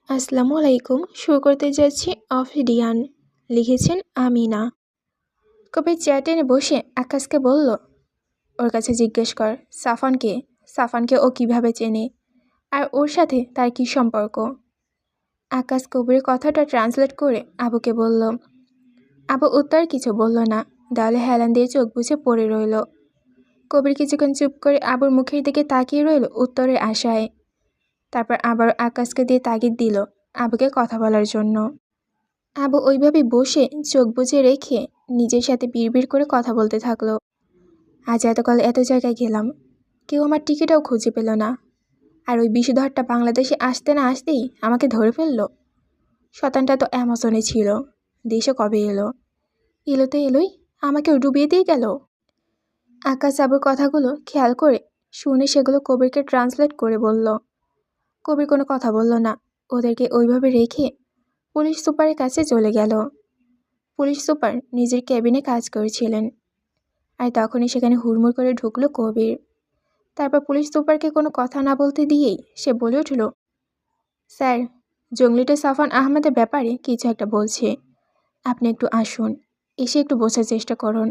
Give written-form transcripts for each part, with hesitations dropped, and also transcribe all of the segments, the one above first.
আসসালামু আলাইকুম। শুরু করতে যাচ্ছি অফিডিয়ান। লিখেছেন আমিনা। কবির চেয়ার টেনে বসে আকাশকে বলল, ওর কাছে জিজ্ঞেস কর সাফানকে। সাফানকে ও কিভাবে চেনে, আর ওর সাথে তার কি সম্পর্ক। আকাশ কবির কথাটা ট্রান্সলেট করে আবুকে বলল। আবু উত্তর কিছু বলল না, দেওয়ালে হেলান দিয়ে চোখ বুজে পড়ে রইল। কবির কিছুক্ষণ চুপ করে আবুর মুখের দিকে তাকিয়ে রইল উত্তরের আশায়। তারপর আবার আকাশকে দিয়ে তাগিদ দিল আবুকে কথা বলার জন্য। আবু ওইভাবে বসে চোখ বুজে রেখে নিজের সাথে বিড়বিড় করে কথা বলতে থাকলো। আজ এতকাল এত জায়গায় গেলাম, কেউ আমার টিকিটও খুঁজে পেল না, আর ওই বিষধরটা বাংলাদেশে আসতে না আসতেই আমাকে ধরে ফেললো। শতানটা তো অ্যামাজনে ছিল, দেশে কবে এলো? এলো তো এলোই, আমাকেও ডুবিয়ে দিয়ে গেল। আকাশ আবুর কথাগুলো খেয়াল করে শুনে সেগুলো কবিরকে ট্রান্সলেট করে বলল। কবির কোনো কথা বলল না, ওদেরকে ওইভাবে রেখে পুলিশ সুপারের কাছে চলে গেল। পুলিশ সুপার নিজের ক্যাবিনে কাজ করছিলেন, আর তখনই সেখানে হুড়মুড় করে ঢুকলো কবির। তারপর পুলিশ সুপারকে কোনো কথা না বলতে দিয়েই সে বলে উঠল, স্যার, জঙ্গলিটা সাফান আহমেদের ব্যাপারে কিছু একটা বলছে। আপনি একটু আসুন, এসে একটু বোঝার চেষ্টা করুন।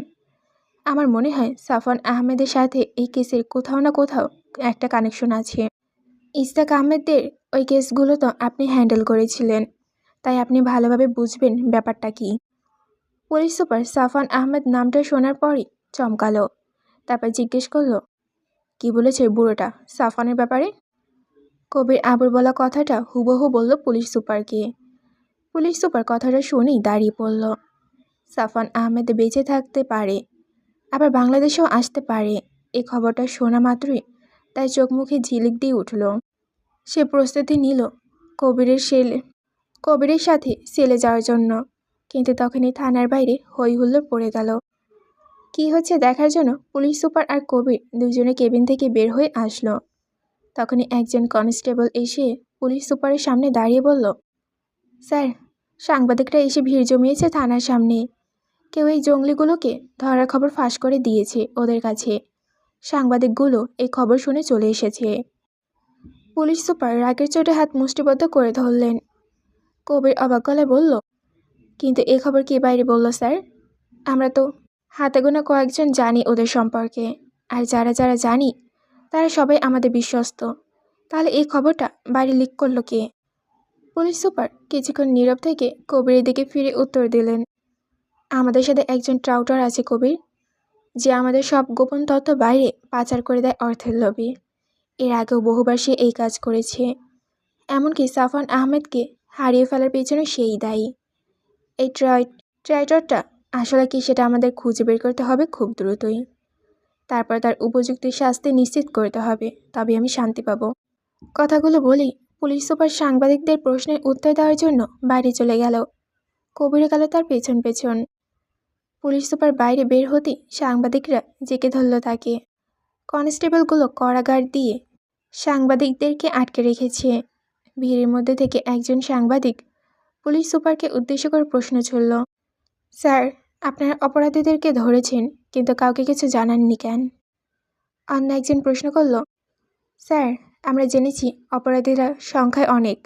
আমার মনে হয় সাফান আহমেদের সাথে এই কেসের কোথাও না কোথাও একটা কানেকশন আছে। ইস্তাক আহমেদের ওই কেসগুলো তো আপনি হ্যান্ডেল করেছিলেন, তাই আপনি ভালোভাবে বুঝবেন ব্যাপারটা কি। পুলিশ সুপার সাফান আহমেদ নামটা শোনার পরই চমকালো। তারপর জিজ্ঞেস করলো, কি বলেছে বুড়োটা সাফানের ব্যাপারে? কবির আবুর বলা কথাটা হুবহু বলল পুলিশ সুপারকে। পুলিশ সুপার কথাটা শুনেই দাঁড়িয়ে পড়ল। সাফান আহমেদ বেঁচে থাকতে পারে, আবার বাংলাদেশেও আসতে পারে, এই খবরটা শোনা মাত্রই তাই চোখ মুখে ঝিলিক দিয়ে উঠল। সে প্রস্তুতি নিল কবিরের সাথে সেলে যাওয়ার জন্য, কিন্তু তখনই থানার বাইরে হই হুল্লোড় পড়ে গেল। কি হচ্ছে দেখার জন্য পুলিশ সুপার আর কবির দুজনে কেবিন থেকে বের হয়ে আসলো। তখনই একজন কনস্টেবল এসে পুলিশ সুপারের সামনে দাঁড়িয়ে বলল, স্যার, সাংবাদিকরা এসে ভিড় জমিয়েছে থানার সামনে। কেউ এই জঙ্গলিগুলোকে ধরার খবর ফাঁস করে দিয়েছে ওদের কাছে। সাংবাদিকগুলো এই খবর শুনে চলে এসেছে। পুলিশ সুপার রাগের চোটে হাত মুষ্টিবদ্ধ করে ধরলেন। কবির অবাক গলায় বলল, কিন্তু এ খবর কে বাইরে বলল স্যার? আমরা তো হাতে গোনা কয়েকজন জানি ওদের সম্পর্কে, আর যারা যারা জানি তারা সবাই আমাদের বিশ্বস্ত। তাহলে এই খবরটা বাইরে লিক করলো কে? পুলিশ সুপার কিছুক্ষণ নীরব থেকে কবিরের দিকে ফিরে উত্তর দিলেন, আমাদের সাথে একজন ট্রাউটার আছে কবির, যে আমাদের সব গোপন তথ্য বাইরে পাচার করে দেয় অর্থের লোভে। এর আগেও বহুবার সে এই কাজ করেছে, এমনকি সাফান আহমেদকে হারিয়ে ফেলার পেছনে সেই দায়ী। এই ট্রাইটরটা আসলে কি সেটা আমাদের খুঁজে বের করতে হবে খুব দ্রুতই। তারপর তার উপযুক্ত শাস্তি নিশ্চিত করতে হবে, তবে আমি শান্তি পাব। কথাগুলো বলেই পুলিশ সুপার সাংবাদিকদের প্রশ্নের উত্তর দেওয়ার জন্য বাইরে চলে গেল। কবিরে গেল তার পেছন পেছন। পুলিশ সুপার বাইরে বের হতেই সাংবাদিকরা জেকে ধরল তাকে। কনস্টেবলগুলো কড়া দিয়ে সাংবাদিকদেরকে আটকে রেখেছে। ভিড়ের মধ্যে থেকে একজন সাংবাদিক পুলিশ সুপারকে উদ্দেশ্য করে প্রশ্ন ছুড়ল, স্যার, আপনারা অপরাধীদেরকে ধরেছেন, কিন্তু কাউকে কিছু জানাননি কেন? অন্য একজন প্রশ্ন করল, স্যার, আমরা জেনেছি অপরাধীরা সংখ্যায় অনেক।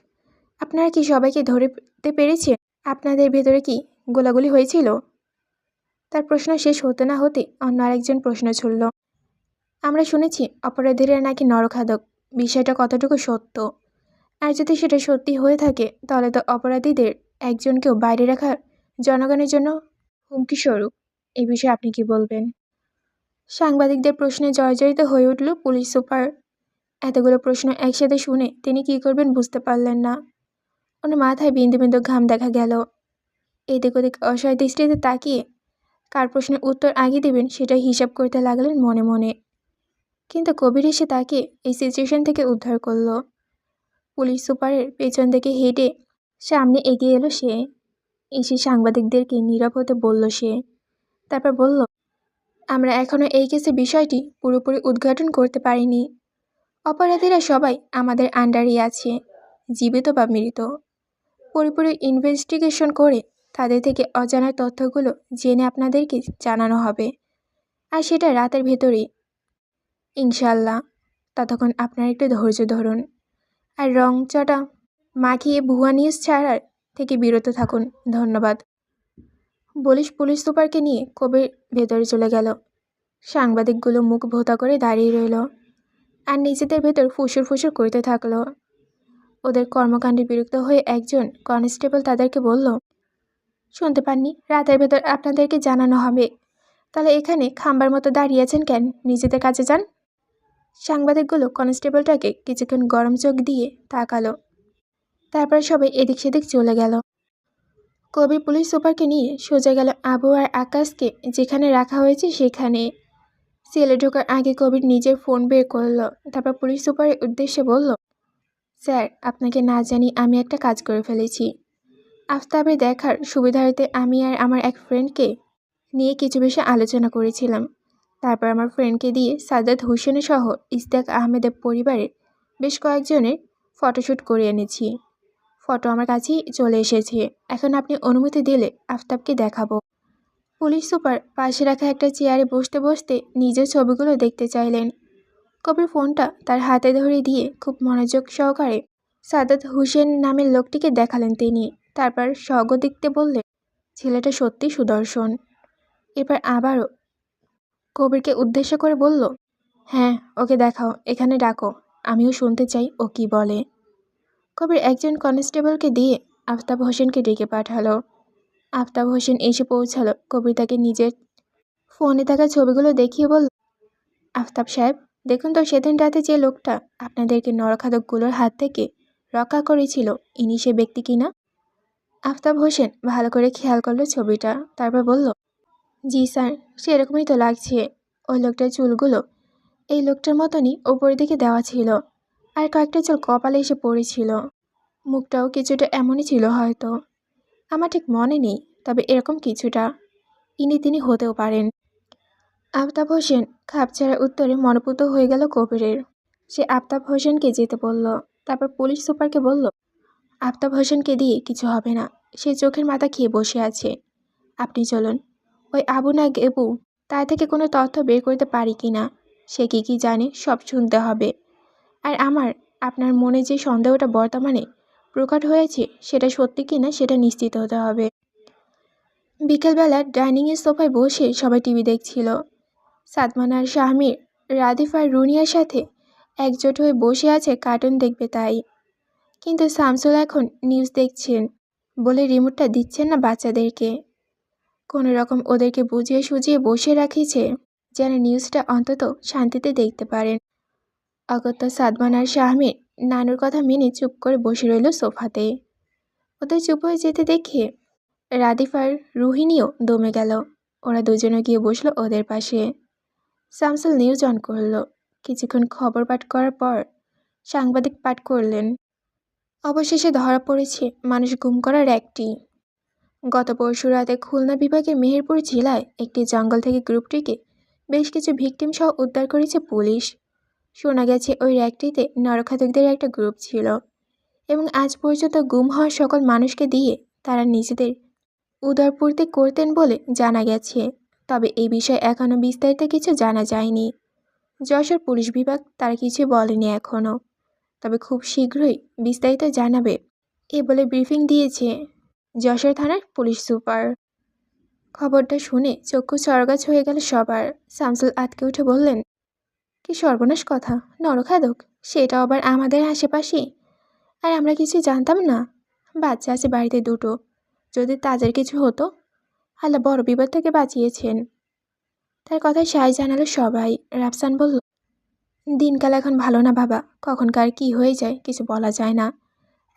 আপনারা কি সবাইকে ধরতে পেরেছেন? আপনাদের ভেতরে কি গোলাগুলি হয়েছিল? তার প্রশ্ন শেষ হতে না হতে অন্য আরেকজন প্রশ্ন ছুড়ল, আমরা শুনেছি অপরাধীরা নাকি নরখাদক। বিষয়টা কতটুকু সত্য? আর যদি সেটা সত্যি হয়ে থাকে তাহলে তো অপরাধীদের একজনকেও বাইরে রাখা জনগণের জন্য হুমকি স্বরূপ। এই বিষয়ে আপনি কি বলবেন? সাংবাদিকদের প্রশ্নে জর্জরিত হয়ে উঠল পুলিশ সুপার। এতগুলো প্রশ্ন একসাথে শুনে তিনি কি করবেন বুঝতে পারলেন না। ওনার মাথায় বিন্দু বিন্দু ঘাম দেখা গেল। এদিক ওদিক অসহায় দৃষ্টিতে তাকিয়ে কার প্রশ্নের উত্তর আগে দেবেন সেটা হিসাব করতে লাগলেন মনে মনে। কিন্তু কবির এসে তাকে এই সিচুয়েশন থেকে উদ্ধার করল। পুলিশ সুপারের পেছন থেকে হেঁটে সামনে এগিয়ে এলো সে। এসে সাংবাদিকদেরকে নীরব হতে বলল সে। তারপর বলল, আমরা এখনও এই কেসের বিষয়টি পুরোপুরি উদ্ঘাটন করতে পারিনি। অপরাধীরা সবাই আমাদের আন্ডারই আছে, জীবিত বা মৃত। পুরোপুরি ইনভেস্টিগেশন করে তাদের থেকে অজানা তথ্যগুলো জেনে আপনাদেরকে জানানো হবে, আর সেটা রাতের ভেতরেই ইনশাল্লাহ। ততক্ষণ আপনারা একটু ধৈর্য ধরুন আর রং চটা মাখিয়ে ভুয়া নিউজ ছাড়ার থেকে বিরত থাকুন। ধন্যবাদ। বলিস পুলিশ সুপারকে নিয়ে কবির ভেতরে চলে গেল। সাংবাদিকগুলো মুখ ভোঁতা করে দাঁড়িয়ে রইল আর নিজেদের ভেতর ফুসুর ফুসুর করতে থাকলো। ওদের কর্মকাণ্ডে বিরক্ত হয়ে একজন কনস্টেবল তাদেরকে বলল, শুনতে পাননি? রাতের ভেতর আপনাদেরকে জানানো হবে। তাহলে এখানে খাম্বার মতো দাঁড়িয়ে আছেন কেন? নিজেদের কাছে যান। সাংবাদিকগুলো কনস্টেবলটাকে কিছুক্ষণ গরম চোখ দিয়ে তাকালো। তারপর সবাই এদিক সেদিক চলে গেল। কবির পুলিশ সুপারকে নিয়ে সোজা গেল আবু আর আকাশকে যেখানে রাখা হয়েছে সেখানে। সেলে ঢোকার আগে কবির নিজের ফোন বের করলো। তারপর পুলিশ সুপারের উদ্দেশ্যে বলল, স্যার, আপনাকে না জানি আমি একটা কাজ করে ফেলেছি। আফতাবের দেখার সুবিধার্থে আমি আর আমার এক ফ্রেন্ডকে নিয়ে কিছু বিষয়ে আলোচনা করেছিলাম। তারপর আমার ফ্রেন্ডকে দিয়ে সাদাত হোসেনের সহ ইস্তাক আহমেদের পরিবারের বেশ কয়েকজনের ফটোশ্যুট করে এনেছি। ফটো আমার কাছেই চলে এসেছে। এখন আপনি অনুমতি দিলে আফতাবকে দেখাবো। পুলিশ সুপার পাশে রাখা একটা চেয়ারে বসতে বসতে নিজের ছবিগুলো দেখতে চাইলেন। কবির ফোনটা তার হাতে ধরে দিয়ে খুব মনোযোগ সহকারে সাদাত হোসেন নামের লোকটিকে দেখালেন তিনি। তারপর স্বগতিকতে বললেন, ছেলেটা সত্যি সুদর্শন। এরপর আবারও কবিরকে উদ্দেশ্য করে বলল, হ্যাঁ, ওকে দেখাও, এখানে ডাকো, আমিও শুনতে চাই ও কি বলে। কবির একজন কনস্টেবলকে দিয়ে আফতাব হোসেনকে ডেকে পাঠালো। আফতাব হোসেন এসে পৌঁছালো। কবির তাকে নিজের ফোনে থাকা ছবিগুলো দেখিয়ে বলল, আফতাব সাহেব, দেখুন তো সেদিন রাতে যে লোকটা আপনাদেরকে নরখাদকগুলোর হাত থেকে রক্ষা করেছিল, ইনি সে ব্যক্তি কিনা? আফতাব হোসেন ভালো করে খেয়াল করলো ছবিটা। তারপর বলল, জি স্যার, সেরকমই তো লাগছে। ওই লোকটার চুলগুলো এই লোকটার মতনই ওপরের দিকে দেওয়া ছিল, আর কয়েকটা চুল কপালে এসে পড়েছিল। মুখটাও কিছুটা এমনই ছিল হয়তো। আমার ঠিক মনে নেই, তবে এরকম কিছুটা। ইনি তিনি হতেও পারেন। আফতাব হোসেন খাপছাড়া উত্তরে মনোপুত হয়ে গেল কবিরের। সে আফতাব হোসেনকে যেতে বলল। তারপর পুলিশ সুপারকে বলল, আফতাব হোসেনকে দিয়ে কিছু হবে না, সে চোখের মাথা খেয়ে বসে আছে। আপনি চলুন, ওই আবু না গেবু তার থেকে কোনো তথ্য বের করতে পারি কি না, সে কি জানে সব শুনতে হবে। আর আপনার মনে যে সন্দেহটা বর্তমানে প্রকট হয়েছে সেটা সত্যি কিনা সেটা নিশ্চিত হতে হবে। বিকেলবেলা ডাইনিংয়ের সোফায় বসে সবাই টিভি দেখছিল। সাদমান আর শাহমির, রাদিফ আর রুনিয়ার সাথে একজোট হয়ে বসে আছে কার্টুন দেখবে তাই। কিন্তু শামসুল এখন নিউজ দেখছেন বলে রিমোটটা দিচ্ছেন না বাচ্চাদেরকে। কোনো রকম ওদেরকে বুঝিয়ে সুঝিয়ে বসে রাখিছে যেন নিউজটা অন্তত শান্তিতে দেখতে পারেন। অগত্যা সাদমান আর শাহমির নানুর কথা মেনে চুপ করে বসে রইল সোফাতে। ওদের চুপ হয়ে যেতে দেখে রাদিফ আর রুহিণীও দমে গেল। ওরা দুজনে গিয়ে বসলো ওদের পাশে। শামসুল নিউজ অন করল। কিছুক্ষণ খবর পাঠ করার পর সাংবাদিক পাঠ করলেন, অবশেষে ধরা পড়েছে মানুষ গুম করার একটি। গত পরশু রাতে খুলনা বিভাগের মেহেরপুর জেলায় একটি জঙ্গল থেকে গ্রুপটিকে বেশ কিছু ভিকটিম সহ উদ্ধার করেছে পুলিশ। শোনা গেছে ওই র্যাকটিতে নরখাদকদের একটা গ্রুপ ছিল এবং আজ পর্যন্ত গুম হওয়া সকল মানুষকে দিয়ে তারা নিজেদের উদরপূর্তি করতেন বলে জানা গেছে। তবে এই বিষয়ে এখনও বিস্তারিত কিছু জানা যায়নি। যশোর পুলিশ বিভাগ তারা কিছু বলেনি এখনও, তবে খুব শীঘ্রই বিস্তারিত জানাবে এ বলে ব্রিফিং দিয়েছে যশোর থানার পুলিশ সুপার। খবরটা শুনে চক্ষু চড়গাছ হয়ে গেল সবার। শামসুল আটকে উঠে বললেন, কি সর্বনাশ কথা! নরখাদক, সেটা আবার আমাদের আশেপাশে, আর আমরা কিছু জানতাম না। বাচ্চা আছে বাড়িতে দুটো, যদি তাদের কিছু হতো। আল্লাহ বড় বিপদ থেকে বাঁচিয়েছেন। তার কথায় সায় জানালো সবাই। রাফসান বলল, দিনকাল এখন ভালো না বাবা, কখনকার কি হয়ে যায় কিছু বলা যায় না।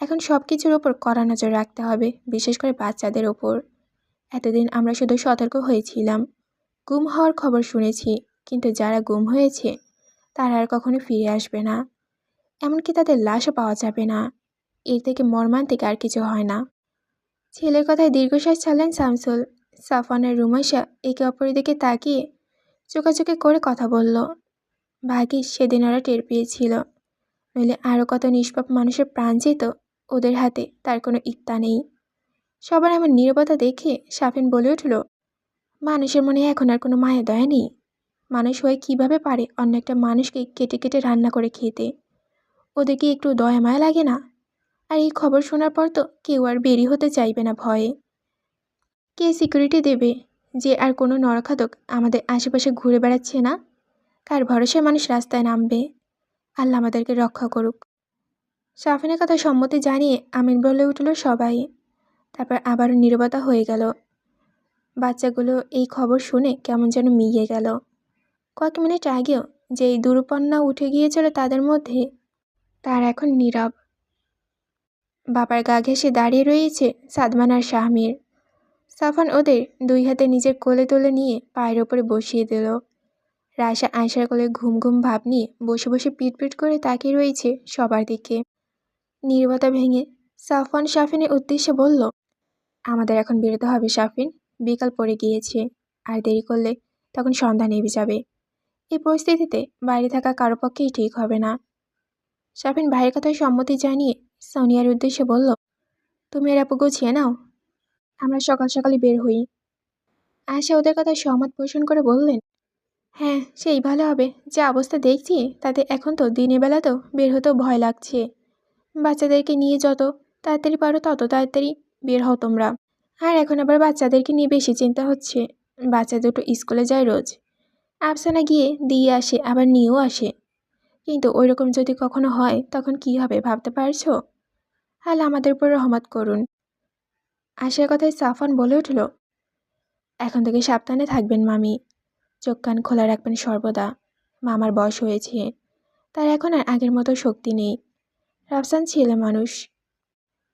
এখন সব কিছুর ওপর কড়া নজর রাখতে হবে, বিশেষ করে বাচ্চাদের ওপর। এতদিন আমরা শুধু সতর্ক হয়েছিলাম, গুম হওয়ার খবর শুনেছি, কিন্তু যারা গুম হয়েছে তারা আর কখনো ফিরে আসবে না, এমনকি তাদের লাশও পাওয়া যাবে না। এর থেকে মর্মান্তিক আর কিছু হয় না। ছেলের কথায় দীর্ঘশ্বাস ছাড়লেন শামসুল। সাফওয়ান আর রুমাইশা একে অপরের দিকে তাকিয়ে চোখাচোখি করে কথা বলল। ভাগ্যিস সেদিন ওরা টের পেয়েছিল, নইলে আরও কত নিষ্পাপ মানুষের প্রাণ যেত ওদের হাতে, তার কোনো ইত্যা নেই। সবার এমন নীরবতা দেখে সাফিন বলে উঠল, মানুষের মনে এখন আর কোনো মায়া দয়া নেই? মানুষ হয়ে কিভাবে পারে অন্য একটা মানুষকে কেটে কেটে রান্না করে খেতে? ওদের কি একটু দয়া মায়া লাগে না? আর এই খবর শোনার পর তো কেউ আর বেরি হতে চাইবে না ভয়ে। কে সিকিউরিটি দেবে যে আর কোনো নরখাদক আমাদের আশেপাশে ঘুরে বেড়াচ্ছে না? কার ভরসায় মানুষ রাস্তায় নামবে? আল্লাহ আমাদেরকে রক্ষা করুক। সাফিনের কথা সম্মতি জানিয়ে আমিন বলে উঠল সবাই। তারপর আবারও নীরবতা হয়ে গেল। বাচ্চাগুলো এই খবর শুনে কেমন যেন মিইয়ে গেল। কয়েক মিনিট আগেও যে এই দূরপন্না উঠে গিয়েছিল তাদের মধ্যে, তার এখন নীরব। বাবার গা ঘেঁষে দাঁড়িয়ে রয়েছে সাদমান আর শাহমীর। সাফান ওদের দুই হাতে নিজের কোলে তুলে নিয়ে পায়ের ওপরে বসিয়ে দিল। রায়শা আয়শার কোলে ঘুম ঘুম ভাব নিয়ে বসে বসে পিটপিট করে তাকিয়ে রয়েছে সবার দিকে। নীরবতা ভেঙে সাফওয়ান শাফিনের উদ্দেশ্যে বলল, আমাদের এখন বেরোতে হবে শাফিন, বিকাল পড়ে গিয়েছে, আর দেরি করলে তখন সন্ধ্যা নেমে যাবে। এই পরিস্থিতিতে বাইরে থাকা কারো পক্ষেই ঠিক হবে না। শাফিন ভাইয়ের কথায় সম্মতি জানিয়ে সোনিয়ার উদ্দেশ্যে বলল, তুমি এর আপু গুছিয়ে নাও, আমরা সকাল সকালই বের হই। আয়শা ওদের কথায় সহমত পোষণ করে বললেন, হ্যাঁ সেই ভালো হবে, যে অবস্থা দেখছি তাতে এখন তো দিনের বেলাতেও বের হতেও ভয় লাগছে। বাচ্চাদেরকে নিয়ে যত তাড়াতাড়ি পারো তত তাড়াতাড়ি বের হও তোমরা। আর এখন আবার বাচ্চাদেরকে নিয়ে বেশি চিন্তা হচ্ছে। বাচ্চা দুটো স্কুলে যায় রোজ, আফসানা গিয়ে দিয়ে আসে আবার নিয়েও আসে। কিন্তু ওই রকম যদি কখনো হয় তখন কি হবে ভাবতে পারছো? হাল আমাদের উপর রহমত করুন। আশার কথায় সাফান বলে উঠল, এখন থেকে সাবধানে থাকবেন মামি, চোখ কান খোলা রাখবেন সর্বদা। মামার বয়স হয়েছে, তার এখন আর আগের মতো শক্তি নেই। রাফসান ছেলে মানুষ,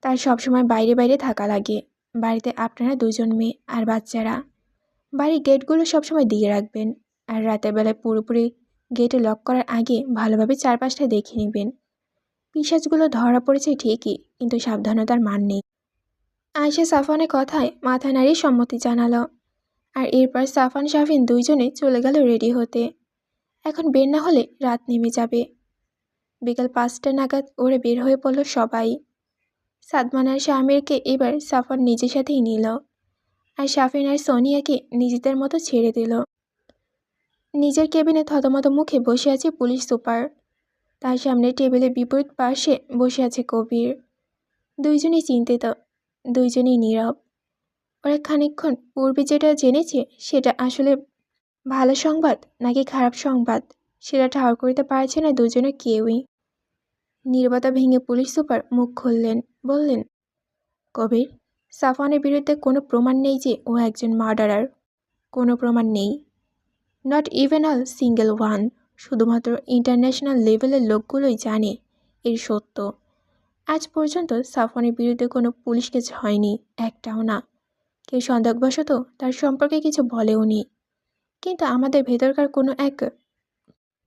তার সবসময় বাইরে বাইরে থাকা লাগে। বাড়িতে আপনারা দুজন মেয়ে আর বাচ্চারা। বাড়ির গেটগুলো সবসময় দিয়ে রাখবেন, আর রাতের বেলায় পুরোপুরি গেটে লক করার আগে ভালোভাবে চারপাশটা দেখে নেবেন। পিশাচগুলো ধরা পড়েছে ঠিকই, কিন্তু সাবধানতার মান নেই। আয়েশা সাফানের কথায় মাথা নাড়িয়ে সম্মতি জানালো। আর এরপর সাফান শাফিন দুইজনে চলে গেল রেডি হতে। এখন বের না হলে রাত নেমে যাবে। বিকাল 5টা নাগাদ ওরে বের হয়ে পড়ল সবাই। সাদমান আর শামিরকে এবার সাফান নিজের সাথেই নিল, আর শাফিন আর সোনিয়াকে নিজেদের মতো ছেড়ে দিল। নিজের কেবিনে থতমত মুখে বসে আছে পুলিশ সুপার। তার সামনে টেবিলের বিপরীত পাশে বসে আছে কবির। দুইজনই চিন্তিত, দুইজনই নীরব। ওরা খানিকক্ষণ পূর্বে যেটা জেনেছে সেটা আসলে ভালো সংবাদ নাকি খারাপ সংবাদ সেটা ঠাহর করতে পারছে না দুজনে কেউই। নীরবতা ভেঙে পুলিশ সুপার মুখ খুললেন, বললেন, কবির, সাফওয়ানের বিরুদ্ধে কোনো প্রমাণ নেই যে ও একজন মার্ডারার। কোনো প্রমাণ নেই, not even a single one. শুধুমাত্র ইন্টারন্যাশনাল লেভেলের লোকগুলোই জানে এর সত্য। আজ পর্যন্ত সাফওয়ানের বিরুদ্ধে কোনো পুলিশ কেস হয়নি, একটাও না। কেউ সন্দেহবশত তার সম্পর্কে কিছু বলেও নি। কিন্তু আমাদের ভেতরকার কোনো এক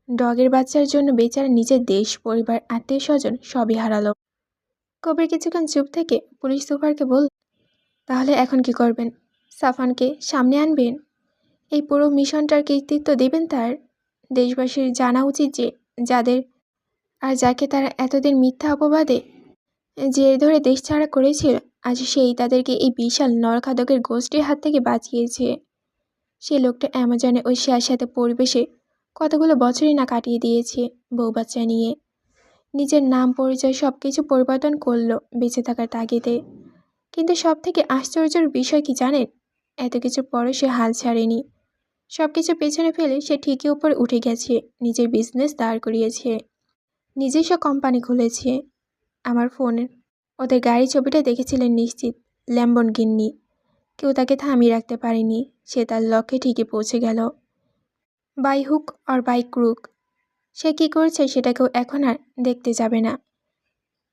ডগের বাচ্চার জন্য বেচারা নিজের দেশ, পরিবার, আত্মীয় স্বজন সবই হারালো। কবির কিছুক্ষণ চুপ থেকে পুলিশ সুপারকে বল, তাহলে এখন কি করবেন? সাফওয়ানকে সামনে আনবেন? এই পুরো মিশনটার কৃতিত্ব দেবেন তার? দেশবাসীর জানা উচিত যে যাদের আর যাকে তারা এতদিন মিথ্যা অপবাদে জের ধরে দেশ ছাড়া করেছিল, আজ সেই তাদেরকে এই বিশাল নরখাদকের গোষ্ঠীর হাত থেকে বাঁচিয়েছে। সে লোকটা অ্যামাজনে ওই সাথে পরিবেশে কতগুলো বছরই না কাটিয়ে দিয়েছে বউ বাচ্চা নিয়ে। নিজের নাম পরিচয় সব কিছু পরিবর্তন করলো বেঁচে থাকার তাগিদে। কিন্তু সব থেকে আশ্চর্যের বিষয় কি জানেন? এত কিছুর পরও সে হাল ছাড়েনি। সব কিছু পেছনে ফেলে সে ঠিকই উপরে উঠে গেছে, নিজের বিজনেস দাঁড় করিয়েছে, নিজস্ব কোম্পানি খুলেছে। আমার ফোনে ওদের গাড়ি ছবিটা দেখেছিলেন নিশ্চিত, ল্যাম্বরগিনি। কেউ তাকে থামিয়ে রাখতে পারেনি। সে তার লক্ষ্যে ঠিকই পৌঁছে গেল, by hook or by crook. সে কী করছে সেটা কেউ এখন আর দেখতে যাবে না।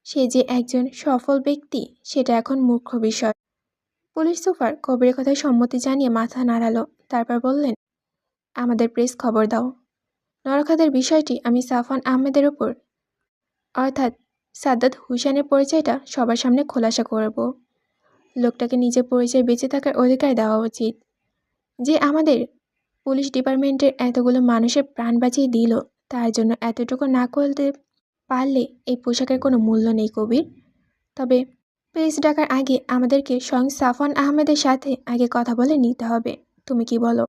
সে যে একজন সফল ব্যক্তি সেটা এখন মুখ্য বিষয়। পুলিশ সুপার কবিরের কথায় সম্মতি জানিয়ে মাথা নাড়ালো, তারপর বললেন, আমাদের প্রেস খবর দাও। নরখাদের বিষয়টি আমি সাফওয়ান আহমেদের ওপর অর্থাৎ সাদ্দাত হুসেনের পরিচয়টা সবার সামনে খোলাসা করব। লোকটাকে নিজের পরিচয় বেঁচে থাকার অধিকার দেওয়া উচিত। যে আমাদের পুলিশ ডিপার্টমেন্টের এতগুলো মানুষের প্রাণ বাঁচিয়ে দিল, তার জন্য এতটুকু না করতে পারলে এই পোশাকের কোনো মূল্য নেই কবির। তবে প্রেস ডাকার আগে আমাদেরকে স্বয়ং সাফওয়ান আহমেদের সাথে আগে কথা বলে নিতে হবে। তুমি কি বলো?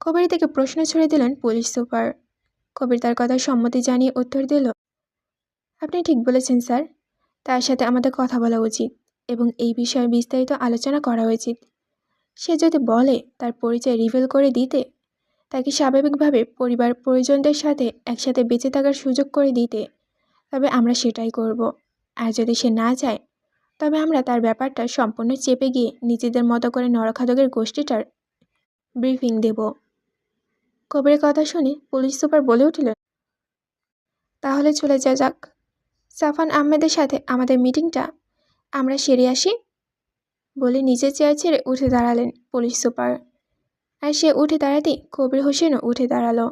কবির থেকে প্রশ্ন ছুড়ে দিলেন পুলিশ সুপার। কবির তার কথায় সম্মতি জানিয়ে উত্তর দিল, আপনি ঠিক বলেছেন স্যার। তার সাথে আমাদের কথা বলা উচিত এবং এই বিষয়ে বিস্তারিত আলোচনা করা উচিত। সে যদি বলে তার পরিচয় রিভিল করে দিতে, তাকে স্বাভাবিকভাবে পরিবার পরিজনদের সাথে একসাথে বেঁচে থাকার সুযোগ করে দিতে, তবে আমরা সেটাই করব। আর যদি সে না চায়, তবে আমরা তার ব্যাপারটা সম্পূর্ণ চেপে গিয়ে নিজেদের মতো করে নরখাদকের গোষ্ঠীটার ব্রিফিং দেব। কবিরের কথা শুনে পুলিশ সুপার বলে উঠলেন, তাহলে চলে যাক। সাফান আহমেদের সাথে আমাদের মিটিংটা আমরা সেরে আসি। বলে নিজের চেয়ার ছেড়ে উঠে দাঁড়ালেন পুলিশ সুপার। আর সে উঠে দাঁড়াতেই কবির হোসেনও উঠে দাঁড়ালো।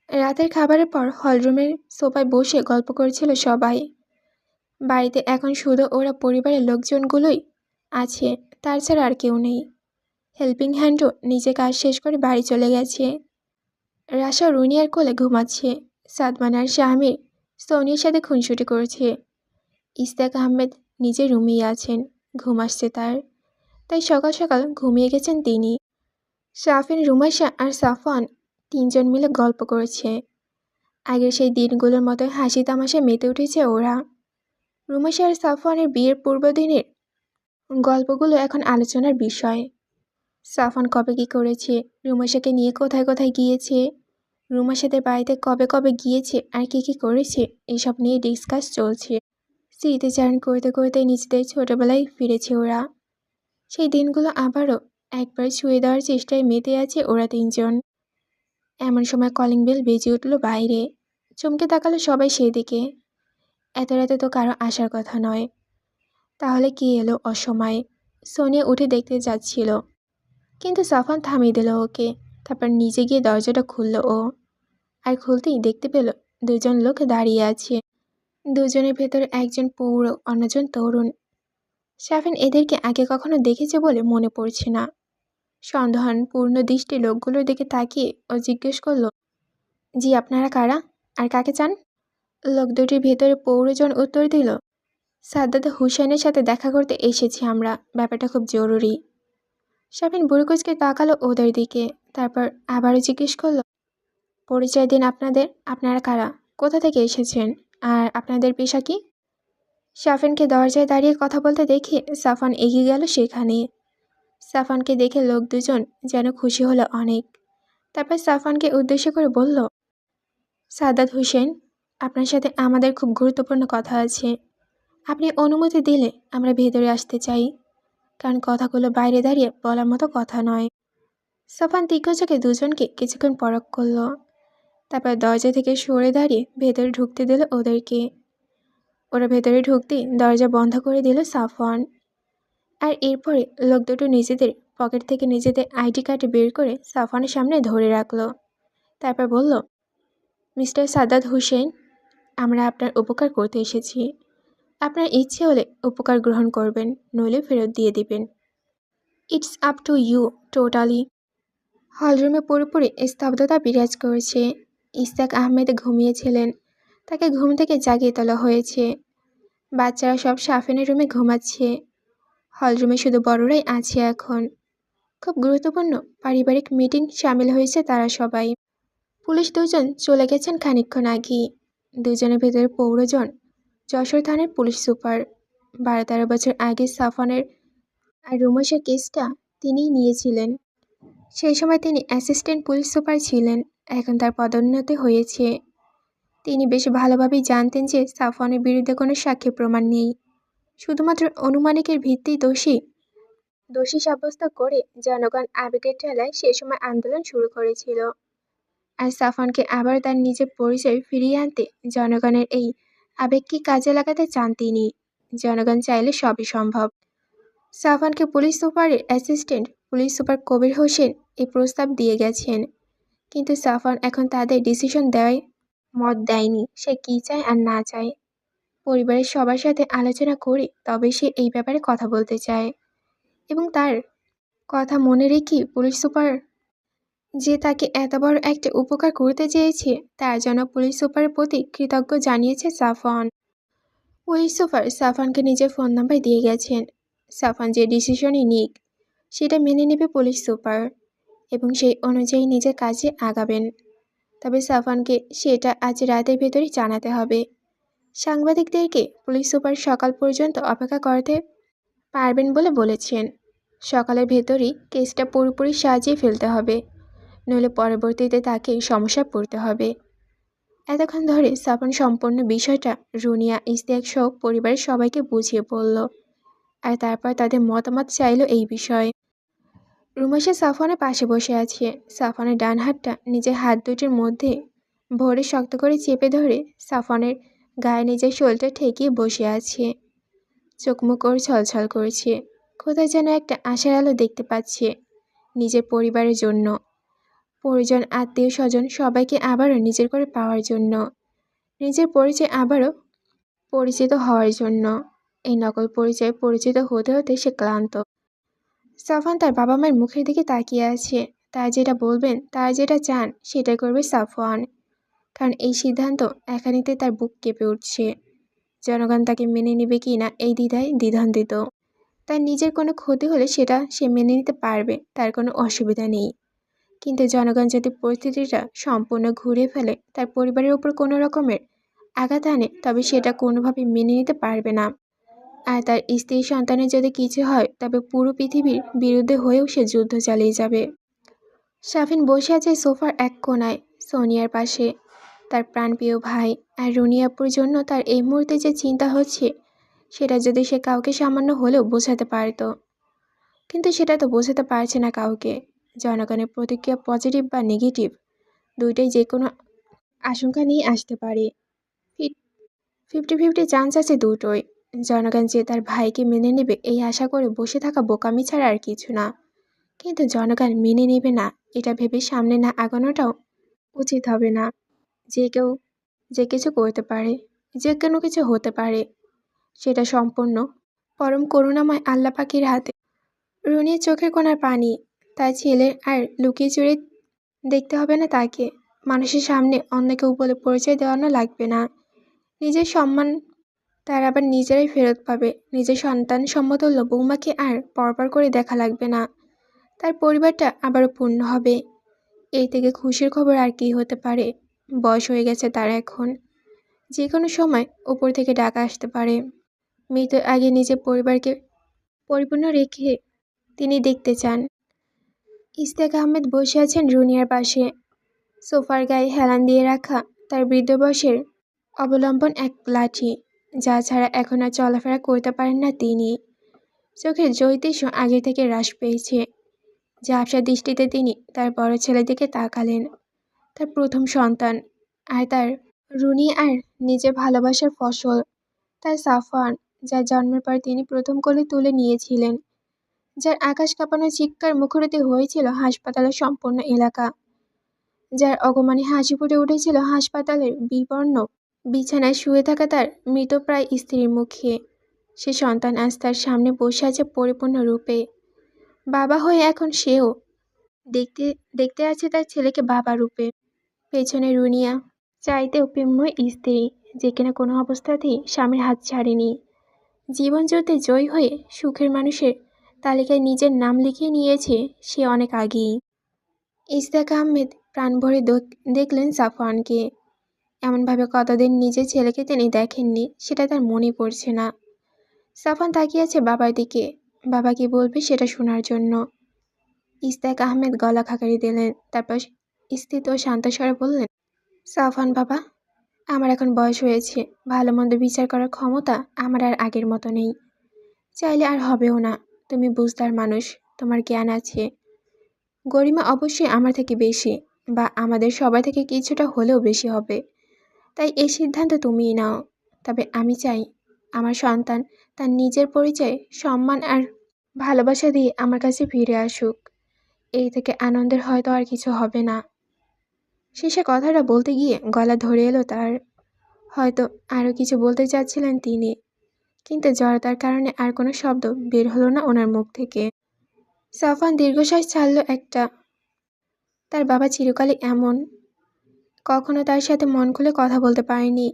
রাতের খাবারের পর হলরুমের সোফায় বসে গল্প করছিল সবাই। বাড়িতে এখন শুধু ওরা পরিবারের লোকজনগুলোই আছে, তার ছাড়া আর কেউ নেই। হেল্পিং হ্যান্ডও নিজে কাজ শেষ করে বাড়ি চলে গেছে। রাশা রুনিয়ার কোলে ঘুমাচ্ছে। সাদমান আর শাহমির সোনিয়ার সাথে খুনসুটি করছে। ইস্তাক আহমেদ নিজে রুমেই আছেন, ঘুম আসছে তার, তাই সকাল সকাল ঘুমিয়ে গেছেন তিনি। শাফিন, রুমাইশা আর সাফওয়ান তিনজন মিলে গল্প করেছে। আগের সেই দিনগুলোর মতো হাসি তামাশায় মেতে উঠেছে ওরা। রুমাইশা আর সাফওয়ানের বিয়ের পূর্বদিনের গল্পগুলো এখন আলোচনার বিষয়। সাফওয়ান কবে কী করেছে, রুমাইশাকে নিয়ে কোথায় কোথায় গিয়েছে, রুমাইশাদের বাড়িতে কবে কবে গিয়েছে আর কী কী করেছে, এইসব নিয়ে ডিসকাস চলছে। স্মৃতিচারণ করতে করতে নিজেদের ছোটবেলায় ফিরেছে ওরা। সেই দিনগুলো আবারও একবার ছুঁয়ে দেওয়ার চেষ্টায় মেতে আছে ওরা তিনজন। এমন সময় কলিং বেল বেজে উঠল বাইরে। চমকে তাকালো সবাই সেদিকে। এত রাতে তো কারো আসার কথা নয়, তাহলে কি এলো অসময়ে? সোনিয়া উঠে দেখতে যাচ্ছিল, কিন্তু সাফান থামিয়ে দিল ওকে। তারপর নিজে গিয়ে দরজাটা খুলল ও। আর খুলতেই দেখতে পেল দুজন লোক দাঁড়িয়ে আছে। দুজনের ভেতরে একজন পৌর, অন্যজন তরুণ। শাফিন এদেরকে আগে কখনো দেখেছে বলে মনে পড়ছে না। সন্দেহপূর্ণ দৃষ্টি লোকগুলোর দিকে তাকিয়ে ও জিজ্ঞেস করল, জি, আপনারা কারা আর কাকে চান? লোক দুটির ভেতরে পৌরজন উত্তর দিল, সাদ্দাত হুসেনের সাথে দেখা করতে এসেছি আমরা, ব্যাপারটা খুব জরুরি। শাফিন বুড়োকুচকে তাকালো ওদের দিকে, তারপর আবারও জিজ্ঞেস করল, পরিচয় দিন আপনাদের, আপনারা কারা, কোথা থেকে এসেছেন, আর আপনাদের পেশা কি? শাফিনকে দরজায় দাঁড়িয়ে কথা বলতে দেখে সাফান এগিয়ে গেল সেখানে। সাফানকে দেখে লোক দুজন যেন খুশি হলো অনেক। তারপর সাফানকে উদ্দেশ্য করে বলল, সাদ্দাত হোসেন, আপনার সাথে আমাদের খুব গুরুত্বপূর্ণ কথা আছে। আপনি অনুমতি দিলে আমরা ভেতরে আসতে চাই, কারণ কথাগুলো বাইরে দাঁড়িয়ে বলার মতো কথা নয়। সাফান তীক্ষ্ণ চোখে দুজনকে কিছুক্ষণ পরখ করল, তারপর দরজা থেকে সরে দাঁড়িয়ে ভেতরে ঢুকতে দিল ওদেরকে। ওরা ভেতরে ঢুকতেই দরজা বন্ধ করে দিল সাফওয়ান। আর এরপরে লোক দুটো নিজেদের পকেট থেকে নিজেদের আইডি কার্ড বের করে সাফওয়ানের সামনে ধরে রাখলো। তারপর বলল, মিস্টার সাদ্দাত হোসেন, আমরা আপনার উপকার করতে এসেছি। আপনার ইচ্ছে হলে উপকার গ্রহণ করবেন, নইলে ফেরত দিয়ে দিবেন। It's up to you totally. হলরুমে পুরোপুরি স্তব্ধতা বিরাজ করেছে। ইস্তাক আহমেদ ঘুমিয়েছিলেন, তাকে ঘুম থেকে জাগিয়ে তোলা হয়েছে। বাচ্চারা সব শাফিনের রুমে ঘুমাচ্ছে। হলরুমে শুধু বড়রাই আছে এখন। খুব গুরুত্বপূর্ণ পারিবারিক মিটিং সামিল হয়েছে তারা সবাই। পুলিশ দুজন চলে গেছেন খানিকক্ষণ আগেই। দুজনের ভেতরে পৌরজন যশোর থানার পুলিশ সুপার। 12-13 বছর আগে সাফানের আর রুমাইশার কেসটা তিনিই নিয়েছিলেন। সেই সময় তিনি অ্যাসিস্ট্যান্ট পুলিশ সুপার ছিলেন, এখন তার পদোন্নতি হয়েছে। তিনি বেশ ভালোভাবেই জানতেন যে সাফওয়ানের বিরুদ্ধে কোনো সাক্ষী প্রমাণ নেই। শুধুমাত্র অনুমানিকের ভিত্তিই দোষী সাব্যস্ত করে জনগণ আবেগের ঠেলায় সে সময় আন্দোলন শুরু করেছিল। আর সাফওয়ানকে আবার তার নিজের পরিচয় ফিরিয়ে আনতে জনগণের এই আবেগকে কাজে লাগাতে চান তিনি। জনগণ চাইলে সবই সম্ভব। সাফওয়ানকে পুলিশ সুপারের assistant police super Kabir Hossain এই প্রস্তাব দিয়ে গেছেন, কিন্তু সাফওয়ান এখন তাদের ডিসিশন দেওয়ায় মত দেয়নি সে কী চায় আর না চায়। পরিবারের সবার সাথে আলোচনা করে তবে সে এই ব্যাপারে কথা বলতে চায়, এবং তার কথা মনে রেখে পুলিশ সুপার যে তাকে এত বড় একটা উপকার করতে চেয়েছে তার জন্য পুলিশ সুপারের প্রতি কৃতজ্ঞ জানিয়েছে সাফওয়ান। পুলিশ সুপার সাফওয়ানকে নিজের ফোন নাম্বার দিয়ে গেছেন। সাফওয়ান যে ডিসিশনই নিক সেটা মেনে নেবে পুলিশ সুপার, এবং সেই অনুযায়ী নিজের কাজে আগাবেন। তবে সাফওয়ানকে সেটা আজ রাতের ভেতরেই জানাতে হবে। সাংবাদিকদেরকে পুলিশ সুপার সকাল পর্যন্ত অপেক্ষা করতে পারবেন বলে বলেছেন। সকালের ভেতরই কেসটা পুরোপুরি সাজিয়ে ফেলতে হবে, নইলে পরবর্তীতে তাকে সমস্যায় পড়তে হবে। এতক্ষণ ধরে সাফন সম্পূর্ণ বিষয়টা রুনিয়া, ইশতিয়াক সহ পরিবারের সবাইকে বুঝিয়ে বলল, আর তারপর তাদের মতামত চাইল এই বিষয়ে। রুমাসা সাফনের পাশে বসে আছে। সাফনের ডান হাতটা নিজের হাত দুটির মধ্যে ভরে শক্ত করে চেপে ধরে সাফনের গায়ে নিজের শরীরটা ঠেকিয়ে বসে আছে। চোখ মুখ ওর ছলছল করছে। কোথায় যেন একটা আশার আলো দেখতে পাচ্ছে নিজের পরিবারের জন্য, পরিজন, আত্মীয় স্বজন সবাইকে আবারও নিজের করে পাওয়ার জন্য, নিজের পরিচয় আবারও পরিচিত হওয়ার জন্য। এই নকল পরিচয় পরিচিত হতে হতে সে ক্লান্ত। সাফওয়ান তার বাবা মায়ের মুখের দিকে তাকিয়ে আছে। তারা যেটা বলবেন, তারা যেটা চান সেটাই করবে সাফওয়ান। কারণ এই সিদ্ধান্ত একানিতে তার বুক কেঁপে উঠছে। জনগণ তাকে মেনে নেবে কি না এই দ্বিধায় দ্বিধান্বিত। তার নিজের কোনো ক্ষতি হলে সেটা সে মেনে নিতে পারবে, তার কোনো অসুবিধা নেই। কিন্তু জনগণ যদি পরিস্থিতিটা সম্পূর্ণ ঘুরিয়ে ফেলে, তার পরিবারের উপর কোনো রকমের আঘাত আনে, তবে সেটা কোনোভাবে মেনে নিতে পারবে না। আর তার স্ত্রী সন্তানের যদি কিছু হয়, তবে পুরো পৃথিবীর বিরুদ্ধে হয়েও সে যুদ্ধ চালিয়ে যাবে। শাফিন বসে আছে সোফার এক কোণায়, সোনিয়ার পাশে। তার প্রাণপ্রিয় ভাই আর রুনিয়াপুর জন্য তার এই মুহূর্তে যে চিন্তা হচ্ছে, সেটা যদি সে কাউকে সামান্য হলেও বোঝাতে পারত। কিন্তু সেটা তো বোঝাতে পারছে না কাউকে। জনগণের প্রতিক্রিয়া পজিটিভ বা নেগেটিভ দুইটাই যে কোনো আশঙ্কা নিয়ে আসতে পারে। 50-50 চান্স আছে দুটোই। জনগণ যে তার ভাইকে মেনে নেবে এই আশা করে বসে থাকা বোকামি ছাড়া আর কিছু না। কিন্তু জনগণ মেনে নেবে না এটা ভেবে সামনে না আগানোটাও উচিত হবে না। যে কিছু করতে পারে, যে কোনো কিছু হতে পারে, সেটা সম্পূর্ণ পরম করুণাময় আল্লাহ পাকের হাতে। রুনির চোখের কোণার পানি। তার ছেলের আর লুকিয়ে চুরে দেখতে হবে না তাকে। মানুষের সামনে অন্য কেউ বলে পরিচয় দেওয়ানো লাগবে না। নিজের সম্মান তার আবার নিজেরাই ফেরত পাবে। নিজের সন্তান সমতুল্য বৌমাকে আর পরপর করে দেখা লাগবে না। তার পরিবারটা আবারও পূর্ণ হবে। এই থেকে খুশির খবর আর কি হতে পারে। বয়স হয়ে গেছে তার এখন। যে কোনো সময় উপর থেকে ডাকা আসতে পারে। মৃত্যুর আগে নিজের পরিবারকে পরিপূর্ণ রেখে তিনি দেখতে চান। ইশতিয়াক আহমেদ বসে আছেন রুনিয়ার পাশে। সোফার গায়ে হেলান দিয়ে রাখা তার বৃদ্ধ বয়সের অবলম্বন এক লাঠি, যা ছাড়া এখন আর চলাফেরা করতে পারেন না তিনি। চোখের জ্যোতিষ আগে থেকে হ্রাস পেয়েছে। ঝাপসা দৃষ্টিতে তিনি তার বড় ছেলের দিকে তাকালেন। তার প্রথম সন্তান, আর তার রুনি, আর নিজের ভালোবাসার ফসল তার সাফওয়ান, যার জন্মের পর তিনি প্রথম কোলে তুলে নিয়েছিলেন, যার আকাশ কাঁপানো চিৎকার মুখরিত হয়েছিল হাসপাতালের সম্পূর্ণ এলাকা, যার অগমানে হাসি ফুটে উঠেছিল হাসপাতালের বিবর্ণ বিছানায় শুয়ে থাকা তার মৃতপ্রায় স্ত্রীর মুখে। সে সন্তান আজ তার সামনে বসে আছে পরিপূর্ণ রূপে। বাবা হয়ে এখন সেও দেখতে দেখতে আছে তার ছেলেকে বাবা রূপে। পেছনে রুনিয়া, চাইতেও প্রেমময় স্ত্রী, যে কিনা কোনো অবস্থাতেই স্বামীর হাত ছাড়েনি। জীবন যুদ্ধে জয়ী হয়ে সুখের মানুষের তালিকায় নিজের নাম লিখিয়ে নিয়েছে সে অনেক আগেই। ইশতিয়াক আহমেদ প্রাণ ভরে দেখলেন সাফওয়ানকে। এমনভাবে কতদিন নিজের ছেলেকে তিনি দেখেননি সেটা তার মনে পড়ছে না। সাফওয়ান তাকিয়ে আছে বাবার দিকে, বাবা কি বলবে সেটা শোনার জন্য। ইশতিয়াক আহমেদ গলা খাকারি দিলেন, তারপর স্থিত ও শান্ত স্বরে বললেন, সাফওয়ান বাবা, আমার এখন বয়স হয়েছে। ভালো মন্দ বিচার করার ক্ষমতা আমার আর আগের মতো নেই। চাইলে আর হবেও না। তুমি বুঝদার মানুষ, তোমার জ্ঞান আছে। গরিমা অবশ্যই আমার থেকে বেশি, বা আমাদের সবাই থেকে কিছুটা হলেও বেশি হবে। তাই এই সিদ্ধান্ত তুমিই নাও। তবে আমি চাই আমার সন্তান তার নিজের পরিচয়, সম্মান আর ভালোবাসা দিয়ে আমার কাছে ফিরে আসুক। এই থেকে আনন্দের হয়তো আর কিছু হবে না। শেষে কথাটা বলতে গিয়ে গলা ধরে এলো তার। হয়তো আরও কিছু বলতে চাচ্ছিলেন তিনি, কিন্তু জড়তার কারণে আর কোনো শব্দ বের হলো না ওনার মুখ থেকে। সাফওয়ান দীর্ঘশ্বাস ছাড়ল একটা। তার বাবা চিরকালই এমন, কখনো তার সাথে মন খুলে কথা বলতে পারেনি।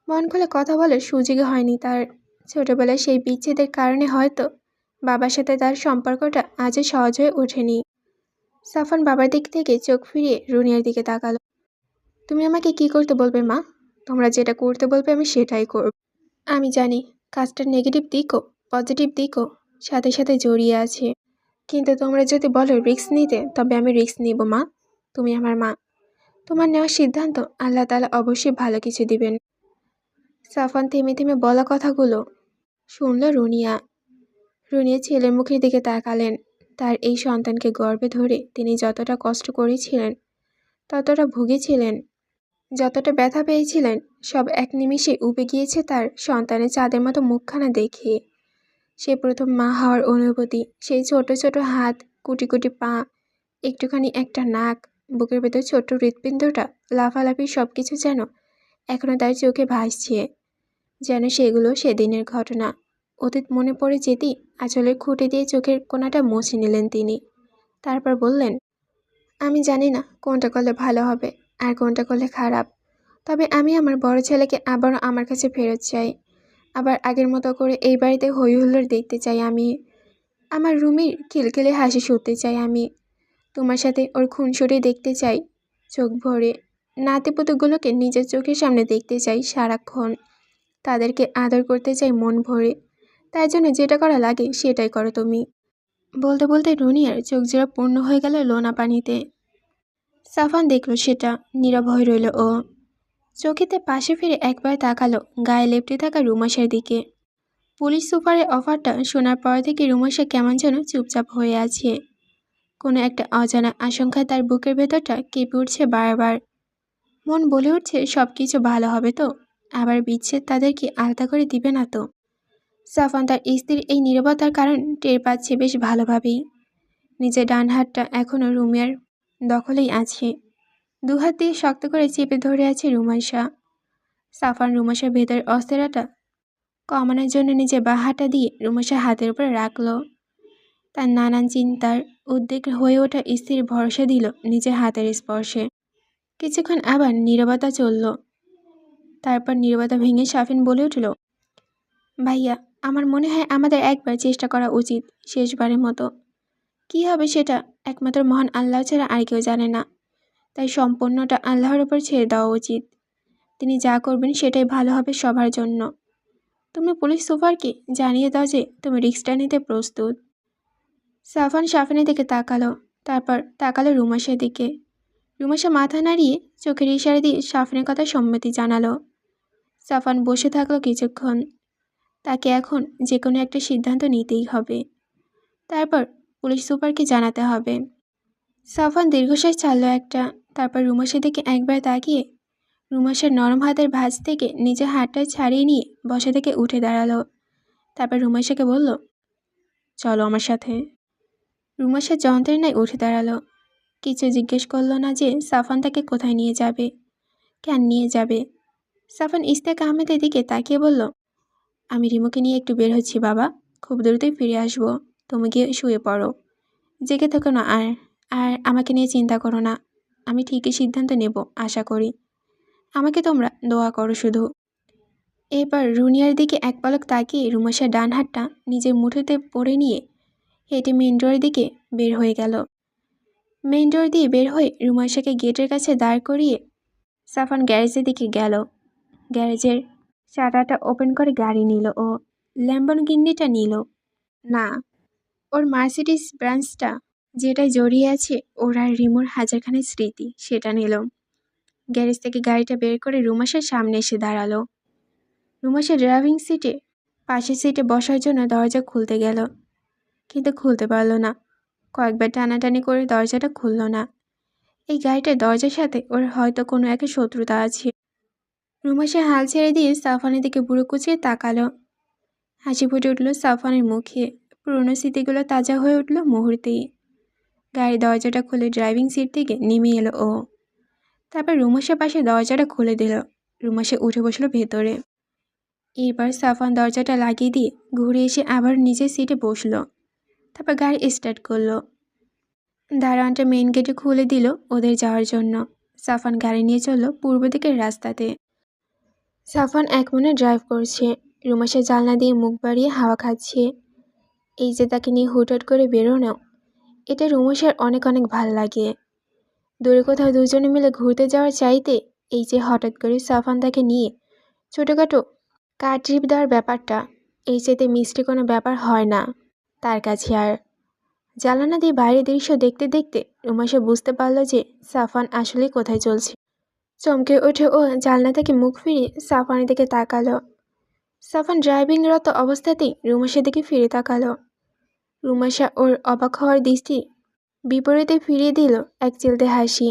মন খুলে কথা বলার সুযোগই হয়নি তার। ছোটবেলায় সেই বিচ্ছেদের কারণে হয়তো বাবার সাথে তার সম্পর্কটা আজও সহজ হয়ে ওঠেনি। সাফওয়ান বাবার দিক থেকে চোখ ফিরিয়ে রুনিয়ার দিকে তাকালো। তুমি আমাকে কি করতে বলবে মা? তোমরা যেটা করতে বলবে আমি সেটাই করব। আমি জানি কাজটার নেগেটিভ দিকও পজিটিভ দিকও সাথে সাথে জড়িয়ে আছে, কিন্তু তোমরা যদি বলো রিস্ক নিতে, তবে আমি রিস্ক নিব মা। তুমি আমার মা। তোমার নেওয়া সিদ্ধান্ত আল্লাহ তাআলা অবশ্যই ভালো কিছু দিবেন। সাফওয়ান থেমে থেমে বলা কথাগুলো শুনল রুনিয়া। রুনিয়া ছেলের মুখের দিকে তাকালেন। তার এই সন্তানকে গর্ভে ধরে তিনি যতটা কষ্ট করেছিলেন, ততটা ভুগেছিলেন, যতটা ব্যথা পেয়েছিলেন, সব এক নিমিষে উবে গিয়েছে তার সন্তানের চাঁদের মতো মুখখানা দেখে। সে প্রথম মা হওয়ার অনুভূতি, সেই ছোট ছোট হাত, কুটি কুটি পা, একটুখানি একটা নাক, বুকের ভেতর ছোট্ট হৃৎপিণ্ডটা, লাফালাফি সব কিছু যেন এখনো তার চোখে ভাসছে, যেন সেগুলো সেদিনের ঘটনা। অতীত মনে পড়ে যেতেই আঁচলের খুঁটি দিয়ে চোখের কোণাটা মুছে নিলেন তিনি। তারপর বললেন, আমি জানি না কোনটা করলে ভালো হবে আর কোনটা করলে খারাপ, তবে আমি আমার বড় ছেলেকে আবারও আমার কাছে ফেরত চাই। আবার আগের মতো করে এই বাড়িতে হই হুল্লোড় দেখতে চাই আমি। আমার রুমির খিলখিলে হাসি শুনতে চাই আমি। তোমার সাথে ওর খুনসুটি দেখতে চাই চোখ ভরে। নাতিপুতগুলোকে নিজের চোখের সামনে দেখতে চাই সারাক্ষণ। তাদেরকে আদর করতে চাই মন ভরে। তাই জন্য যেটা করা লাগে সেটাই করো তুমি। বলতে বলতে রুনিয়ার চোখ জোড়া পূর্ণ হয়ে গেল লোনা পানিতে। সাফান দেখল সেটা, নীরব হয়ে রইল ও। চোখেতে পাশে ফিরে একবার তাকালো গায়ে লেপ্টে থাকা রুমাসার দিকে। পুলিশ সুপারের অফারটা শোনার পর থেকে রুমাসা কেমন যেন চুপচাপ হয়ে আছে। কোনো একটা অজানা আশঙ্কায় তার বুকের ভেতরটা কেঁপে উঠছে বারবার। মন বলে উঠছে সব কিছু ভালো হবে তো, আবার বিচ্ছেদ তাদেরকে আলাদা করে দিবে না তো। সাফান তার স্ত্রীর এই নীরবতার কারণ টের পাচ্ছে বেশ ভালোভাবেই। নিজের ডান হাতটা এখনও রুমিয়ার দখলেই আছে। দুহাত দিয়ে শক্ত করে চেপে ধরে আছে রুমাইশা। সাফান রুমাইশার ভেতর অস্থিরতা কমানোর জন্য নিজের বাঁ হাতটা দিয়ে রুমাইশার হাতের উপরে রাখল। তার নানান চিন্তার উদ্বেগ হয়ে ওঠা স্ত্রীর ভরসা দিল নিজের হাতের স্পর্শে। কিছুক্ষণ আবার নীরবতা চলল। তারপর নীরবতা ভেঙে সাফিন বলে উঠল, ভাইয়া, আমার মনে হয় আমাদের একবার চেষ্টা করা উচিত, শেষবারের মতো। কি হবে সেটা একমাত্র মহান আল্লাহ ছাড়া আর কেউ জানে না। তাই সম্পূর্ণটা আল্লাহর উপর ছেড়ে দেওয়া উচিত। তিনি যা করবেন সেটাই ভালো হবে সবার জন্য। তুমি পুলিশ সুপারকে জানিয়ে দাও যে তুমি রিস্কটা নিতে প্রস্তুত। সাফান সাফিনের দিকে তাকালো, তারপর তাকালো রুমাসের দিকে। রুমাসা মাথা নাড়িয়ে চোখের ইশারা দিয়ে সাফিনের কথা সম্মতি জানালো। সাফান বসে থাকলো কিছুক্ষণ। তাকে এখন যে কোনো একটা সিদ্ধান্ত নিতেই হবে। তারপর পুলিশ সুপারকে জানাতে হবে। সাফান দীর্ঘশ্বাস ছাড়ল একটা, তারপর রুমাসের দিকে একবার তাকিয়ে রুমাসার নরম হাতের ভাঁজ থেকে নিজের হাতটা ছাড়িয়ে নিয়ে বসা থেকে উঠে দাঁড়ালো। তারপর রুমাসাকে বলল, চলো আমার সাথে। রুমাসা যন্ত্রের ন্যায় উঠে দাঁড়ালো। কিছু জিজ্ঞেস করলো না যে সাফান তাকে কোথায় নিয়ে যাবে, কেন নিয়ে যাবে। সাফান ইস্তেক আহমেদের দিকে তাকিয়ে বলল, আমি রিমুকে নিয়ে একটু বের হচ্ছি বাবা, খুব দ্রুতই ফিরে আসবো। তুমি গিয়ে শুয়ে পড়ো, জেগে থেকো না আর আর আমাকে নিয়ে চিন্তা করো না। আমি ঠিকই সিদ্ধান্ত নেব আশা করি। আমাকে তোমরা দোয়া করো শুধু। এবার রুনিয়ার দিকে এক পলক তাকিয়ে রুমাসার ডান হাতটা নিজের মুঠোতে পড়ে নিয়ে হেঁটে মেন ডোরের দিকে বের হয়ে গেল। মেন ডোর দিয়ে বের হয়ে রুমাসাকে গেটের কাছে দাঁড় করিয়ে সাফান গ্যারেজের দিকে গেল। গ্যারেজের শাটারটা ওপেন করে গাড়ি নিল ও ল্যাম্বরগিনিটা নিল না, ওর মার্সিডিজ ব্রাঞ্চটা, যেটাই জড়িয়ে আছে ওর আর রিমোর হাজারখানে স্মৃতি, সেটা নিল। গ্যারেজ থেকে গাড়িটা বের করে রুমাসার সামনে এসে দাঁড়ালো। রুমাসা ড্রাইভিং সিটে পাশের সিটে বসার জন্য দরজা খুলতে গেল, কিন্তু খুলতে পারল না। কয়েকবার টানাটানি করে দরজাটা খুলল না। এই গাড়িটার দরজার সাথে ওর হয়তো কোনো একটা শত্রুতা আছে। রুমাসা হাল ছেড়ে দিয়ে সাফানের দিকে বুড়ো কুচিয়ে তাকালো। হাসি ফুটে উঠল সাফানের মুখে। পুরনো স্মৃতিগুলো তাজা হয়ে উঠল মুহূর্তেই। গাড়ির দরজাটা খুলে ড্রাইভিং সিট থেকে নেমে এলো ও। তারপর রুমাসার পাশে দরজাটা খুলে দিল। রুমাসা উঠে বসলো ভেতরে। এবার সাফান দরজাটা লাগিয়ে দিয়ে ঘুরে এসে আবার নিজের সিটে বসলো। তারপর গাড়ি স্টার্ট করলো। দারোয়ানটা মেইন গেটে খুলে দিল ওদের যাওয়ার জন্য। সাফান গাড়ি নিয়ে চলল পূর্ব দিকের রাস্তাতে। সাফান এক মনে ড্রাইভ করছে। রুমাসা জানলা দিয়ে মুখ বাড়িয়ে হাওয়া খাচ্ছে। এই যে তাকে নিয়ে হুটহাট করে বেরোনো, এটা রুমাসার অনেক অনেক ভাল লাগে। দূরে কোথাও দুজনে মিলে ঘুরতে যাওয়ার চাইতে এই যে হঠাৎ করে সাফান তাকে নিয়ে ছোটোখাটো কার ট্রিপ দেওয়ার ব্যাপারটা, এই চাইতে মিষ্টি কোনো ব্যাপার হয় না তার কাছে। আর জানালা দিয়ে বাইরের দৃশ্য দেখতে দেখতে রুমাশা বুঝতে পারল যে সাফান আসলে কোথায় চলছে। চমকে উঠে ও জানলা থেকে মুখ ফিরিয়ে সাফানের দিকে তাকালো। সাফান ড্রাইভিংরত অবস্থাতেই রুমাশার দিকে ফিরে তাকালো। রুমাশা ওর অবাক হওয়ার দৃষ্টি বিপরীতে ফিরিয়ে দিল এক চিলতে হাসি।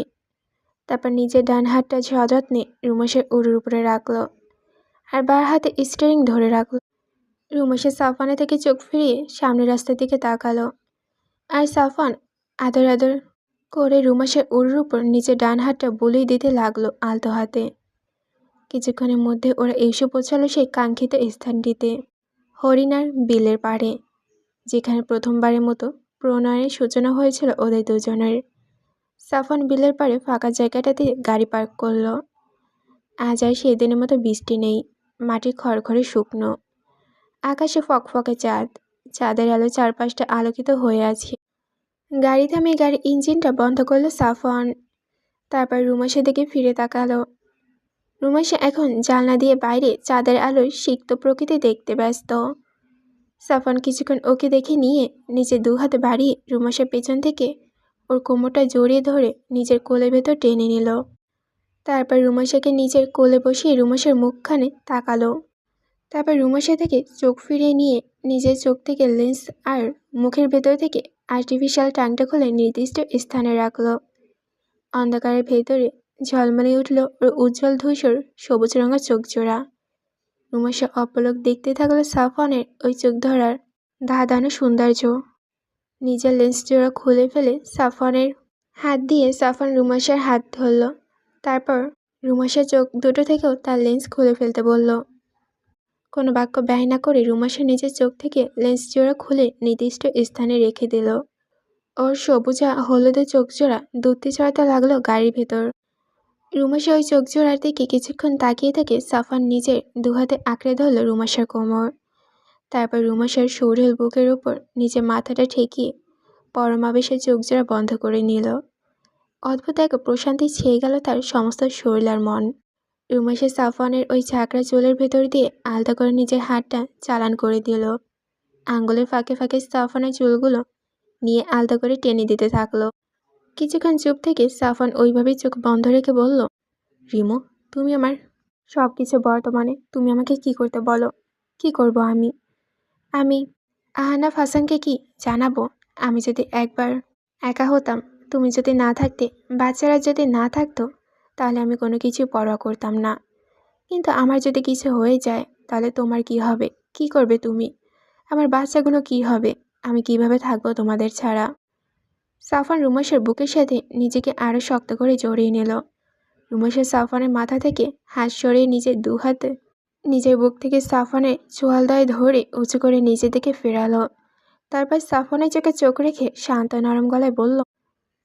তারপর নিজের ডান হাতটা সযত্নে রুমাশার উরুর উপরে রাখলো আর বাঁ হাতে স্টিয়ারিং ধরে রাখলো। রুমাশা সাফানের থেকে চোখ ফিরিয়ে সামনের রাস্তার দিকে তাকালো আর সাফান আদর আদর করে রুমাশার উরুর উপর নিজের ডান হাতটা বুলিয়ে দিতে লাগলো আলতো হাতে। কিছুক্ষণের মধ্যে ওরা এসে পৌঁছালো সেই কাঙ্ক্ষিত স্থানটিতে, হরিণার বিলের পাড়ে, যেখানে প্রথমবারের মতো প্রণয়ের সূচনা হয়েছিল ওদের দুজনের। সাফান বিলের পাড়ে ফাঁকা জায়গাটাতে গাড়ি পার্ক করলো। আজ আর সেদিনের মতো বৃষ্টি নেই, মাটি খড়খড়ে শুকনো, আকাশে ফকফকে চাঁদ, চাঁদের আলো চারপাশটা আলোকিত হয়ে আছে। গাড়ি থামিয়ে গাড়ির ইঞ্জিনটা বন্ধ করলো সাফান। তারপর রুমাশার দিকে ফিরে তাকালো। রুমাশা এখন জানলা দিয়ে বাইরে চাঁদের আলোয় সিক্ত প্রকৃতি দেখতে ব্যস্ত। সাফান কিছুক্ষণ ওকে দেখে নিয়ে নিজের দু হাতে বাড়িয়ে রুমাশার পেছন থেকে ওর কোমরটা জড়িয়ে ধরে নিজের কোলের ভেতর টেনে নিল। তারপর রুমাশাকে নিজের কোলে বসিয়ে রুমাশার মুখখানে তাকালো। তারপর রুমাশা থেকে চোখ ফিরিয়ে নিয়ে নিজের চোখ থেকে লেন্স আর মুখের ভেতর থেকে আর্টিফিশিয়াল টাংটা খুলে নির্দিষ্ট স্থানে রাখলো। অন্ধকারের ভেতরে ঝলমলে উঠল ওর উজ্জ্বল ধূসর সবুজ রঙের চোখ জোড়া। রুমাশা অপলক দেখতে থাকলো সাফানের ওই চোখ ধরার ধাঁধানো সৌন্দর্য। নিজের লেন্স জোড়া খুলে ফেলে সাফানের হাত দিয়ে সাফান রুমাশার হাত ধরল। তারপর রুমাশার চোখ দুটো থেকেও তার লেন্স খুলে ফেলতে বলল। কোনো বাক্য ব্যয় না করে রুমাশা নিজের চোখ থেকে লেন্স জোড়া খুলে নির্দিষ্ট স্থানে রেখে দিল। ওর সবুজা হলুদে চোখ জোড়া দুধতে চড়াতে লাগলো গাড়ির ভেতর। রুমাশা ওই চোখ জোড়ার দিকে কিছুক্ষণ তাকিয়ে থেকে সাফান নিজের দুহাতে আঁকড়ে ধরল রুমাশার কোমর। তারপর রুমাশার শরীর বুকের উপর নিজের মাথাটা ঠেকিয়ে পরমাবেশে চোখ জোড়া বন্ধ করে নিল। অদ্ভুত এক প্রশান্তি ছেয়ে গেল তার সমস্ত শরীর আর মন। রুমাশা সাফানের ওই ঝাঁকড়া চুলের ভেতর দিয়ে আলতা করে নিজের হাতটা চালান করে দিল। আঙ্গুলের ফাঁকে ফাঁকে সাফানের চুলগুলো নিয়ে আলতা করে টেনে দিতে থাকলো। কিছুক্ষণ চুপ থেকে সাফান ওইভাবেই চোখ বন্ধ রেখে বলল, রিমো, তুমি আমার সব কিছু, বর্তমানে তুমি আমাকে কি করতে বলো? কি করব আমি? আমি আহনাফ হাসানকে কি জানাবো? আমি যদি একবার একা হতাম, তুমি যদি না থাকতে, বাচ্চারা যদি না থাকতো, তাহলে আমি কোনো কিছু পরোয়া করতাম না। কিন্তু আমার যদি কিছু হয়ে যায়, তাহলে তোমার কি হবে? কি করবে তুমি? আমার বাচ্চাগুলো কি হবে? আমি কিভাবে থাকবো তোমাদের ছাড়া? সাফান রুমাশার বুকের সাথে নিজেকে আরও শক্ত করে জড়িয়ে নিল। রুমাশা সাফানের মাথা থেকে হাত সরিয়ে নিজের দু হাতে নিজের বুক থেকে সাফানের চোয়ালদয় ধরে উঁচু করে নিজের দিকে ফেরালো। তারপর সাফানের চোখে চোখ রেখে শান্ত নরম গলায় বলল,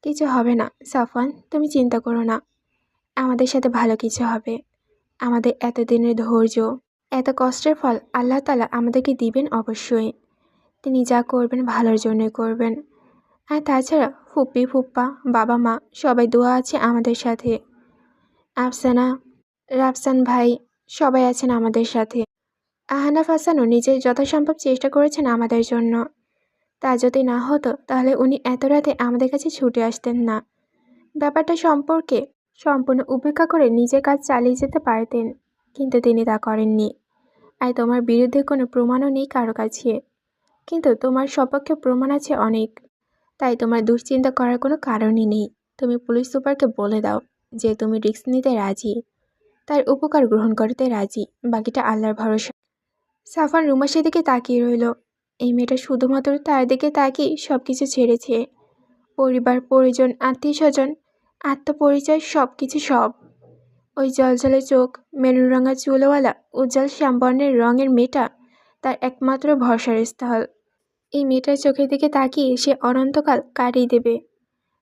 কিছু হবে না সাফান, তুমি চিন্তা করো না। আমাদের সাথে ভালো কিছু হবে। আমাদের এতদিনের ধৈর্য, এত কষ্টের ফল আল্লাহ তাআলা আমাদেরকে দিবেন অবশ্যই। তিনি যা করবেন ভালোর জন্যই করবেন। আর তাছাড়া ফুপ্পি ফুপ্পা, বাবা মা সবাই দোয়া আছে আমাদের সাথে। আফসানা, রাফসান ভাই সবাই আছেন আমাদের সাথে। আহনাফ হাসানও নিজের যথাসম্ভব চেষ্টা করেছেন আমাদের জন্য। তা যদি না হতো তাহলে উনি এত রাতে আমাদের কাছে ছুটে আসতেন না। ব্যাপারটা সম্পর্কে সম্পূর্ণ উপেক্ষা করে নিজের কাজ চালিয়ে যেতে পারতেন, কিন্তু তিনি তা করেননি। আর তোমার বিরুদ্ধে কোনো প্রমাণও নেই কারো কাছে, কিন্তু তোমার সপক্ষে প্রমাণ আছে অনেক। তাই তোমার দুশ্চিন্তা করার কোনো কারণই নেই। তুমি পুলিশ সুপারকে বলে দাও যে তুমি রিস্ক নিতে রাজি, তার উপকার গ্রহণ করতে রাজি, বাকিটা আল্লাহর ভরসা। সাফান রুমাশার দিকে তাকিয়ে রইল। এই মেয়েটা শুধুমাত্র তার দিকে তাকিয়ে সব কিছু ছেড়েছে। পরিবার, পরিজন, আত্মীয় স্বজন, আত্মপরিচয়, সব কিছু সব। ওই জলজলে চোখ, মেরুন রঙা চুলওয়ালা উজ্জ্বল শ্যামবর্ণের রঙের মেয়েটা তার একমাত্র ভরসার স্থল। এই মেয়েটার চোখের দিকে তাকিয়ে সে অনন্তকাল কাটিয়ে দেবে।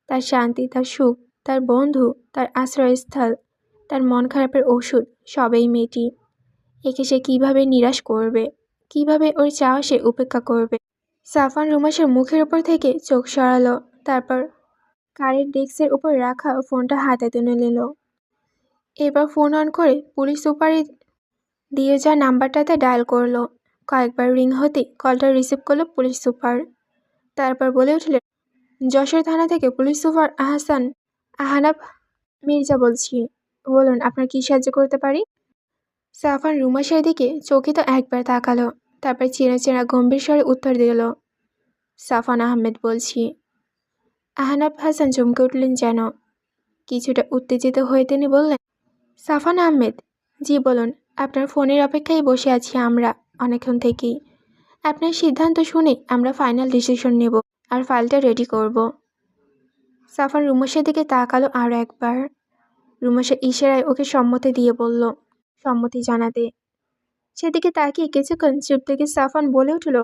তার শান্তি, তার সুখ, তার বন্ধু, তার আশ্রয়স্থল, তার মন খারাপের ওষুধ, সব এই মেয়েটি। একে সে কীভাবে নিরাশ করবে, কিভাবে ওর চাওয়া সে উপেক্ষা করবে? সাফান রুমাশার মুখের উপর থেকে চোখ সরালো। তারপর কারের ডেস্কের উপর রাখা ফোনটা হাতে তুলে নিল। এবার ফোন অন করে পুলিশ সুপারের দিয়ে যা নাম্বারটাতে ডায়াল করলো। কয়েকবার রিং হতে কলটা রিসিভ করলো পুলিশ সুপার। তারপর বলে উঠলেন, যশোর থানা থেকে পুলিশ সুপার আহানাফ মির্জা বলছি। বলুন, আপনার কি সাহায্য করতে পারি? সাফান রুমাশার দিকে চকিত একবার তাকালো, তারপর চেনা চেনা গম্ভীর স্বরে উত্তর দিল, সাফান আহমেদ বলছি। আহনাফ হাসান চমকে উঠলেন যেন। কিছুটা উত্তেজিত হয়ে তিনি বললেন, সাফান আহমেদ, জি বলুন। আপনার ফোনের অপেক্ষায় বসে আছি আমরা অনেকক্ষণ থেকেই। আপনার সিদ্ধান্ত শুনে আমরা ফাইনাল ডিসিশন নেব আর ফাইলটা রেডি করব। সাফান রুমাশার দিকে তাকালো আরও একবার। রুমাশা ইশারায় ওকে সম্মতি দিয়ে বলল, সম্মতি জানাতে। সেদিকে তাকিয়ে কিছুক্ষণ চুপ থেকে সাফান বলে উঠল,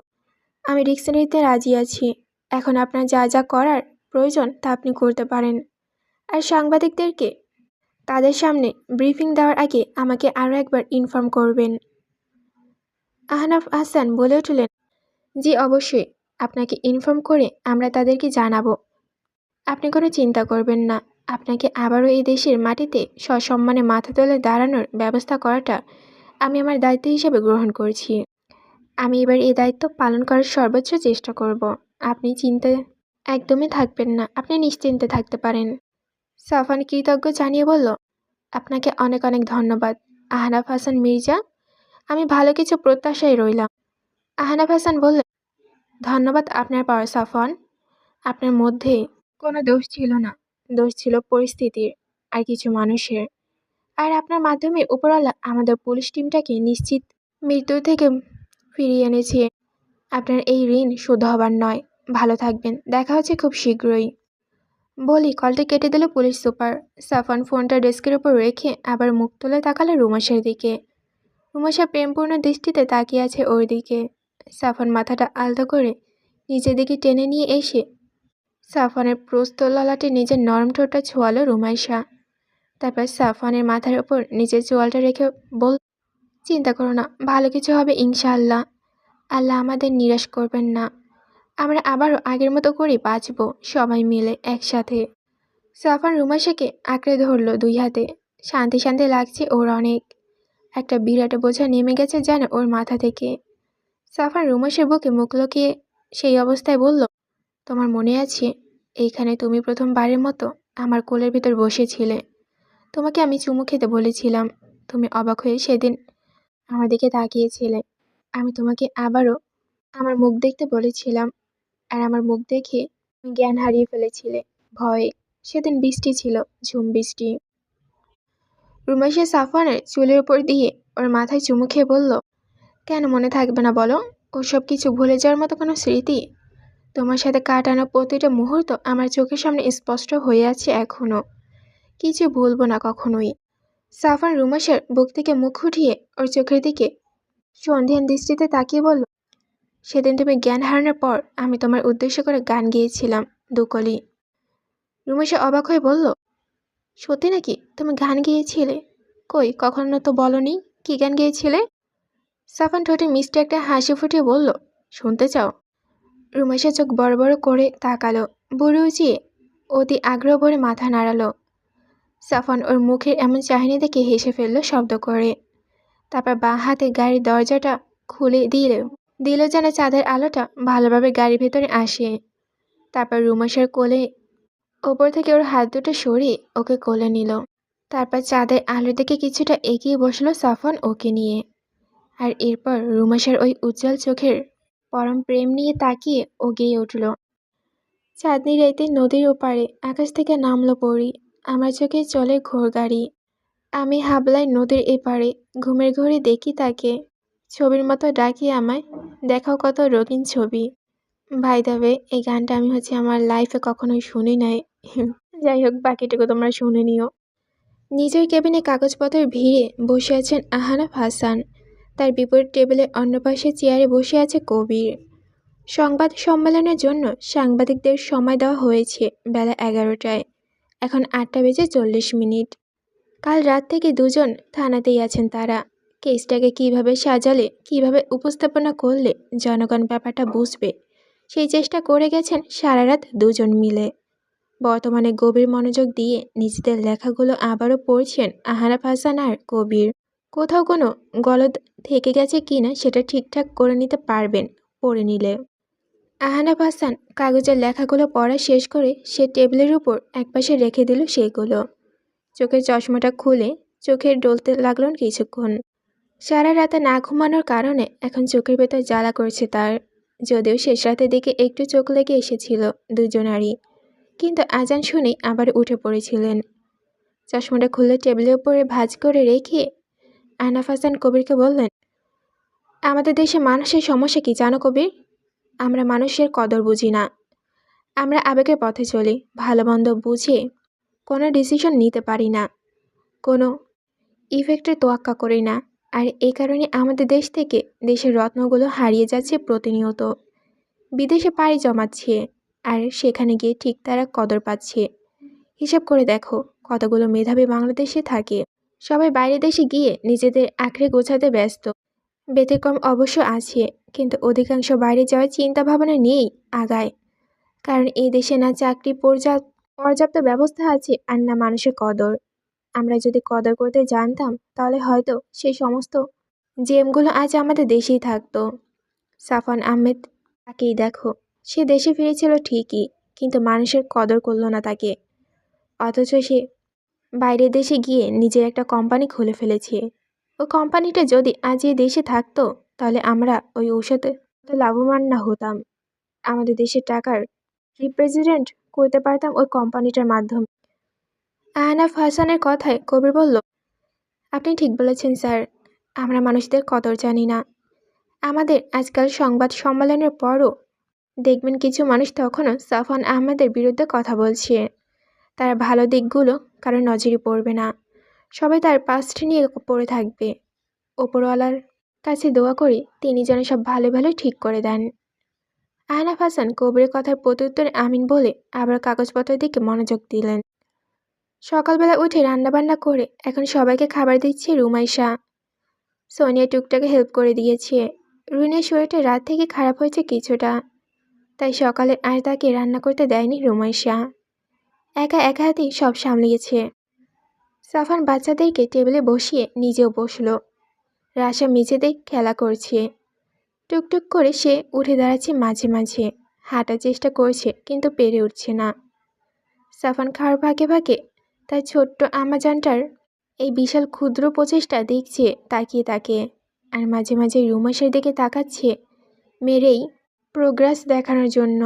আমি রিস্ক নিতে রাজি আছি। এখন আপনার যা যা করার প্রয়োজন তা আপনি করতে পারেন। আর সাংবাদিকদেরকে তাদের সামনে ব্রিফিং দেওয়ার আগে আমাকে আরও একবার ইনফর্ম করবেন। আহনাফ হাসান বলে উঠলেন, জি অবশ্যই, আপনাকে ইনফর্ম করে আমরা তাদেরকে জানাবো। আপনি কোনো চিন্তা করবেন না। আপনাকে আবারও এই দেশের মাটিতে সসম্মানে মাথা তুলে দাঁড়ানোর ব্যবস্থা করাটা আমি আমার দায়িত্ব হিসেবে গ্রহণ করছি। আমি এবার এই দায়িত্ব পালন করার সর্বোচ্চ চেষ্টা করব। আপনি চিন্তায় একদমই থাকবেন না, আপনি নিশ্চিন্তে থাকতে পারেন। সাফান কৃতজ্ঞ জানিয়ে বলল, আপনাকে অনেক অনেক ধন্যবাদ আহনাফ হাসান মির্জা। আমি ভালো কিছু প্রত্যাশায় রইলাম। আহনাফ হাসান বললেন, ধন্যবাদ আপনার পাওয়া সাফান। আপনার মধ্যে কোনো দোষ ছিল না, দোষ ছিল পরিস্থিতির আর কিছু মানুষের। আর আপনার মাধ্যমে উপরওয়ালা আমাদের পুলিশ টিমটাকে নিশ্চিত মৃত্যু থেকে ফিরিয়ে এনেছে। আপনার এই ঋণ শোধ হবার নয়। ভালো থাকবেন, দেখা হচ্ছে খুব শীঘ্রই। বলি কলটা কেটে দিল পুলিশ সুপার। সাফান ফোনটা ডেস্কের উপর রেখে আবার মুখ তুলে তাকালো রুমাশার দিকে। রুমাশা প্রেমপূর্ণ দৃষ্টিতে তাকিয়ে আছে ওর দিকে। সাফান মাথাটা আলতো করে নিচের দিকে টেনে নিয়ে এসে সাফানের প্রস্ত ললাটে নিজের নরম ঠোঁটটা ছোঁয়ালো রুমাইশা। তারপর সাফানের মাথার উপর নিজের চোয়ালটা রেখে বল, চিন্তা করো না, ভালো কিছু হবে ইনশাআল্লাহ। আল্লাহ আমাদের নিরাশ করবেন না। আমরা আবারও আগের মতো করে বাঁচব, সবাই মিলে একসাথে। সাফান রুমাইশাকে আঁকড়ে ধরল দুই হাতে। শান্তি শান্তি লাগছে ওর অনেক। একটা বিরাট বোঝা নেমে গেছে যেন ওর মাথা থেকে। সাফান রুমাইশার বুকে মুখ লুকিয়ে সেই অবস্থায় বলল, তোমার মনে আছে এইখানে তুমি প্রথমবারের মতো আমার কোলের ভিতর বসেছিলে? তোমাকে আমি চুমু খেতে বলেছিলাম। তুমি অবাক হয়ে সেদিন আমার দিকে তাকিয়েছিলে। আমি তোমাকে আবারও আমার মুখ দেখতে বলেছিলাম, আর আমার মুখ দেখে তুমি জ্ঞান হারিয়ে ফেলেছিলে ভয়ে। সেদিন বৃষ্টি ছিল, ঝুম বৃষ্টি। রুমাইশা সাফওয়ানের চুলের উপর দিয়ে ওর মাথায় চুমু খেয়ে বলল, কেন মনে থাকবে না বলো? ওসব কিছু ভুলে যাওয়ার মতো কোনো স্মৃতি? তোমার সাথে কাটানো প্রতিটা মুহূর্ত আমার চোখের সামনে স্পষ্ট হয়ে আছে এখনো। কিছু ভুলবো না কখনোই। সাফওয়ান রুমাইশার বুক থেকে মুখ উঠিয়ে ওর চোখের দিকে সন্ধিহান দৃষ্টিতে তাকিয়ে বলল, সেদিন তুমি জ্ঞান হারানোর পর আমি তোমার উদ্দেশ্য করে গান গেয়েছিলাম, দুকলি। রুমাইশা অবাক হয়ে বলল, সত্যি নাকি? তুমি গান গেয়েছিলে? কই, কখনো তো বলনি। কি গান গেয়েছিলে? সাফওয়ান ঠোঁটে মিষ্টি একটা হাসি ফুটিয়ে বলল, শুনতে চাও? রুমাইশা চোখ বড় বড় করে তাকালো, বুড়ি উঁচিয়ে অতি আগ্রহ ভরে মাথা নাড়ালো। সাফওয়ান ওর মুখের এমন চাহনি দেখে হেসে ফেলল শব্দ করে। তারপর বাঁ হাতে গাড়ির দরজাটা খুলে দিল যেন চাঁদের আলোটা ভালোভাবে গাড়ির ভেতরে আসে। তারপর রুমাইশার কোলে ওপর থেকে ওর হাত দুটো সরিয়ে ওকে কোলে নিল। তারপর চাঁদের আলোর দিকে কিছুটা এগিয়ে বসলো সাফওয়ান ওকে নিয়ে। আর এরপর রুমাইশার ওই উজ্জ্বল চোখের পরম প্রেম নিয়ে তাকিয়ে ও গেয়ে উঠল, চাঁদনি রাইতে নদীর ওপারে আকাশ থেকে নামলো পরি, আমার চোখে চলে ঘোর গাড়ি। আমি হাবলাই নদীর এপারে, ঘুমের ঘরে দেখি তাকে, ছবির মতো ডাকি আমায়, দেখাও কত রঙিন ছবি। ভাই দাবে, এই গানটা আমি আমার লাইফে কখনোই শুনি নাই। যাই হোক, বাকিটুকু তোমরা শুনে নিও। নিজের কেবিনে কাগজপত্রের ভিড়ে বসে আছেন আহনাফ হাসান। তার বিপরীত টেবিলের অন্য পাশে চেয়ারে বসে আছে কবির। সংবাদ সম্মেলনের জন্য সাংবাদিকদের সময় দেওয়া হয়েছে বেলা 11টায়। এখন 8:40। কাল রাত থেকে দুজন থানাতেই আছেন তারা। কেসটাকে কিভাবে সাজালে, কিভাবে উপস্থাপনা করলে জনগণ ব্যাপারটা বুঝবে, সেই চেষ্টা করে গেছেন সারা রাত দুজন মিলে। বর্তমানে গভীর মনোযোগ দিয়ে নিজেদের লেখাগুলো আবারও পড়ছেন আহনাফ হাসান আর কবির। কোথাও কোনো গলদ থেকে গেছে কিনা সেটা ঠিকঠাক করে নিতে পারবেন পড়ে নিলে। আহনাফ হাসান কাগজের লেখাগুলো পড়া শেষ করে সে টেবিলের উপর একপাশে রেখে দিল সেগুলো। চোখের চশমাটা খুলে চোখে ডলতে লাগলো কিছুক্ষণ। সারা রাতে না ঘুমানোর কারণে এখন চোখের ভেতর জ্বালা করছে তার। যদিও শেষ রাতের দিকে একটু চোখ লেগে এসেছিল দুজনারই, কিন্তু আজান শুনেই আবার উঠে পড়েছিলেন। চশমাটা খুলে টেবিলের উপরে ভাঁজ করে রেখে আহনাফ হাসান কবিরকে বললেন, আমাদের দেশে মানুষের সমস্যা কি জানো কবির? আমরা মানুষের কদর বুঝি না। আমরা আবেগের পথে চলি, ভালো মন্দ বুঝে কোনো ডিসিশন নিতে পারি না, কোনো ইফেক্টের তোয়াক্কা করি না। আর এই কারণে আমাদের দেশ থেকে দেশের রত্নগুলো হারিয়ে যাচ্ছে প্রতিনিয়ত, বিদেশে পাড়ি জমাচ্ছে, আর সেখানে গিয়ে ঠিক তারা কদর পাচ্ছে। হিসাব করে দেখো কতগুলো মেধাবী বাংলাদেশে থাকে, সবাই বাইরের দেশে গিয়ে নিজেদের আঁকড়ে গোছাতে ব্যস্ত। ব্যতিক্রম অবশ্য আছে, কিন্তু অধিকাংশ বাইরে যাওয়ার চিন্তা ভাবনা নিয়েই আগায়, কারণ এই দেশে না চাকরি পর্যাপ্ত ব্যবস্থা আছে আর না মানুষের কদর। আমরা যদি কদর করতে জানতাম তাহলে হয়তো সেই সমস্ত জেমগুলো আজ আমাদের দেশেই থাকতো। সাফওয়ান আহমেদ, তাকেই দেখো, সে দেশে ফিরেছিল ঠিকই, কিন্তু মানুষের কদর করলো না তাকে। অথচ সে বাইরের দেশে গিয়ে নিজের একটা কোম্পানি খুলে ফেলেছে। ওই কোম্পানিটা যদি আজ এই দেশে থাকতো তাহলে আমরা ওই ঔষধে লাভবান না হতাম। আমাদের দেশের টাকার রিপ্রেজেন্ট করতে পারতাম ওই কোম্পানিটার মাধ্যমে। আহনাফ হাসানের কথায় কবির বলল, আপনি ঠিক বলেছেন স্যার, আমরা মানুষদের কদর জানি না। আমাদের আজকাল সংবাদ সম্মেলনের পরও দেখবেন কিছু মানুষ তখনও সাফওয়ান আহমেদের বিরুদ্ধে কথা বলছে। তার ভালো দিকগুলো কারো নজরই পড়বে না, সবাই তার পাস্ট নিয়ে পড়ে থাকবে। ওপরওয়ালার কাছে দোয়া করি তিনি যেন সব ভালো ভালো ঠিক করে দেন। আহনাফ হাসান কবিরের কথার প্রত্যুত্তরে আমিন বলে আবার কাগজপত্রের দিকে মনোযোগ দিলেন। সকালবেলা উঠে রান্নাবান্না করে এখন সবাইকে খাবার দিচ্ছে রুমাইশা। সোনিয়া টুকটাকে হেল্প করে দিয়েছে। রুনের শরীরটা রাত থেকে খারাপ হয়েছে কিছুটা, তাই সকালে আর তাকে রান্না করতে দেয়নি রুমাইশা। একা হাতেই সব সামলিয়েছে। সাফান বাচ্চাদেরকে টেবিলে বসিয়ে নিজেও বসল। রাশা মেঝেতে খেলা করছে। টুকটুক করে সে উঠে দাঁড়াচ্ছে মাঝে মাঝে, হাঁটার চেষ্টা করছে কিন্তু পেরে উঠছে না। সাফান খাওয়ার ফাঁকে ফাঁকে তার ছোট্ট আমাজানটার এই বিশাল ক্ষুদ্র প্রচেষ্টা দেখছে তাকিয়ে তাকে, আর মাঝে মাঝে রুমাইশার দিকে তাকাচ্ছে মেরেই প্রোগ্রেস দেখানোর জন্য,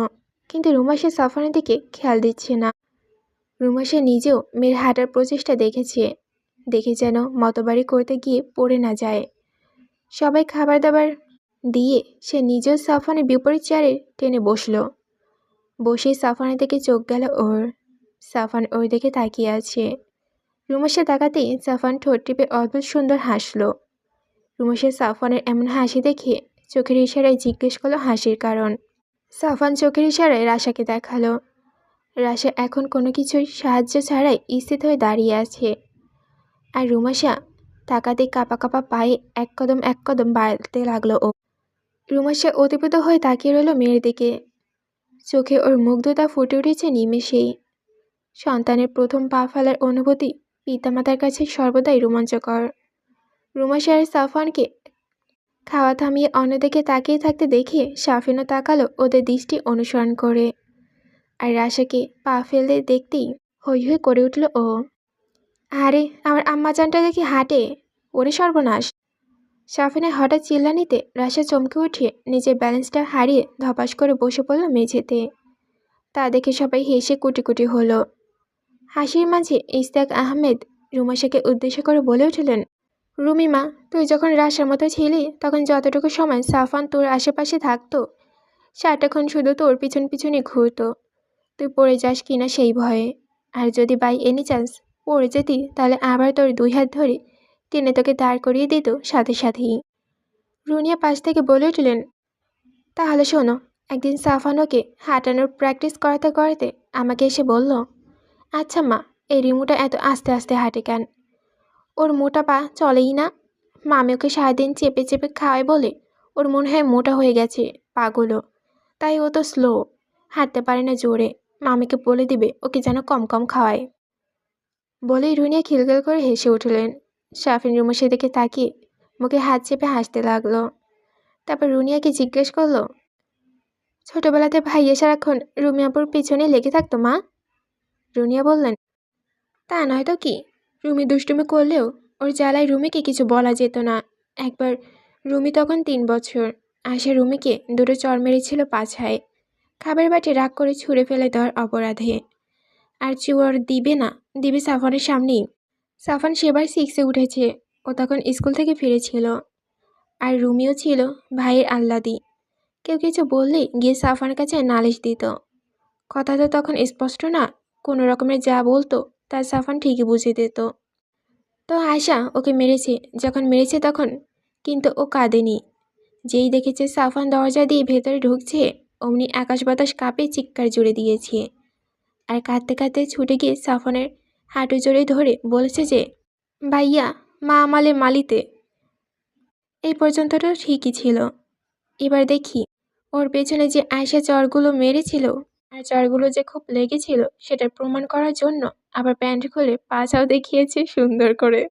কিন্তু রুমাইশা সাফানের দিকে খেয়াল দিচ্ছে না। রুমাইশা নিজেও মেয়ের হাঁটার প্রচেষ্টা দেখে যেন মতবাড়ি করতে গিয়ে পড়ে না যায়। সবাই খাবার দাবার দিয়ে সে নিজেও সাফানের বিপরীত চেয়ারে টেনে বসল। বসেই সাফানের দিকে চোখ গেল ওর। সাফান ওর দিকে তাকিয়ে আছে। রুমাইশা তাকাতেই সাফান ঠোঁট টিপে অদ্ভুত সুন্দর হাসল। রুমাইশা সাফানের এমন হাসি দেখে চোখের ইশারায় জিজ্ঞেস করলো হাসির কারণ। সাফান চোখের ইশারায় রাশাকে দেখালো। রাশা এখন কোনো কিছুর সাহায্য ছাড়াই স্থির হয়ে দাঁড়িয়ে আছে, আর রুমাইশা তাকাতে কাঁপা কাঁপা পায়ে এক কদম বাড়তে লাগলো ও। রুমাইশা অতিপ্রত হয়ে তাকিয়ে রইল মেয়ের দিকে। চোখে ওর মুগ্ধতা ফুটে উঠেছে নিমেষেই। সন্তানের প্রথম পা ফেলার অনুভূতি পিতামাতার কাছে সর্বদাই রোমাঞ্চকর। রুমাইশা আর সাফওয়ানকে খাওয়া থামিয়ে অন্যদিকে তাকিয়ে থাকতে দেখে সাফিনও তাকালো ওদের দৃষ্টি অনুসরণ করে, আর রাশাকে পা ফেলতে দেখতেই হৈ হৈ করে উঠল ও। আরে আমার আম্মাজানটা দেখি হাঁটে, ওরে সর্বনাশ! সাফিনের হঠাৎ চিল্লানিতে রাশা চমকে উঠে নিজের ব্যালেন্সটা হারিয়ে ধপাস করে বসে পড়ল মেঝেতে। তা দেখে সবাই হেসে কুটি কুটি হলো। হাসির মাঝে ইশতিয়াক আহমেদ রুমাইশাকে উদ্দেশ্য করে বলে উঠলেন, রুমিমা, তুই যখন রাশার মতো ছিলি তখন যতটুকু সময় সাফান তোর আশেপাশে থাকতো সারাটাক্ষণ শুধু তোর পিছন পিছনে ঘুরতো, তুই পড়ে যাস কিনা সেই ভয়ে। আর যদি বাই এনি চান্স পড়ে যেতি তাহলে আবার তোর 2 হাত ধরে টেনে তোকে দাঁড় করিয়ে দিত সাথে সাথেই। রুনিয়া পাশ থেকে বলে উঠলেন, তাহলে শোনো, একদিন সাফানোকে হাঁটানোর প্র্যাকটিস করাতে করাতে আমাকে এসে বলল, আচ্ছা মা, এই রিমুটা এত আস্তে আস্তে হাঁটে কেন? ওর মোটা পা চলেই না। মামি ওকে সারাদিন চেপে চেপে খাওয়ায় বলে ওর মনে হয় মোটা হয়ে গেছে পাগুলো, তাই ও তো স্লো, হাঁটতে পারে না জোরে। মামিকে বলে দিবে ওকে যেন কম কম খাওয়ায়। বলেই রুনিয়া খিলখিল করে হেসে উঠলেন। শাফিন রুমের দিকে তাকিয়ে মুখে হাত চেপে হাসতে লাগলো। তারপর রুনিয়াকে জিজ্ঞেস করলো, ছোটবেলাতে ভাইয়া সারাক্ষণ রুমি আপুর পিছনে লেগে থাকতো মা? রুনিয়া বললেন, তা নয় তো কি, রুমি দুষ্টুমি করলেও ওর জ্বালায় রুমিকে কিছু বলা যেত না। একবার রুমি তখন 3 বছর, আশা রুমিকে দুটো চড় মেরেছিল পাছায়, খাবার বাটি রাগ করে ছুঁড়ে ফেলে দেওয়ার অপরাধে। আর চুয়ার দিবে না, দিবে সাফানের সামনেই। সাফান সেবার 6-এ উঠেছে, ও তখন স্কুল থেকে ফিরেছিল। আর রুমিও ছিল ভাইয়ের আহ্লাদি। কেউ কিছু বললেই গিয়ে সাফানের কাছে নালিশ দিত। কথা তো তখন স্পষ্ট না, কোনো রকমের যা বলতো তা সাফান ঠিকই বুঝে দিত। তো আয়শা ওকে মেরেছে, যখন মেরেছে তখন কিন্তু ও কাঁদেনি। যেই দেখেছে সাফান দরজা দিয়ে ভেতরে ঢুকছে, অমনি আকাশ বাতাস কাঁপে চিৎকার জুড়ে দিয়েছে। আর কাঁদতে কাঁদতে ছুটে গিয়ে সাফানের হাঁটু জড়িয়ে ধরে বলেছে যে, ভাইয়া মা আমালে মালিতে। এই পর্যন্তটা ঠিকই ছিল। এবার দেখি ওর পেছনে যে আয়শা চড়গুলো মেরেছিল আর চড়গুলো যে খুব লেগেছিল সেটার প্রমাণ করার জন্য আবার প্যান্ট খুলে পাছাও দেখিয়েছে সুন্দর করে।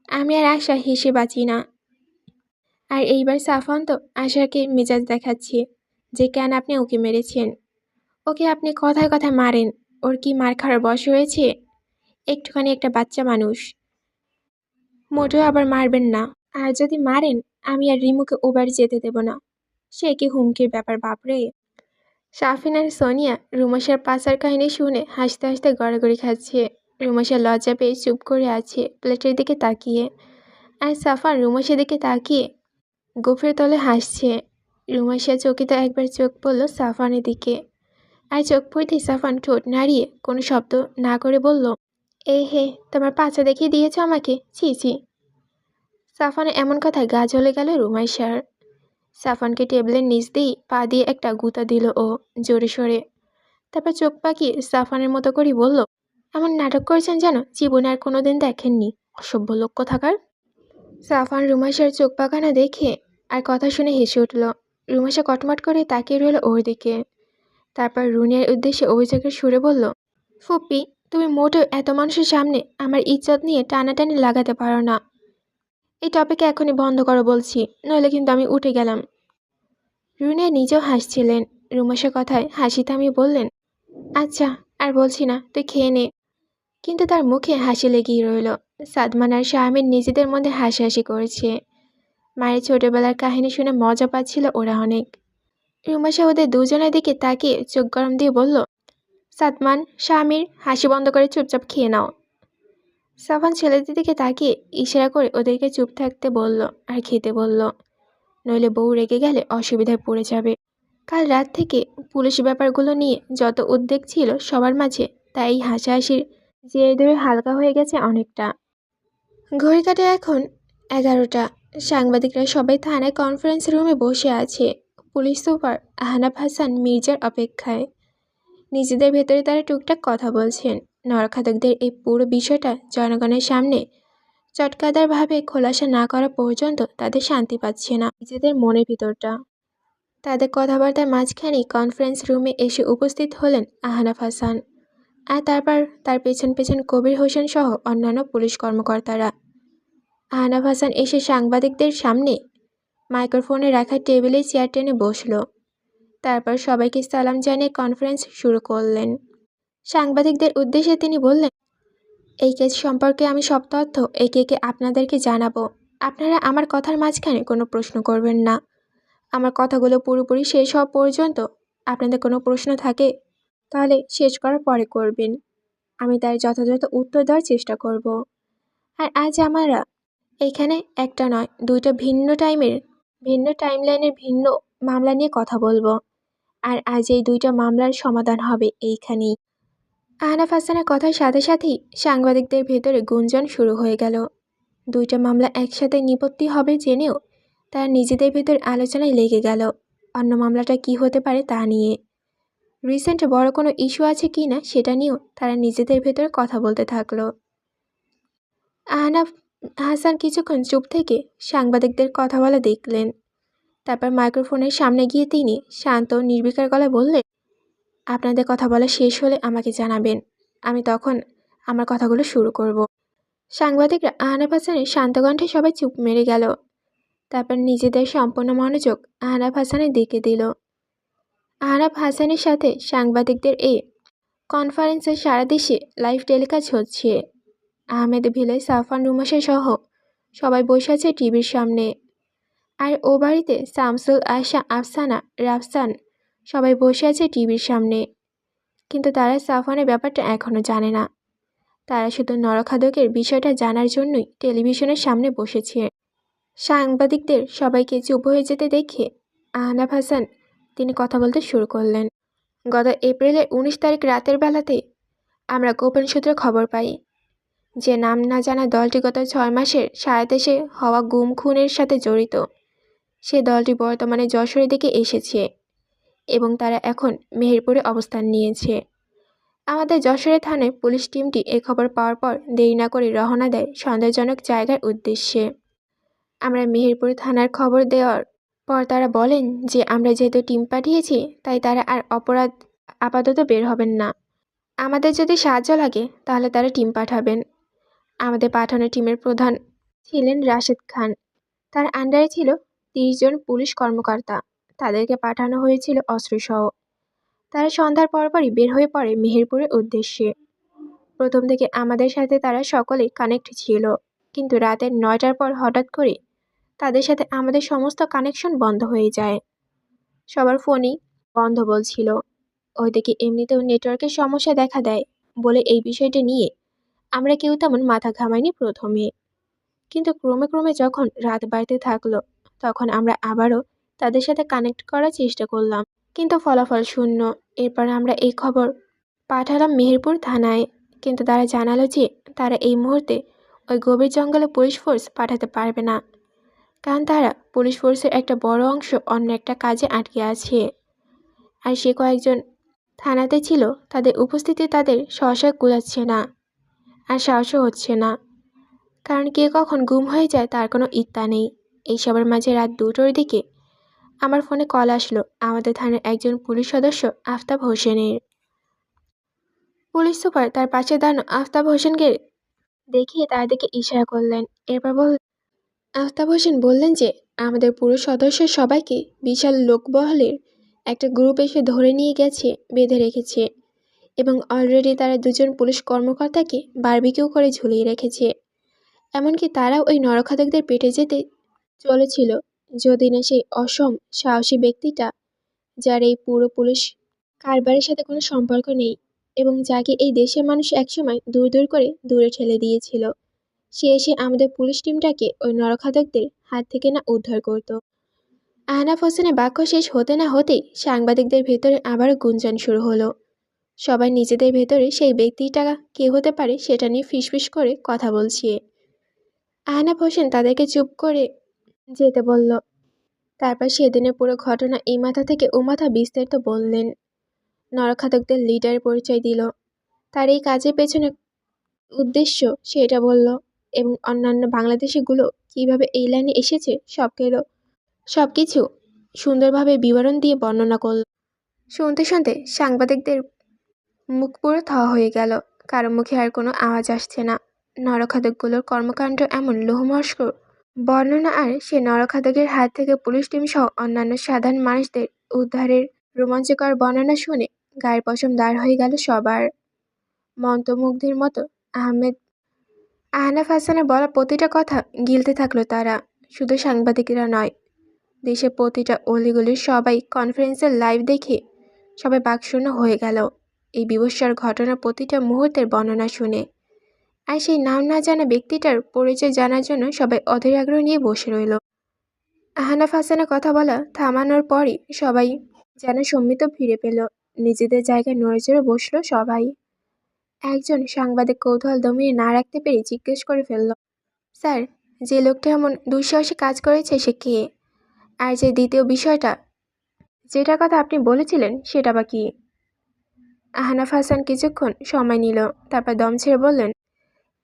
আমি আর আশা হেসে বাঁচি না। আর এইবার সাফান তো আশাকে মেজাজ দেখাচ্ছে যে কেন আপনি ওকে মেরেছেন। ওকে আপনি কথায় কথায় মারেন, ওর কি মার খাওয়ার বয়স হয়েছে? একটুখানি একটা বাচ্চা মানুষ, মোটেও আবার মারবেন না। আর যদি মারেন আমি আর রিমুকে ও বাড়ি যেতে দেব না। সে কি হুমকির ব্যাপার বাপরে। শাফিন আর সোনিয়া রুমাশার পাচার কাহিনী শুনে হাসতে হাসতে গড়াগড়ি খাচ্ছে। রুমাশা লজ্জা পেয়ে চুপ করে আছে প্লেটের দিকে তাকিয়ে। আর সাফান রুমাশার দিকে তাকিয়ে গোফের তলে হাসছে। রুমাশা চকিতে একবার চোখ পড়ল সাফানের দিকে। আর চোখ পড়তেই সাফান ঠোঁট নাড়িয়ে কোনো শব্দ না করে বলল, এ হে, তোমার পাচা দেখিয়ে দিয়েছ আমাকে, ছি ছি। সাফানের এমন কথায় গা জ্বলে গেল রুমাইশার। সাফানকে টেবিলের নিচ দিয়েই পা দিয়ে একটা গুঁতা দিল ও জোরে সরে। তারপর চোখ পাকিয়ে সাফানের মতো করে বলল, এমন নাটক করছেন যেন জীবনে আর কোনোদিন দেখেননি, অসভ্য লোক কোথাকার। সাফান রুমাইশার চোখ পাকানো দেখে আর কথা শুনে হেসে উঠল। রুমাইশা কটমট করে তাকিয়ে রইল ওর দিকে। তারপর রুনিয়ার উদ্দেশ্যে অভিযোগের সুরে বলল, ফুপ্পি, তুমি মোটেও এত মানুষের সামনে আমার ইজ্জত নিয়ে টানাটানি লাগাতে পারো না। এই টপিকে এখনই বন্ধ করো বলছি, নইলে কিন্তু আমি উঠে গেলাম। রুনিয়া নিজেও হাসছিলেন। রুমাইশার কথায় হাসি থামিয়ে বললেন, আচ্ছা আর বলছি না, তুই খেয়ে নে। কিন্তু তার মুখে হাসি লেগেই রইল। সাদমান আর শাহমিন নিজেদের মধ্যে হাসাহাসি করেছে। মায়ের ছোটবেলার কাহিনী শুনে মজা পাচ্ছিল ওরা অনেক। রুমাইশা ওদের দুজনের দিকে তাকিয়ে চোখ গরম দিয়ে বলল, সাদমান, শাহমির, হাসি বন্ধ করে চুপচাপ খেয়ে নাও। সাফান ছেলেদের দিকে তাকিয়ে ইশারা করে ওদেরকে চুপ থাকতে বলল আর খেতে বলল, নইলে বউ রেগে গেলে অসুবিধায় পড়ে যাবে। কাল রাত থেকে পুলিশ ব্যাপারগুলো নিয়ে যত উদ্বেগ ছিল সবার মাঝে, তাই হাসাহাসির যে ধরে হালকা হয়ে গেছে অনেকটা। ঘড়ি কাটে এখন 11টা। সাংবাদিকরা সবাই থানায় কনফারেন্স রুমে বসে আছে পুলিশ সুপার আহনাফ হাসান মির্জার অপেক্ষায়। নিজেদের ভেতরে তারা টুকটাক কথা বলছেন। নরখাদকদের এই পুরো বিষয়টা জনগণের সামনে চটকাদারভাবে খোলাসা না করা পর্যন্ত তাদের শান্তি পাচ্ছে না নিজেদের মনের ভিতরটা। তাদের কথাবার্তার মাঝখানেই কনফারেন্স রুমে এসে উপস্থিত হলেন আহনাফ হাসান। আর তারপর তার পেছন পেছন কবির হোসেন সহ অন্যান্য পুলিশ কর্মকর্তারা। আহনাফ হাসান এসে সাংবাদিকদের সামনে মাইক্রোফোনে রাখা টেবিলে চেয়ার টেনে বসল। তারপর সবাইকে সালাম জানিয়ে কনফারেন্স শুরু করলেন। সাংবাদিকদের উদ্দেশ্যে তিনি বললেন, এই কেস সম্পর্কে আমি সব তথ্য একে একে আপনাদেরকে জানাবো। আপনারা আমার কথার মাঝখানে কোনো প্রশ্ন করবেন না। আমার কথাগুলো পুরোপুরি শেষ হওয়া পর্যন্ত আপনাদের কোনো প্রশ্ন থাকে তাহলে শেষ করার পরে করবেন। আমি তার যথাযথ উত্তর দেওয়ার চেষ্টা করব। আর আজ আমরা এখানে একটা নয়, দুইটা ভিন্ন টাইমলাইনের ভিন্ন মামলা নিয়ে কথা বলবো। আর আজ এই দুইটা মামলার সমাধান হবে এইখানেই। আহনাফ হাসানের কথার সাথে সাথেই সাংবাদিকদের ভেতরে গুঞ্জন শুরু হয়ে গেল। দুইটা মামলা একসাথে নিপত্তি হবে জেনেও তারা নিজেদের ভেতর আলোচনায় লেগে গেল অন্য মামলাটা কি হতে পারে তা নিয়ে। রিসেন্ট বড় কোনো ইস্যু আছে কি না সেটা নিয়েও তারা নিজেদের ভেতর কথা বলতে থাকলো। আহনাফ হাসান কিছুক্ষণ চুপ থেকে সাংবাদিকদের কথা বলা দেখলেন। তারপর মাইক্রোফোনের সামনে গিয়ে তিনি শান্ত নির্বিকার গলায় বললেন, আপনাদের কথা বলা শেষ হলে আমাকে জানাবেন, আমি তখন আমার কথাগুলো শুরু করব। সাংবাদিকরা আহনাফ হাসানের শান্ত কণ্ঠে সবাই চুপ মেরে গেল। তারপর নিজেদের সম্পূর্ণ মনোযোগ আহনাফ হাসানের দিকে দিল। আহনাফ হাসানের সাথে সাংবাদিকদের এই কনফারেন্সে সারা দেশে লাইভ টেলিকাস্ট হচ্ছে। আহমেদ ভিলাই, সাফান, রুমাশা সহ সবাই বসে আছে টিভির সামনে। আর ও বাড়িতে শামসুল, আয়শা, আফসানা, রাফসান সবাই বসে আছে টিভির সামনে। কিন্তু তারা সাফানের ব্যাপারটা এখনও জানে না। তারা শুধু নরখাদকের বিষয়টা জানার জন্যই টেলিভিশনের সামনে বসেছে। সাংবাদিকদের সবাইকে চুপ হয়ে যেতে দেখে আহনাফ হাসান তিনি কথা বলতে শুরু করলেন। গত এপ্রিলের 19 তারিখ রাতের বেলাতে আমরা গোপন সূত্রে খবর পাই যে নাম না জানা দলটি গত 6 মাসের সারা দেশে হওয়া গুম খুনের সাথে জড়িত। সে দলটি বর্তমানে যশোরের দিকে এসেছে এবং তারা এখন মেহেরপুরে অবস্থান নিয়েছে। আমাদের যশোরের থানায় পুলিশ টিমটি এ খবর পাওয়ার পর দেরি না করে রওনা দেয় সন্দেহজনক জায়গার উদ্দেশ্যে। আমরা মেহেরপুর থানার খবর দেওয়ার পর তারা বলেন যে আমরা যেহেতু টিম পাঠিয়েছি তাই তারা আর অপরাধ আপাতত বের হবেন না। আমাদের যদি সাহায্য লাগে তাহলে তারা টিম পাঠাবেন। আমাদের পাঠানো টিমের প্রধান ছিলেন রাশেদ খান। তার আন্ডারে ছিল 30 জন পুলিশ কর্মকর্তা। তাদেরকে পাঠানো হয়েছিল অস্ত্রসহ। তারা সন্ধ্যার পরপরই বের হয়ে পড়ে মেহেরপুরের উদ্দেশ্যে। প্রথম থেকে আমাদের সাথে তারা সকলেই কানেক্ট ছিল, কিন্তু রাতের 9টার পর হঠাৎ করে তাদের সাথে আমাদের সমস্ত কানেকশন বন্ধ হয়ে যায়। সবার ফোনই বন্ধ বলছিল। ওইদিকে এমনিতেও নেটওয়ার্কের সমস্যা দেখা দেয় বলে এই বিষয়টা নিয়ে আমরা কেউ তেমন মাথা ঘামাইনি প্রথমে। কিন্তু ক্রমে ক্রমে যখন রাত বাড়তে থাকলো তখন আমরা আবারও তাদের সাথে কানেক্ট করার চেষ্টা করলাম, কিন্তু ফলাফল শূন্য। এরপর আমরা এই খবর পাঠালাম মেহেরপুর থানায়, কিন্তু তারা জানালো যে তারা এই মুহূর্তে ওই গভীর জঙ্গলে পুলিশ ফোর্স পাঠাতে পারবে না, কারণ তারা পুলিশ ফোর্সের একটা বড় অংশ অন্য একটা কাজে আটকে আছে। আর সে কয়েকজন থানাতে ছিল, তাদের উপস্থিতি তাদের সহসা কুলাচ্ছে না আর সাহসও হচ্ছে না, কারণ কে কখন গুম হয়ে যায় তার কোনো ইত্যা নেই। এইসবের মাঝে রাত 2টোর দিকে আমার ফোনে কল আসলো আমাদের থানার একজন পুলিশ সদস্য আফতাব হোসেনের। পুলিশ সুপার তার পাশে দাঁড়ানো আফতাব হোসেনকে দেখিয়ে তার দিকে ইশারা করলেন। এরপর আফতাব হোসেন বললেন যে আমাদের পুরো সদস্য সবাইকে বিশাল লোকবহলের একটা গ্রুপ এসে ধরে নিয়ে গেছে, বেঁধে রেখেছে, এবং অলরেডি তারা 2 জন পুলিশ কর্মকর্তাকে বারবিকিউ করে ঝুলিয়ে রেখেছে। এমনকি তারা ওই নরখাদকদের পেটে যেতে চলেছিল যদি না সেই অসম সাহসী ব্যক্তিটা, যার এই পুরো পুলিশ কারবারের সাথে কোনো সম্পর্ক নেই এবং যাকে এই দেশের মানুষ একসময় দূর দূর করে দূরে ঠেলে দিয়েছিল, সে এসে আমাদের পুলিশ টিমটাকে ওই নরখাদকদের হাত থেকে না উদ্ধার করত। আহনাফ হোসেনের বাক্য শেষ হতে না হতেই সাংবাদিকদের ভেতরে আবারও গুঞ্জন শুরু হলো। সবাই নিজেদের ভেতরে সেই ব্যক্তিটা কে হতে পারে সেটা নিয়ে ফিসফিস করে কথা বলছে। আহনাফ হোসেন তাদেরকে চুপ করে যেতে বলল। তারপর সেদিনের পুরো ঘটনা এই মাথা থেকে ও মাথা বিস্তারিত বললেন। নরখাদকদের লিডারের পরিচয় দিল, তার এই কাজের পেছনে উদ্দেশ্য সেটা বলল, এবং অন্যান্য বাংলাদেশিগুলো কিভাবে এই লাইনে এসেছে সবকিছু সুন্দরভাবে বিবরণ দিয়ে বর্ণনা করল। শুনতে শুনতে সাংবাদিকদের মুখ পুরো থ হয়ে গেল, কারো মুখে আর কোনো আওয়াজ আসছে না। নরখাদকগুলোর কর্মকাণ্ড এমন লোমহর্ষক বর্ণনা আর সে নরখাদকের হাত থেকে পুলিশ টিম সহ অন্যান্য সাধারণ মানুষদের উদ্ধারের রোমাঞ্চকর বর্ণনা শুনে গায়ের পশম দাঁড় হয়ে গেল সবার। মন্ত্রমুগ্ধের মতো আহনাফ হাসানের বলা প্রতিটা কথা গিলতে থাকলো তারা। শুধু সাংবাদিকেরা নয়, দেশের প্রতিটা অলিগলির সবাই কনফারেন্সের লাইভ দেখে সবাই বাকশূন্য হয়ে গেল এই বিভৎসর ঘটনার প্রতিটা মুহূর্তের বর্ণনা শুনে। আর সেই নাম না জানা ব্যক্তিটার পরিচয় জানার জন্য সবাই অধীর আগ্রহ নিয়ে বসে রইল। আহনাফ হাসানের কথা বলা থামানোর পরই সবাই যেন সম্মিত ফিরে পেল, নিজেদের জায়গায় নড়েচড়ে বসল সবাই। একজন সাংবাদিক কৌতূহল দমিয়ে না রাখতে পেরে জিজ্ঞেস করে ফেলল, স্যার, যে লোকটা এমন দুঃসাহসী কাজ করেছে সে কে? আর যে দ্বিতীয় বিষয়টা যেটার কথা আপনি বলেছিলেন সেটা বা কি? আহনাফ হাসান কিছুক্ষণ সময় নিল, তারপর দম ছেড়ে বললেন,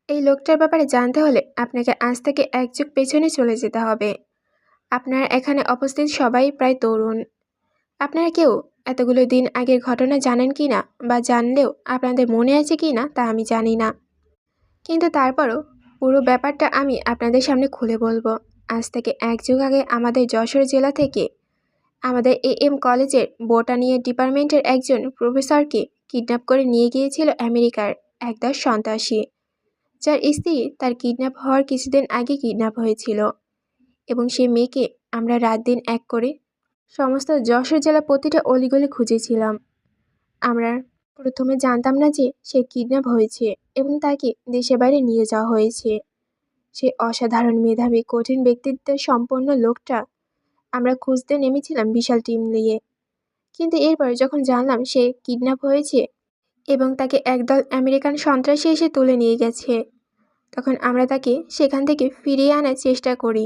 এই লোকটার ব্যাপারে জানতে হলে আপনাকে আজ থেকে 1 যুগ পেছনে চলে যেতে হবে। আপনারা এখানে উপস্থিত সবাই প্রায় তরুণ। আপনারা কেউ এতগুলো দিন আগের ঘটনা জানেন কি না, বা জানলেও আপনাদের মনে আছে কি না তা আমি জানি না, কিন্তু তারপরও পুরো ব্যাপারটা আমি আপনাদের সামনে খুলে বলবো। আজ থেকে 1 যুগ আগে আমাদের যশোর জেলা থেকে আমাদের কলেজের বোটানি ডিপার্টমেন্টের একজন প্রফেসরকে কিডন্যাপ করে নিয়ে গিয়েছিল আমেরিকার একদল সন্ত্রাসী, যার স্ত্রী তার কিডন্যাপ হওয়ার কিছুদিন আগে কিডন্যাপ হয়েছিল। এবং সেই মেয়েকে আমরা রাত দিন এক করে সমস্ত যশোর জেলা প্রতিটা অলিগলি খুঁজেছিলাম। আমরা প্রথমে জানতাম না যে সে কিডন্যাপ হয়েছে এবং তাকে দেশের বাইরে নিয়ে যাওয়া হয়েছে। সে অসাধারণ মেধাবী কঠিন ব্যক্তিত্ব সম্পন্ন লোকটা আমরা খুঁজতে নেমেছিলাম বিশাল টিম নিয়ে। কিন্তু এরপর যখন জানলাম সে কিডন্যাপ হয়েছে এবং তাকে একদল আমেরিকান সন্ত্রাসী এসে তুলে নিয়ে গেছে, তখন আমরা তাকে সেখান থেকে ফিরিয়ে আনার চেষ্টা করি।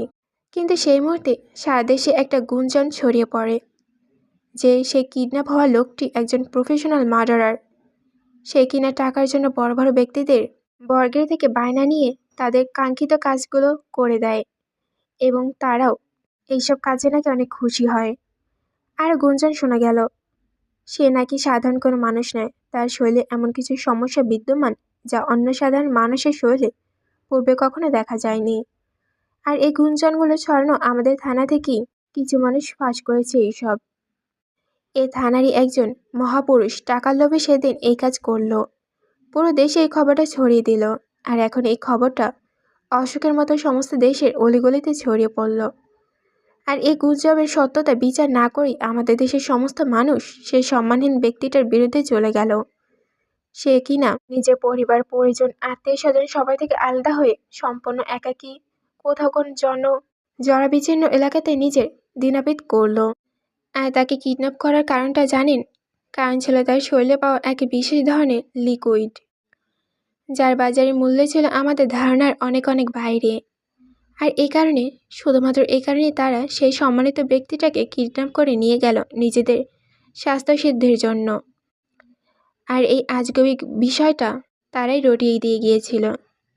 কিন্তু সেই মুহূর্তে সারা দেশে একটা গুঞ্জন ছড়িয়ে পড়ে যে সেই কিডন্যাপ হওয়া লোকটি একজন প্রফেশনাল মার্ডারার। সে কিনা টাকার জন্য বড় বড় ব্যক্তিদের বর্গের থেকে বায়না নিয়ে তাদের কাঙ্ক্ষিত কাজগুলো করে দেয় এবং তারাও এইসব কাজে নাকি অনেক খুশি হয়। আরও গুঞ্জন শোনা গেল সে নাকি সাধারণ কোনো মানুষ নয়, তার শরীরে এমন কিছু সমস্যা বিদ্যমান যা অন্য সাধারণ মানুষের শরীরে পূর্বে কখনো দেখা যায়নি। আর এই গুঞ্জনগুলো ছড়ানো আমাদের থানা থেকেই কিছু মানুষ ফাঁস করেছে এইসব। এ থানারই একজন মহাপুরুষ টাকার লোভে সেদিন এই কাজ করলো। পুরো দেশে এই খবরটা ছড়িয়ে দিল, আর এখন এই খবরটা অশোকের মতো সমস্ত দেশের অলিগলিতে ছড়িয়ে পড়ল। আর এই গুজবের সত্যতা বিচার না করেই আমাদের দেশের সমস্ত মানুষ সেই সম্মানহীন ব্যক্তিটার বিরুদ্ধে চলে গেল। সে কিনা নিজের পরিবার পরিজন আত্মীয় স্বজন সবাই থেকে আলাদা হয়ে সম্পূর্ণ একাকী কোথাও কোন জরাবিচ্ছিন্ন এলাকাতে নিজের দিনাপিত করলো। আর তাকে কিডন্যাপ করার কারণটা জানেন? কারণ ছিল তার শরীরে পাওয়া এক বিশেষ ধরনের লিকুইড, যার বাজারে মূল্য ছিল আমাদের ধারণার অনেক অনেক বাইরে। আর এই কারণে, শুধুমাত্র এই কারণে তারা সেই সম্মানিত ব্যক্তিটাকে কিডন্যাপ করে নিয়ে গেল নিজেদের স্বাস্থ্যসিদ্ধির জন্য। আর এই আজগুবি বিষয়টা তারাই রটিয়ে দিয়ে গিয়েছিল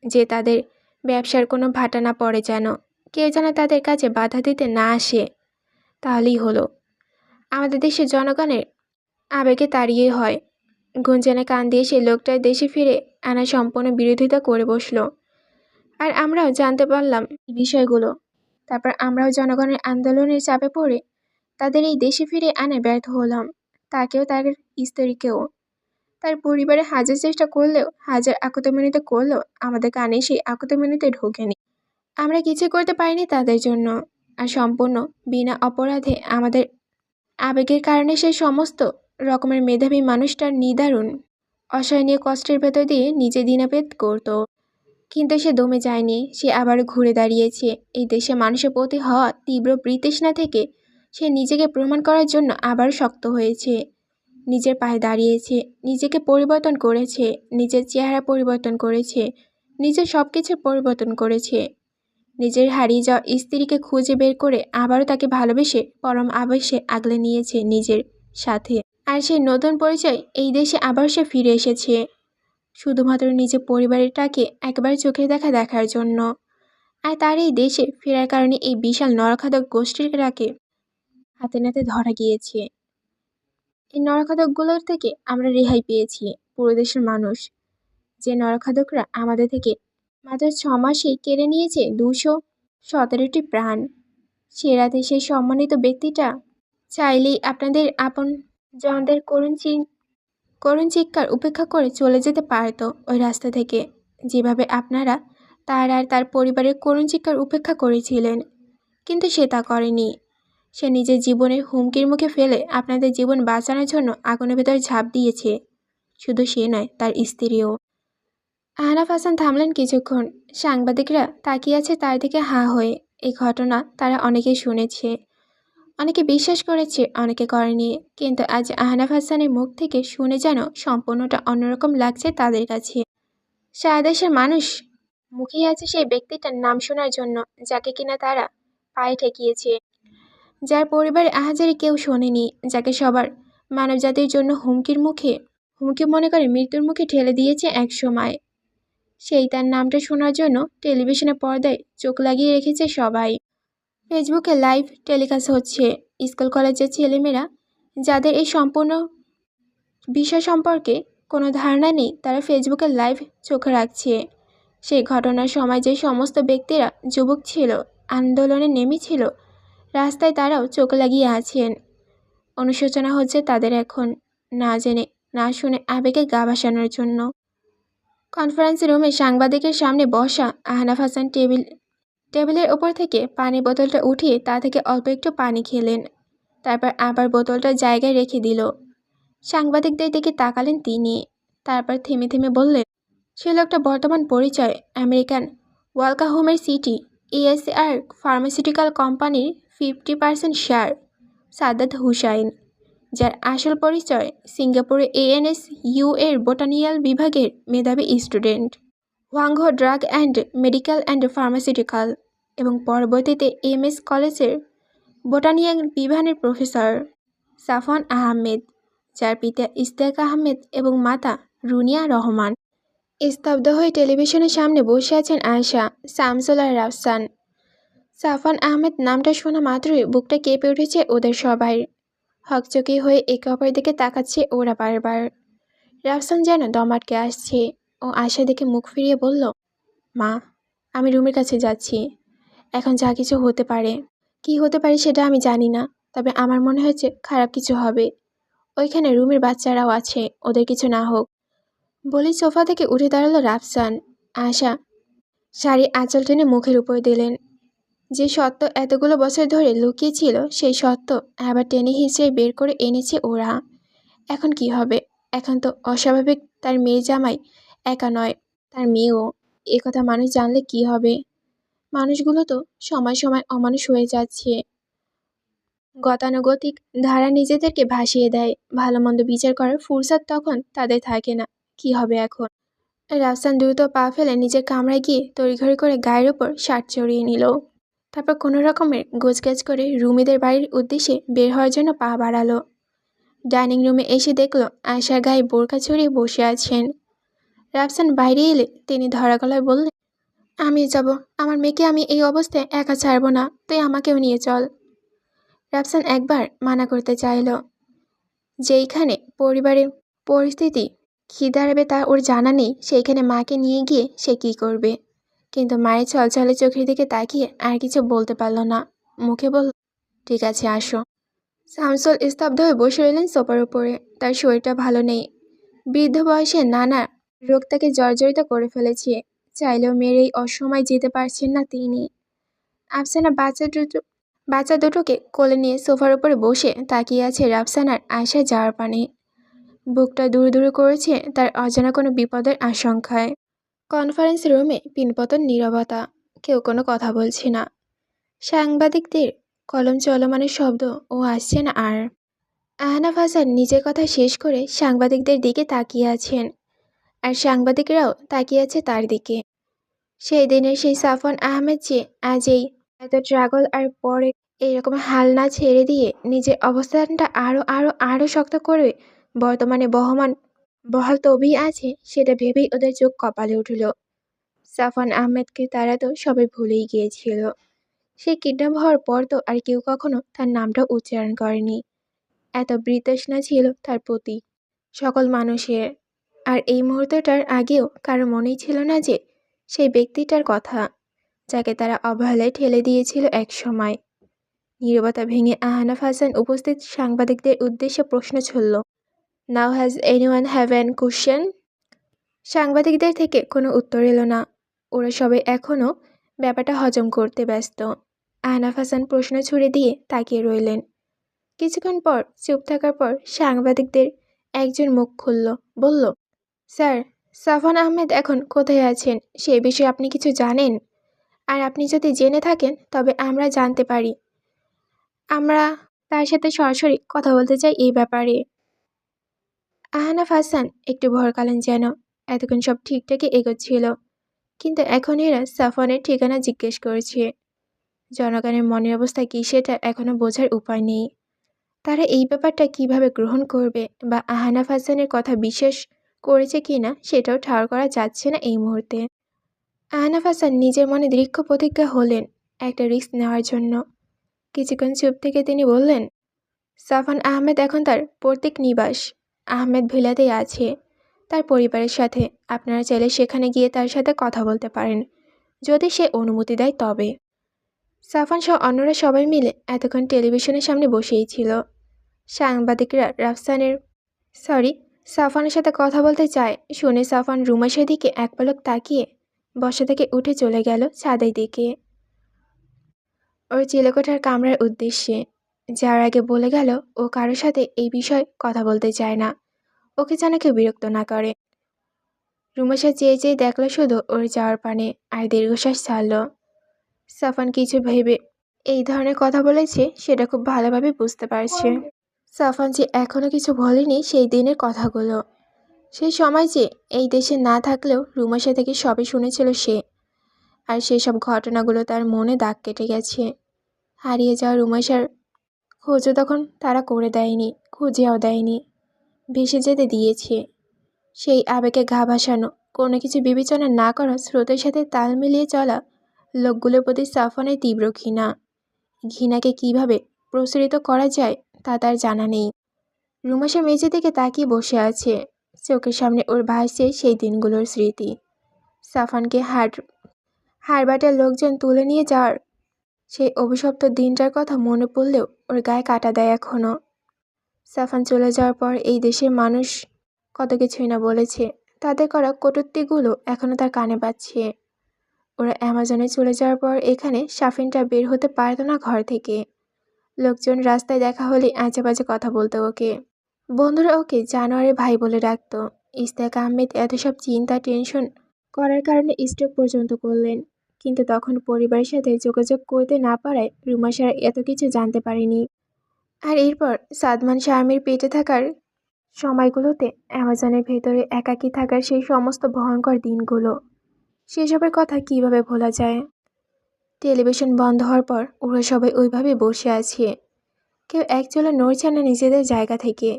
যে তাদের ব্যবসার কোনো ভাটা না পড়ে, যেন কেউ যেন তাদের কাছে বাধা দিতে না আসে। তাহলেই হলো আমাদের দেশের জনগণের আবেগে তাড়িয়ে হয়। গুঞ্জনে কান দিয়ে সেই লোকটার দেশে ফিরে আনা সম্পূর্ণ বিরোধিতা করে বসলো। আর আমরাও জানতে পারলাম এই বিষয়গুলো। তারপর আমরাও জনগণের আন্দোলনের চাপে পড়ে তাদের এই দেশে ফিরে আনায় ব্যর্থ হলাম, তাকেও তার স্ত্রীকেও। তার পরিবারে হাজার চেষ্টা করলেও, হাজার আকুতিমিনতি করলেও আমাদের কানে সেই আকুতিমিনতি ঢোকেনি। আমরা কিছু করতে পারিনি তাদের জন্য। আর সম্পূর্ণ বিনা অপরাধে আমাদের আবেগের কারণে সেই সমস্ত রকমের মেধাবী মানুষটার নিদারুণ অসহনীয় কষ্টের ভেতর দিয়ে নিজে দিনাভেদ করত। কিন্তু সে দমে যায়নি, সে আবার ঘুরে দাঁড়িয়েছে। এই দেশে মানুষের প্রতি হওয়া তীব্র বিতৃষ্ণা থেকে সে নিজেকে প্রমাণ করার জন্য আবার শক্ত হয়েছে, নিজের পায়ে দাঁড়িয়েছে, নিজেকে পরিবর্তন করেছে, নিজের চেহারা পরিবর্তন করেছে, নিজের সব কিছুর পরিবর্তন করেছে। নিজের হারিয়ে যাওয়া স্ত্রীকে খুঁজে বের করে আবারও তাকে ভালোবেসে পরম আবেশে আগলে নিয়েছে নিজের সাথে। আর সেই নতুন পরিচয় এই দেশে আবার সে ফিরে এসেছে শুধুমাত্র নিজের পরিবারটাকে একবার চোখে দেখার জন্য। আর তার এই দেশে ফেরার কারণে এই বিশাল নরখাদক গোষ্ঠীটাকে হাতে নাতে ধরা গিয়েছে। এই নরখাদকগুলোর থেকে আমরা রেহাই পেয়েছি, পুরো দেশের মানুষ। যে নরখাদকরা আমাদের থেকে মাত্র 6 মাসেই কেড়ে নিয়েছে 217টি প্রাণ। সে রাতে সেই সম্মানিত ব্যক্তিটা চাইলেই আপনাদের আপন জনদের করুণ চিৎকার উপেক্ষা করে চলে যেতে পারত ওই রাস্তা থেকে, যেভাবে আপনারা তার আর তার পরিবারের করুণ চিৎকার উপেক্ষা করেছিলেন। কিন্তু সে তা করেনি। সে নিজের জীবনের হুমকির মুখে ফেলে আপনাদের জীবন বাঁচানোর জন্য আগুনের ভেতর ঝাঁপ দিয়েছে। শুধু সে নয়, তার স্ত্রীও। আহনাফ হাসান থামলেন কিছুক্ষণ। সাংবাদিকরা তাকিয়ে আছে তার দিকে হাঁ হয়ে। এই ঘটনা তারা অনেকে শুনেছে, অনেকে বিশ্বাস করেছে, অনেকে করেনি। কিন্তু আজ আহনাফ হাসানের মুখ থেকে শুনে যেন সম্পূর্ণটা অন্যরকম লাগছে তাদের কাছে। সারা দেশের মানুষ মুখিয়ে আছে সেই ব্যক্তিটার নাম শোনার জন্য, যাকে কিনা তারা পায়ে ঠেকিয়েছে, যার পরিবারে আহাজারি কেউ শোনেনি, যাকে সবার মানবজাতির জন্য হুমকি মনে করে মৃত্যুর মুখে ঠেলে দিয়েছে এক সময়। সেই তার নামটা শোনার জন্য টেলিভিশনের পর্দায় চোখ লাগিয়ে রেখেছে সবাই। ফেসবুকে লাইভ টেলিকাস্ট হচ্ছে। স্কুল কলেজের ছেলেমেয়েরা যাদের এই সম্পূর্ণ বিষয় সম্পর্কে কোনো ধারণা নেই তারা ফেসবুকে লাইভ চোখ রাখছে। সেই ঘটনার সময় যে সমস্ত ব্যক্তিরা যুবক ছিল, আন্দোলনে নেমেছিল, রাস্তায় তারাও চোখ লাগিয়ে আছেন। অনুশোচনা হচ্ছে তাদের এখন, না জেনে না শুনে আবেগে গা ভাসানোর জন্য। কনফারেন্স রুমে সাংবাদিকের সামনে বসা আহনাফ হাসান টেবিলের ওপর থেকে পানি বোতলটা উঠিয়ে তা থেকে অল্প একটু পানি খেলেন। তারপর আবার বোতলটা জায়গায় রেখে দিল। সাংবাদিকদের দিকে তাকালেন তিনি। তারপর থেমে থেমে বললেন, সে লোকটা বর্তমান পরিচয় আমেরিকান ওয়ালকাহোমের সিটি ESR ফার্মাসিউটিক্যাল কোম্পানির 50% শেয়ার সাদ্দাত হুসাইন, যার আসল পরিচয় সিঙ্গাপুরে ANSU এর বোটানিক্যাল বিভাগের মেধাবী স্টুডেন্ট, হোয়াংহো drug and medical and pharmaceutical এবং পরবর্তীতে MS কলেজের বোটানিক্যাল বিভাগের প্রফেসর সাফওয়ান আহমেদ, যার পিতা ইশতিয়াক আহমেদ এবং মাতা রুনিয়া রহমান। স্তব্ধ হয়ে টেলিভিশনের সামনে বসে আছেন আয়েশা, শামসুল আর রাফসান। সাফওয়ান আহমেদ নামটা শোনা মাত্রই বুকটা কেঁপে উঠেছে ওদের সবাই। হকচকি হয়ে একে অপরের দিকে তাকাচ্ছে ওরা বারবার। রাফসান যেন দম আটকে আসছে। ও আশা দেখে মুখ ফিরিয়ে বলল, মা, আমি রুমের কাছে যাচ্ছি। এখন যা কিছু হতে পারে, কি হতে পারে সেটা আমি জানি না, তবে আমার মনে হয়েছে খারাপ কিছু হবে। ওইখানে রুমের বাচ্চারাও আছে, ওদের কিছু না হোক। বলেই সোফা থেকে উঠে দাঁড়ালো রাফসান। আশা শাড়ি আঁচল টেনে মুখের উপর দিলেন। যে সত্য এতগুলো বছর ধরে লুকিয়ে ছিল, সেই সত্য আবার টেনে হিঁচড়ে বের করে এনেছে ওরা। এখন কি হবে? এখন তো অস্বাভাবিক তার মেয়ে জামাই একা নয়, তার মেয়েও। কথা মানুষ জানলে কি হবে? মানুষগুলো তো সময় সময় অমানুষ হয়ে যাচ্ছে। গতানুগতিক ধারা নিজেদেরকে ভাসিয়ে দেয়। ভালো মন্দ বিচার করার ফুরসত তখন তাদের থাকে না। কি হবে এখন? রাফসান দ্রুত পা ফেলে নিজের কামরায় গিয়ে তড়িঘড়ি করে গায়ের ওপর শার্ট চড়িয়ে নিল। তারপর কোনো রকমের গোছগাছ করে রুমিদের বাড়ির উদ্দেশ্যে বের হওয়ার জন্য পা বাড়ালো। ডাইনিং রুমে এসে দেখলো আয়েশার গায়ে বোরকা ছড়িয়ে বসে আছেন। রাফসান বাইরে এলে তিনি ধরা গলায় বললেন, আমি যাব, আমার মেয়েকে আমি এই অবস্থায় একা ছাড়বো না, তুই আমাকেও নিয়ে চল। রাফসান একবার মানা করতে চাইল, যেইখানে পরিবারের পরিস্থিতি কী দাঁড়াবে তা ওর জানা নেই, সেইখানে মাকে নিয়ে গিয়ে সে কী করবে। কিন্তু মায়ের ছলছলে চোখের দিকে তাকিয়ে আর কিছু বলতে পারল না। মুখে বলল, ঠিক আছে, আসো। শামসুল স্তব্ধ হয়ে বসে রইলেন সোফার উপরে। তার শরীরটা ভালো নেই। বৃদ্ধ বয়সে নানা রোগ তাকে জর্জরিত করে ফেলেছে। চাইলেও মেয়ের এই অসময় যেতে পারছেন না তিনি। আফসানা বাচ্চা দুটোকে কোলে নিয়ে সোফার উপরে বসে তাকিয়ে আছে রাফসানার আশা যাওয়ার পানে। বুকটা দূর দূর করেছে তার অজানা কোনো বিপদের আশঙ্কায়। কনফারেন্স রুমে পিনপতন নীরবতা, কেউ কোনো কথা বলছে না। সাংবাদিকদের কলম চলমানের শব্দ ও আসছে না আর। আহনাফ হাসান নিজের কথা শেষ করে সাংবাদিকদের দিকে তাকিয়ে আছেন, আর সাংবাদিকরাও তাকিয়ে আছে তার দিকে। সেই দিনের সেই সাফওয়ান আহমেদ যে আজ এই এত ট্রাগল আর পরে এইরকম হাল না ছেড়ে দিয়ে নিজের অবস্থানটা আরো শক্ত করে বর্তমানে বহাল তবেই আছে, সেটা ভেবেই ওদের চোখ কপালে উঠল। সাফওয়ান আহমেদকে তারা তো সবাই ভুলেই গিয়েছিল। সে কিডন্যাপ হওয়ার পর তো আর কেউ কখনো তার নামটা উচ্চারণ করেনি। এত বিতৃষ্ণা ছিল তার প্রতি সকল মানুষের। আর এই মুহূর্তটার আগেও কারো মনেই ছিল না যে সেই ব্যক্তিটার কথা, যাকে তারা অবহেলায় ঠেলে দিয়েছিল এক সময়। নীরবতা ভেঙে আহনাফ হাসান উপস্থিত সাংবাদিকদের উদ্দেশ্যে প্রশ্ন ছুড়ল, now has anyone have an question? সাংবাদিকদের থেকে কোনো উত্তর এলো না। ওরা সবাই এখনও ব্যাপারটা হজম করতে ব্যস্ত। আহনাফ হাসান প্রশ্ন ছুড়ে দিয়ে তাকিয়ে রইলেন। কিছুক্ষণ পর চুপ থাকার পর সাংবাদিকদের একজন মুখ খুলল, বলল, স্যার, সাফওয়ান আহমেদ এখন কোথায় আছেন সে বিষয়ে আপনি কিছু জানেন? আর আপনি যদি জেনে থাকেন তবে আমরা জানতে পারি। আমরা তার সাথে সরাসরি কথা বলতে চাই এই ব্যাপারে। আহনাফ হাসান একটু ভরকালেন যেন। এতক্ষণ সব ঠিকঠাকই এগোচ্ছিল, কিন্তু এখন এরা সাফওয়ানের ঠিকানা জিজ্ঞেস করেছে। জনগণের মনের অবস্থা কী সেটা এখনও বোঝার উপায় নেই। তারা এই ব্যাপারটা কিভাবে গ্রহণ করবে বা আহনাফ হাসানের কথা বিশ্বাস করেছে কিনা সেটাও ঠাড় করা যাচ্ছে না এই মুহূর্তে। আহনাফ হাসান নিজের মনে দৃঢ় প্রতিজ্ঞা হলেন একটা রিস্ক নেওয়ার জন্য। কিছুক্ষণ চুপ থেকে তিনি বললেন, সাফান আহমেদ এখন তার পৈতৃক নিবাস আহমেদ ভিলাতেই আছে তার পরিবারের সাথে। আপনারা চাইলে সেখানে গিয়ে তার সাথে কথা বলতে পারেন, যদি সে অনুমতি দেয় তবে। সাফান সহ অন্যরা সবাই মিলে এতক্ষণ টেলিভিশনের সামনে বসেই ছিল। সাংবাদিকরা সাফানের সাথে কথা বলতে চায় শুনে সাফান রুমাসের দিকে এক পলক তাকিয়ে বসা থেকে উঠে চলে গেল ছাদের দিকে, ওর চিলেকোঠার কামরার উদ্দেশ্যে। যার আগে বলে গেল ও কারোর সাথে এই বিষয়ে কথা বলতে চায় না, ওকে যেন কেউ বিরক্ত না করে। রুমাসা চেয়ে চেয়ে দেখল শুধু ওর যাওয়ার পানে আর দীর্ঘশ্বাস ছাড়ল। সাফান কিছু ভেবে এই ধরনের কথা বলেছে সেটা খুব ভালোভাবে বুঝতে পারছে। সাফান যে এখনো কিছু বলেনি সেই দিনের কথাগুলো, সেই সময় যে এই দেশে না থাকলেও রুমাসা থেকে সবই শুনেছিল সে, আর সেসব ঘটনাগুলো তার মনে দাগ কেটে গেছে। হারিয়ে যাওয়া রুমাসার খোঁজও তখন তারা করে দেয়নি, খুঁজেও দেয়নি, ভেসে যেতে দিয়েছে। সেই আবেগে গা ভাসানো, কোনো কিছু বিবেচনা না করা স্রোতের সাথে তাল মিলিয়ে চলা লোকগুলোর প্রতি সাফানের তীব্র ঘৃণাকে কিভাবে প্রসারিত করা যায় তা তার জানা নেই। রুমাসা মেঝে থেকে তাকিয়ে বসে আছে, চোখের সামনে ওর ভাসছে সেই দিনগুলোর স্মৃতি। সাফানকে হাড়বাটার লোকজন তুলে নিয়ে যাওয়ার সেই অভিশপ্ত দিনটার কথা মনে পড়লেও ওর গায়ে কাটা দেয় এখনো। সাফান চলে যাওয়ার পর এই দেশের মানুষ কত কিছুই না বলেছে, তাদের করা কটূক্তিগুলো এখনো তার কানে বাজছে। ওরা অ্যামাজনে চলে যাওয়ার পর এখানে সাফিনটা বের হতে পারত না ঘর থেকে। লোকজন রাস্তায় দেখা হলে আজে বাজে কথা বলতো ওকে, বন্ধুরা ওকে জানোয়ারের ভাই বলে ডাকতো। ইশতিয়াক আহমেদ এত সব চিন্তা টেনশন করার কারণে স্ট্রোক পর্যন্ত করলেন, কিন্তু তখন পরিবারের সাথে যোগাযোগ করতে না পারায় রুমাসারা এত কিছু জানতে পারেনি। আর এরপর সাদমান শারমির পেটে থাকার সময়গুলোতে অ্যামাজনের ভেতরে একাকী থাকার সেই সমস্ত ভয়ঙ্কর দিনগুলো, সেসবের কথা কিভাবে ভোলা যায়। টেলিভিশন বন্ধ হওয়ার পর ওরা সবাই ওইভাবে বসে আছে, কেউ একচুলো নড়ছে না নিজেদের জায়গা থেকে।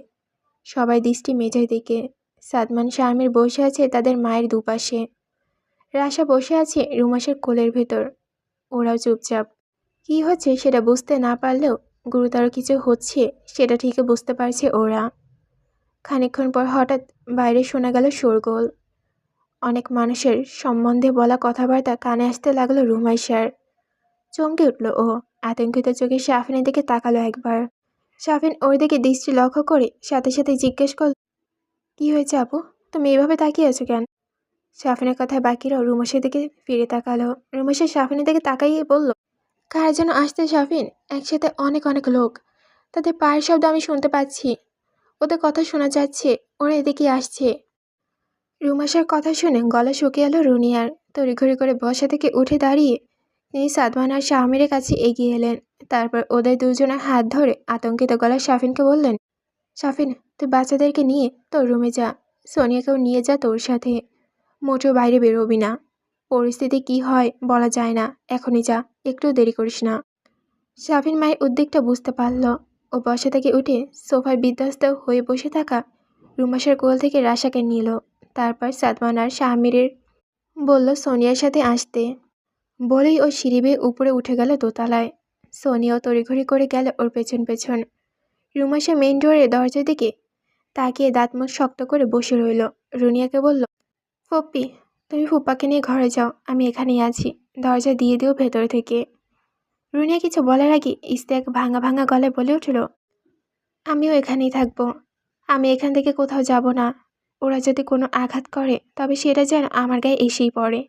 সবাই দৃষ্টি মেঝের দিকে। সাদমান শারমির বসে আছে তাদের মায়ের দুপাশে, রাশা বসে আছে রুমাসের কোলের ভেতর। ওরাও চুপচাপ। কি হচ্ছে সেটা বুঝতে না পারলেও গুরুতর কিছু হচ্ছে সেটা ঠিকই বুঝতে পারছে ওরা। খানিকক্ষণ পর হঠাৎ বাইরে শোনা গেল শোরগোল। অনেক মানুষের সম্বন্ধে বলা কথাবার্তা কানে আসতে লাগলো রুমাইশার। চমকে উঠল ও, আতঙ্কিত চোখে শাফিনের দিকে তাকালো একবার। শাফিন ওর দিকে দৃষ্টি লক্ষ্য করে সাথে সাথে জিজ্ঞেস করল, কি হয়েছে আপু, তুমি এইভাবে তাকিয়ে আছো কেন? শাফিনের কথায় বাকিরাও রুমাসের দিকে ফিরে তাকালো। রুমাসের শাফিনের দিকে তাকাইয়ে বলল, কার যেন আসছে শাফিন, একসাথে অনেক অনেক লোক, তাদের পায়ের শব্দ আমি শুনতে পাচ্ছি, ওদের কথা শোনা যাচ্ছে, ওরা এদিকে আসছে। রুমাসার কথা শুনে গলা শুকিয়ে এলো রুনিয়ার। তড়িঘড়ি করে বসা থেকে উঠে দাঁড়িয়ে তিনি সাদমান আর শাহমিরের কাছে এগিয়ে এলেন। তারপর ওদের দুজনের হাত ধরে আতঙ্কিত গলায় শাফিনকে বললেন, শাফিন, তুই বাচ্চাদেরকে নিয়ে তোর রুমে যা, সোনিয়াকেও নিয়ে যা তোর সাথে, মোটেও বাইরে বেরোবি না। পরিস্থিতি কি হয় বলা যায় না, এখনই যা, একটু দেরি করিস না। শাফিন মায়ের উদ্বেগটা বুঝতে পারল। ও বসা থেকে উঠে সোফায় বিধ্বস্ত হয়ে বসে থাকা রুমাসার কোল থেকে রাশাকে নিল। তারপর সাদমান আর শাহমিরের বলল সোনিয়ার সাথে আসতে, বলেই ও সিঁড়ি বেয়ে উপরে উঠে গেল দোতলায়। সোনিয়াও তড়িঘড়ি করে গেল ওর পেছন পেছন। রুমাসা মেইন ডোরের দরজার দিকে তাকিয়ে দাঁত মুখ শক্ত করে বসে রইল। রুনিয়াকে বলল, ফুপ্পি, তুমি ফুপ্পাকে নিয়ে ঘরে যাও, আমি এখানেই আছি, দরজা দিয়ে দিও ভেতর থেকে। রুনিয়া কিছু বলার আগে ইশতিয়াক ভাঙা ভাঙা গলায় বলে উঠল, আমিও এখানেই থাকবো, আমি এখান থেকে কোথাও যাব না। ওরা যদি কোনো আঘাত করে তবে সেটা যেন আমার গায়ে এসেই পড়ে।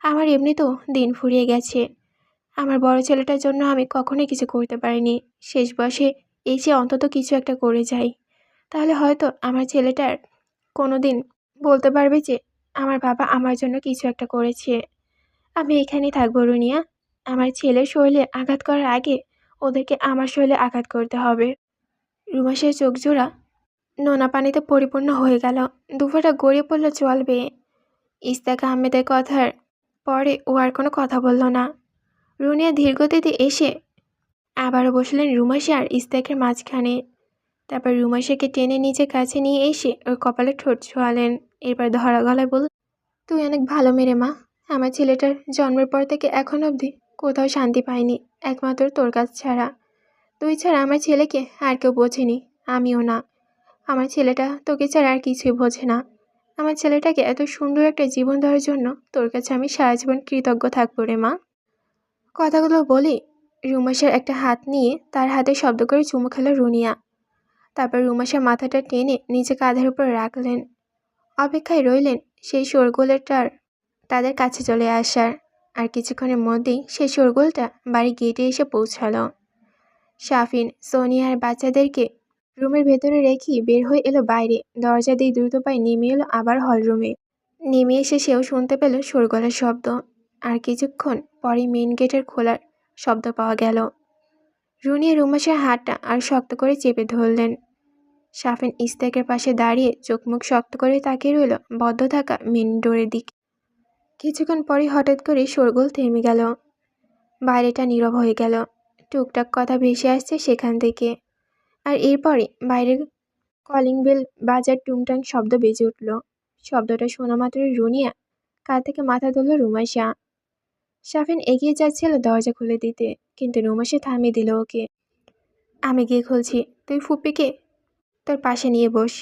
আমার এমনিতেও দিন ফুরিয়ে গেছে, আমার বড় ছেলেটার জন্য আমি কখনোই কিছু করতে পারিনি। শেষ বয়সে এই যে অন্তত কিছু একটা করে যাই, তাহলে হয়তো আমার ছেলেটার কোনো দিন বলতে পারবে যে আমার বাবা আমার জন্য কিছু একটা করেছে। আমি এখানেই থাকবো রুনিয়া, আমার ছেলের শরীরে আঘাত করার আগে ওদেরকে আমার শরীরে আঘাত করতে হবে। রুমাসের চোখ জোড়া নোনা পানিতে পরিপূর্ণ হয়ে গেল, দুফোঁটা গড়িয়ে পড়ল জল বেয়ে। ইশতিয়াক আহমেদের কথার পরে ও আর কোনো কথা বলল না। রুনিয়া ধীরগতিতে এসে আবারও বসলেন রুমাসা আর ইশতিয়াকের মাঝখানে। তারপর রুমাসাকে টেনে নিজের কাছে নিয়ে এসে ওর কপালে ঠোঁট ছোঁয়ালেন। এরপর ধরা গলায় বলল, তুই অনেক ভালো মেরে মা, আমার ছেলেটার জন্মের পর থেকে এখন অবধি কোথাও শান্তি পায়নি, একমাত্র তোর কাছ ছাড়া। তুই ছাড়া আমার ছেলেকে আর কেউ বোঝেনি, আমিও না। আমার ছেলেটা তোকে ছাড়া আর কিছুই বোঝে না। আমার ছেলেটাকে এত সুন্দর একটা জীবন দেওয়ার জন্য তোর কাছে আমি সারা জীবন কৃতজ্ঞ থাকবো রে মা। কথাগুলো বলে রুমাসার একটা হাত নিয়ে তার হাতে শব্দ করে চুমু খেল রুনিয়া। তারপর রুমাসা মাথাটা টেনে নিজে কাঁধের উপর রাখলেন। অপেক্ষায় রইলেন সেই শোরগোলটার তাদের কাছে চলে আসার। আর কিছুক্ষণের মধ্যেই সেই শোরগোলটা বাড়ির গেটে এসে পৌঁছালো। শাফিন, সোনিয়া আর বাচ্চাদেরকে রুমের ভেতরে রেখে বের হয়ে এলো বাইরে। দরজা দিয়ে দ্রুত পায়ে নেমে এলো আবার হলরুমে। নেমে এসে সেও শুনতে পেল শোরগোলের শব্দ। আর কিছুক্ষণ পরেই মেইন গেটের খোলার শব্দ পাওয়া গেল। রুনিয়া রুমাসের হাতটা আর শক্ত করে চেপে ধরলেন। শাফিন ইস্তেকের পাশে দাঁড়িয়ে চোখ মুখ শক্ত করে তাকিয়ে রইল বদ্ধ থাকা মেন ডোরের দিকে। কিছুক্ষণ পরে হঠাৎ করে শোরগোল থেমে গেল। বাইরেটা নীরব হয়ে গেল। টুকটাক কথা ভেসে আসছে সেখান থেকে। আর এরপরে বাইরের কলিং বেল বাজার টুংটাং শব্দ বেজে উঠল। শব্দটা শোনা মাত্রই রুনিয়া কাঁধ থেকে মাথা তুলল রুমাইশা। শাফিন এগিয়ে যাচ্ছিল দরজা খুলে দিতে, কিন্তু রুমাইশা থামিয়ে দিল ওকে। আমি গিয়ে খুলছি, তুই ফুপ্পিকে তোর পাশে নিয়ে বস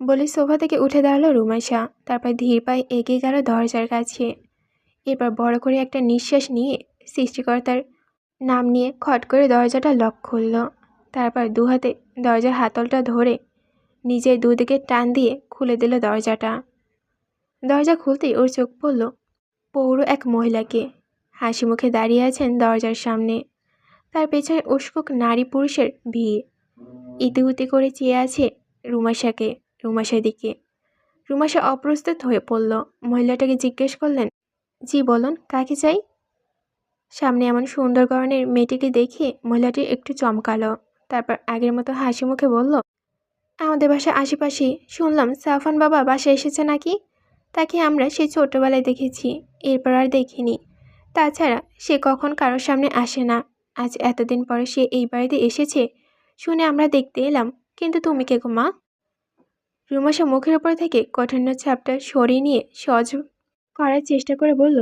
বলে সোফা থেকে উঠে দাঁড়ালো রুমাইশা। তারপর ধীর পায়ে এগিয়ে গেল দরজার কাছে। এবার বড় করে একটা নিঃশ্বাস নিয়ে সৃষ্টিকর্তার নাম নিয়ে খট করে দরজাটা লক খুলল। তারপর দু হাতে দরজার হাতলটা ধরে নিজের দুদিকে টান দিয়ে খুলে দিল দরজাটা। দরজা খুলতেই ওর চোখ পড়ল পৌর এক মহিলাকে। হাসি মুখে দাঁড়িয়ে আছেন দরজার সামনে। তার পেছনে উস্কুক নারী পুরুষের ভিড়। ইতিউতি করে চেয়ে আছে রুমাসার দিকে। রুমাসা অপ্রস্তুত হয়ে পড়ল। মহিলাটাকে জিজ্ঞেস করলেন, জি বলুন, কাকে চাই? সামনে এমন সুন্দর গড়নের মেয়েটিকে দেখে মহিলাটি একটু চমকালো। তারপর আগের মতো হাসি মুখে বলল, আমাদের বাসার আশেপাশে শুনলাম সাফান বাবা বাসায় এসেছে নাকি। তাকে আমরা সেই ছোটবেলায় দেখেছি, এরপর আর দেখিনি। তাছাড়া সে কখন কারোর সামনে আসে না। আজ এতদিন পরে সে এই বাড়িতে এসেছে শুনে আমরা দেখতে এলাম। কিন্তু তুমি কে গো মা? রুমাসা মুখের উপর থেকে কঠিন ছাপটা সরিয়ে নিয়ে সহজ করার চেষ্টা করে বলল,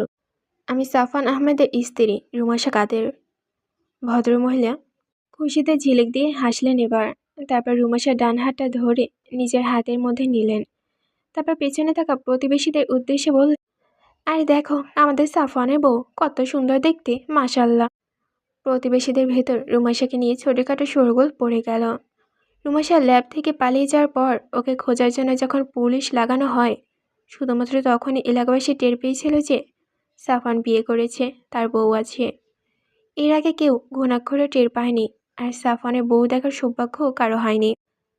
আমি সাফান আহমেদের স্ত্রী রুমাসা কাদের। ভদ্রমহিলা খুশিতে ঝিলিক দিয়ে হাসলেন এবার। তারপর রুমাসার ডান হাতটা ধরে নিজের হাতের মধ্যে নিলেন। তারপর পেছনে থাকা প্রতিবেশীদের উদ্দেশ্যে বললেন, আরে দেখো আমাদের সাফানের বউ কত সুন্দর দেখতে, মাশাল্লাহ। প্রতিবেশীদের ভেতর রুমাসাকে নিয়ে ছোটখাটো শোরগোল পড়ে গেল। রুমাসা ল্যাব থেকে পালিয়ে যাওয়ার পর ওকে খোঁজার জন্য যখন পুলিশ লাগানো হয়, শুধুমাত্র তখনই এলাকাবাসী টের পেয়েছিল যে সাফান বিয়ে করেছে, তার বউ আছে। এর আগে কেউ ঘুণাক্ষরে টের পায়নি, আর সাফানের বউ দেখার সৌভাগ্যও কারো হয়নি।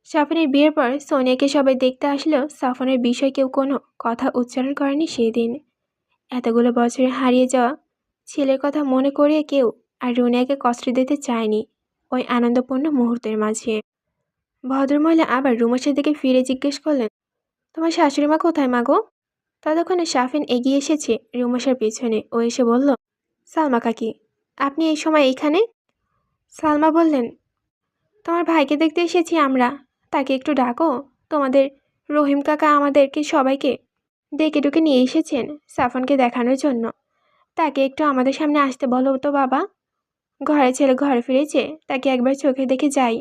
সাফানের বিয়ের পর সোনিয়াকে সবাই দেখতে আসলেও সাফানের বিষয়ে কেউ কোনো কথা উচ্চারণ করেনি সেদিন। এতগুলো বছরে হারিয়ে যাওয়া ছেলের কথা মনে করিয়ে কেউ আর রুনিয়াকে কষ্ট দিতে চায়নি ওই আনন্দপূর্ণ মুহূর্তের মাঝে। ভদ্রমহিলা আবার রুমাসের দিকে ফিরে জিজ্ঞেস করলেন, তোমার শাশুড়ি মা কোথায় মা গো? ততক্ষণে শাফিন এগিয়ে এসেছে রুমাসার পেছনে। ও এসে বলল, সালমা কাকি, আপনি এই সময় এইখানে? সালমা বললেন, তোমার ভাইকে দেখতে এসেছি আমরা, তাকে একটু ডাকো। তোমাদের রহিম কাকা আমাদেরকে সবাইকে ডেকে ডুকে নিয়ে এসেছেন সাফনকে দেখানোর জন্য। তাকে একটু আমাদের সামনে আসতে বলো তো বাবা। ঘরে ছেলে ঘরে ফিরেছে, তাকে একবার চোখে দেখে যাই,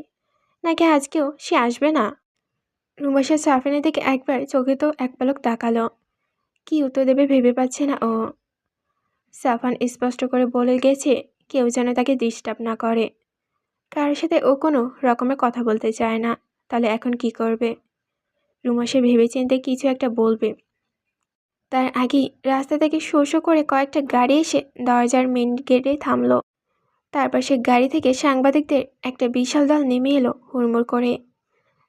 নাকি আজকেও সে আসবে না? রুমাসা সাফিনের দিকে একবার চোখে তো এক পলক তাকালো। কি উত্তর দেবে ভেবে পাচ্ছে না ও। সাফান স্পষ্ট করে বলে গেছে কেউ যেন তাকে ডিস্টার্ব না করে। কারোর সাথে ও কোনো রকমের কথা বলতে চায় না। তাহলে এখন কি করবে? রুমাসা ভেবেচিন্তে কিছু একটা বলবে, তার আগেই রাস্তা থেকে শো শো করে কয়েকটা গাড়ি এসে দরজার মেন গেটে থামলো। তারপর সে গাড়ি থেকে সাংবাদিকদের একটা বিশাল দল নেমে এলো হুড়মুড় করে।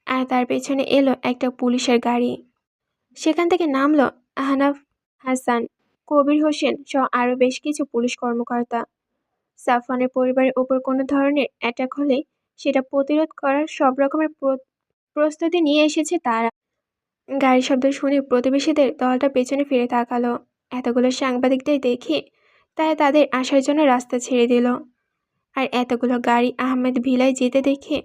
আর তার পেছনে এলো একটা পুলিশের গাড়ি। সেখান থেকে নামলো আহনাফ হাসান, কবির হোসেন সহ আরও বেশ কিছু পুলিশ কর্মকর্তা। সাফওয়ানের পরিবারের ওপর কোনো ধরনের অ্যাটাক হলে সেটা প্রতিরোধ করার সব রকমের প্রস্তুতি নিয়ে এসেছে তারা। গাড়ির শব্দ শুনে প্রতিবেশীদের দলটা পেছনে ফিরে তাকালো। এতগুলো সাংবাদিকদের দেখে তারা তাদের আসার জন্য রাস্তা ছেড়ে দিল। আর এতগুলো গাড়ি আহমেদ ভিলায় যেতে দেখে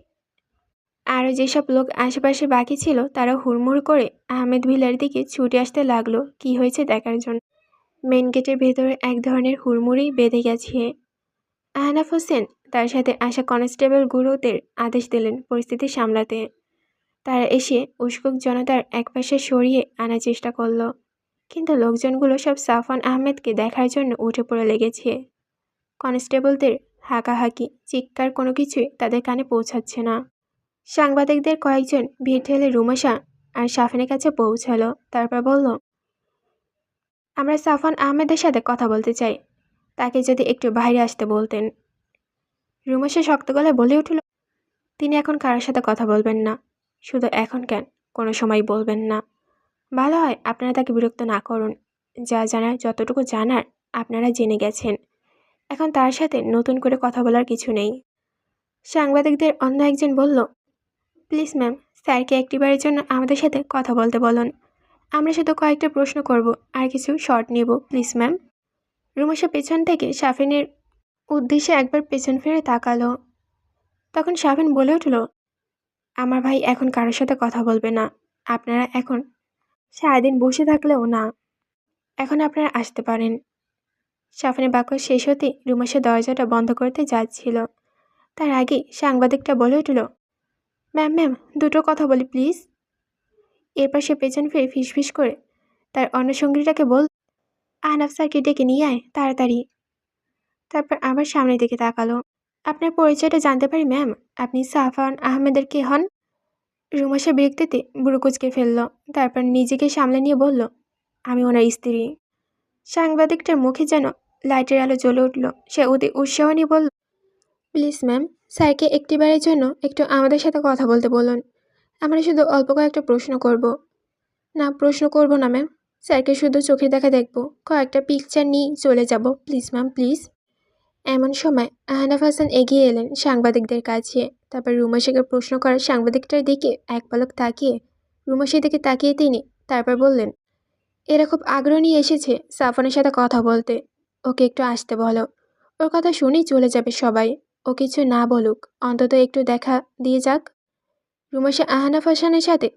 আরও যেসব লোক আশেপাশে বাকি ছিল তারা হুড়মুড় করে আহমেদ ভিলার দিকে ছুটে আসতে লাগলো কি হয়েছে দেখার জন্য। মেন গেটের ভেতরে এক ধরনের হুড়মুড়ি বেঁধে গেছে। আহনাফ হোসেন তার সাথে আসা কনস্টেবল গুরুদের আদেশ দিলেন পরিস্থিতি সামলাতে। তারা এসে উস্কুক জনতার একপাশে সরিয়ে আনার চেষ্টা করলো, কিন্তু লোকজনগুলো সব সাফওয়ান আহমেদকে দেখার জন্য উঠে পড়ে লেগেছে। কনস্টেবলদের হাঁকাহাঁকি, চিৎকার কোনো কিছুই তাদের কানে পৌঁছাচ্ছে না। সাংবাদিকদের কয়েকজন ভিড় ঠেলে রুমাশা আর সাফিনের কাছে পৌঁছালো। তারপর বলল, আমরা সাফওয়ান আহমেদের সাথে কথা বলতে চাই, তাকে যদি একটু বাইরে আসতে বলতেন। রুমাশা শক্ত গলায় বলে উঠল, তিনি এখন কারোর সাথে কথা বলবেন না। শুধু এখন কেন, কোনো সময় বলবেন না। ভালো হয় আপনারা তাকে বিরক্ত না করুন। যা জানার, যতটুকু জানার আপনারা জেনে গেছেন। এখন তার সাথে নতুন করে কথা বলার কিছু নেই। সাংবাদিকদের অন্য একজন বলল, প্লিজ ম্যাম, স্যারকে একটিবারের জন্য আমাদের সাথে কথা বলতে বলুন। আমরা শুধু কয়েকটা প্রশ্ন করব আর কিছু শর্ট নেব, প্লিজ ম্যাম। রুমাশা পেছন থেকে সাফিনের উদ্দেশ্যে একবার পেছন ফিরে তাকালো। তখন সাফিন বলে উঠল, আমার ভাই এখন কারোর সাথে কথা বলবে না। আপনারা এখন সারাদিন বসে থাকলেও না। এখন আপনারা আসতে পারেন। সাফিনের বাক্য শেষ হতেই রুমাশা দরজাটা বন্ধ করতে যাচ্ছিল। তার আগেই সাংবাদিকটা বলে উঠল, ম্যাম ম্যাম, দুটো কথা বলি প্লিজ। এরপর সে পেছন ফিরে ফিসফিস করে তার অন্য সঙ্গীটাকে বল, আহনাফ স্যারকে ডেকে নিয়ে আয় তাড়াতাড়ি। তারপর আবার সামনের দিকে তাকালো। আপনার পরিচয়টা জানতে পারি ম্যাম? আপনি সাফওয়ান আহমেদের কে হন? রুমাশা বিরক্তিতে বুড়ো কুচকে ফেলল। তারপর নিজেকে সামলে নিয়ে বলল, আমি ওনার স্ত্রী। সাংবাদিকটার মুখে যেন লাইটের আলো জ্বলে উঠল। সে অতি উৎসাহ নিয়ে বলল, প্লিজ ম্যাম, স্যারকে একটিবারের জন্য একটু আমাদের সাথে কথা বলতে বলুন। আমরা শুধু অল্প কয়েকটা প্রশ্ন করব। না, প্রশ্ন করব না ম্যাম, স্যারকে শুধু চোখের দেখা দেখব, কয়েকটা পিকচার নিয়ে চলে যাব, প্লিজ ম্যাম, প্লিজ। এমন সময় আহনাফ হাসান এগিয়ে এলেন সাংবাদিকদের কাছে। তারপর রুমাশাকে প্রশ্ন করার সাংবাদিকটার দিকে এক পলক তাকিয়ে রুমাশার দিকে তাকিয়ে তিনি তারপর বললেন, এরা খুব আগ্রহ নিয়ে এসেছে সাফনের সাথে কথা বলতে। ওকে একটু আসতে বলো। ওর কথা শুনেই চলে যাবে সবাই। ও কিছু না বলুক, অন্তত একটু দেখা দিয়ে যাক। রুমাশা আহনাফ হাসানের সাথে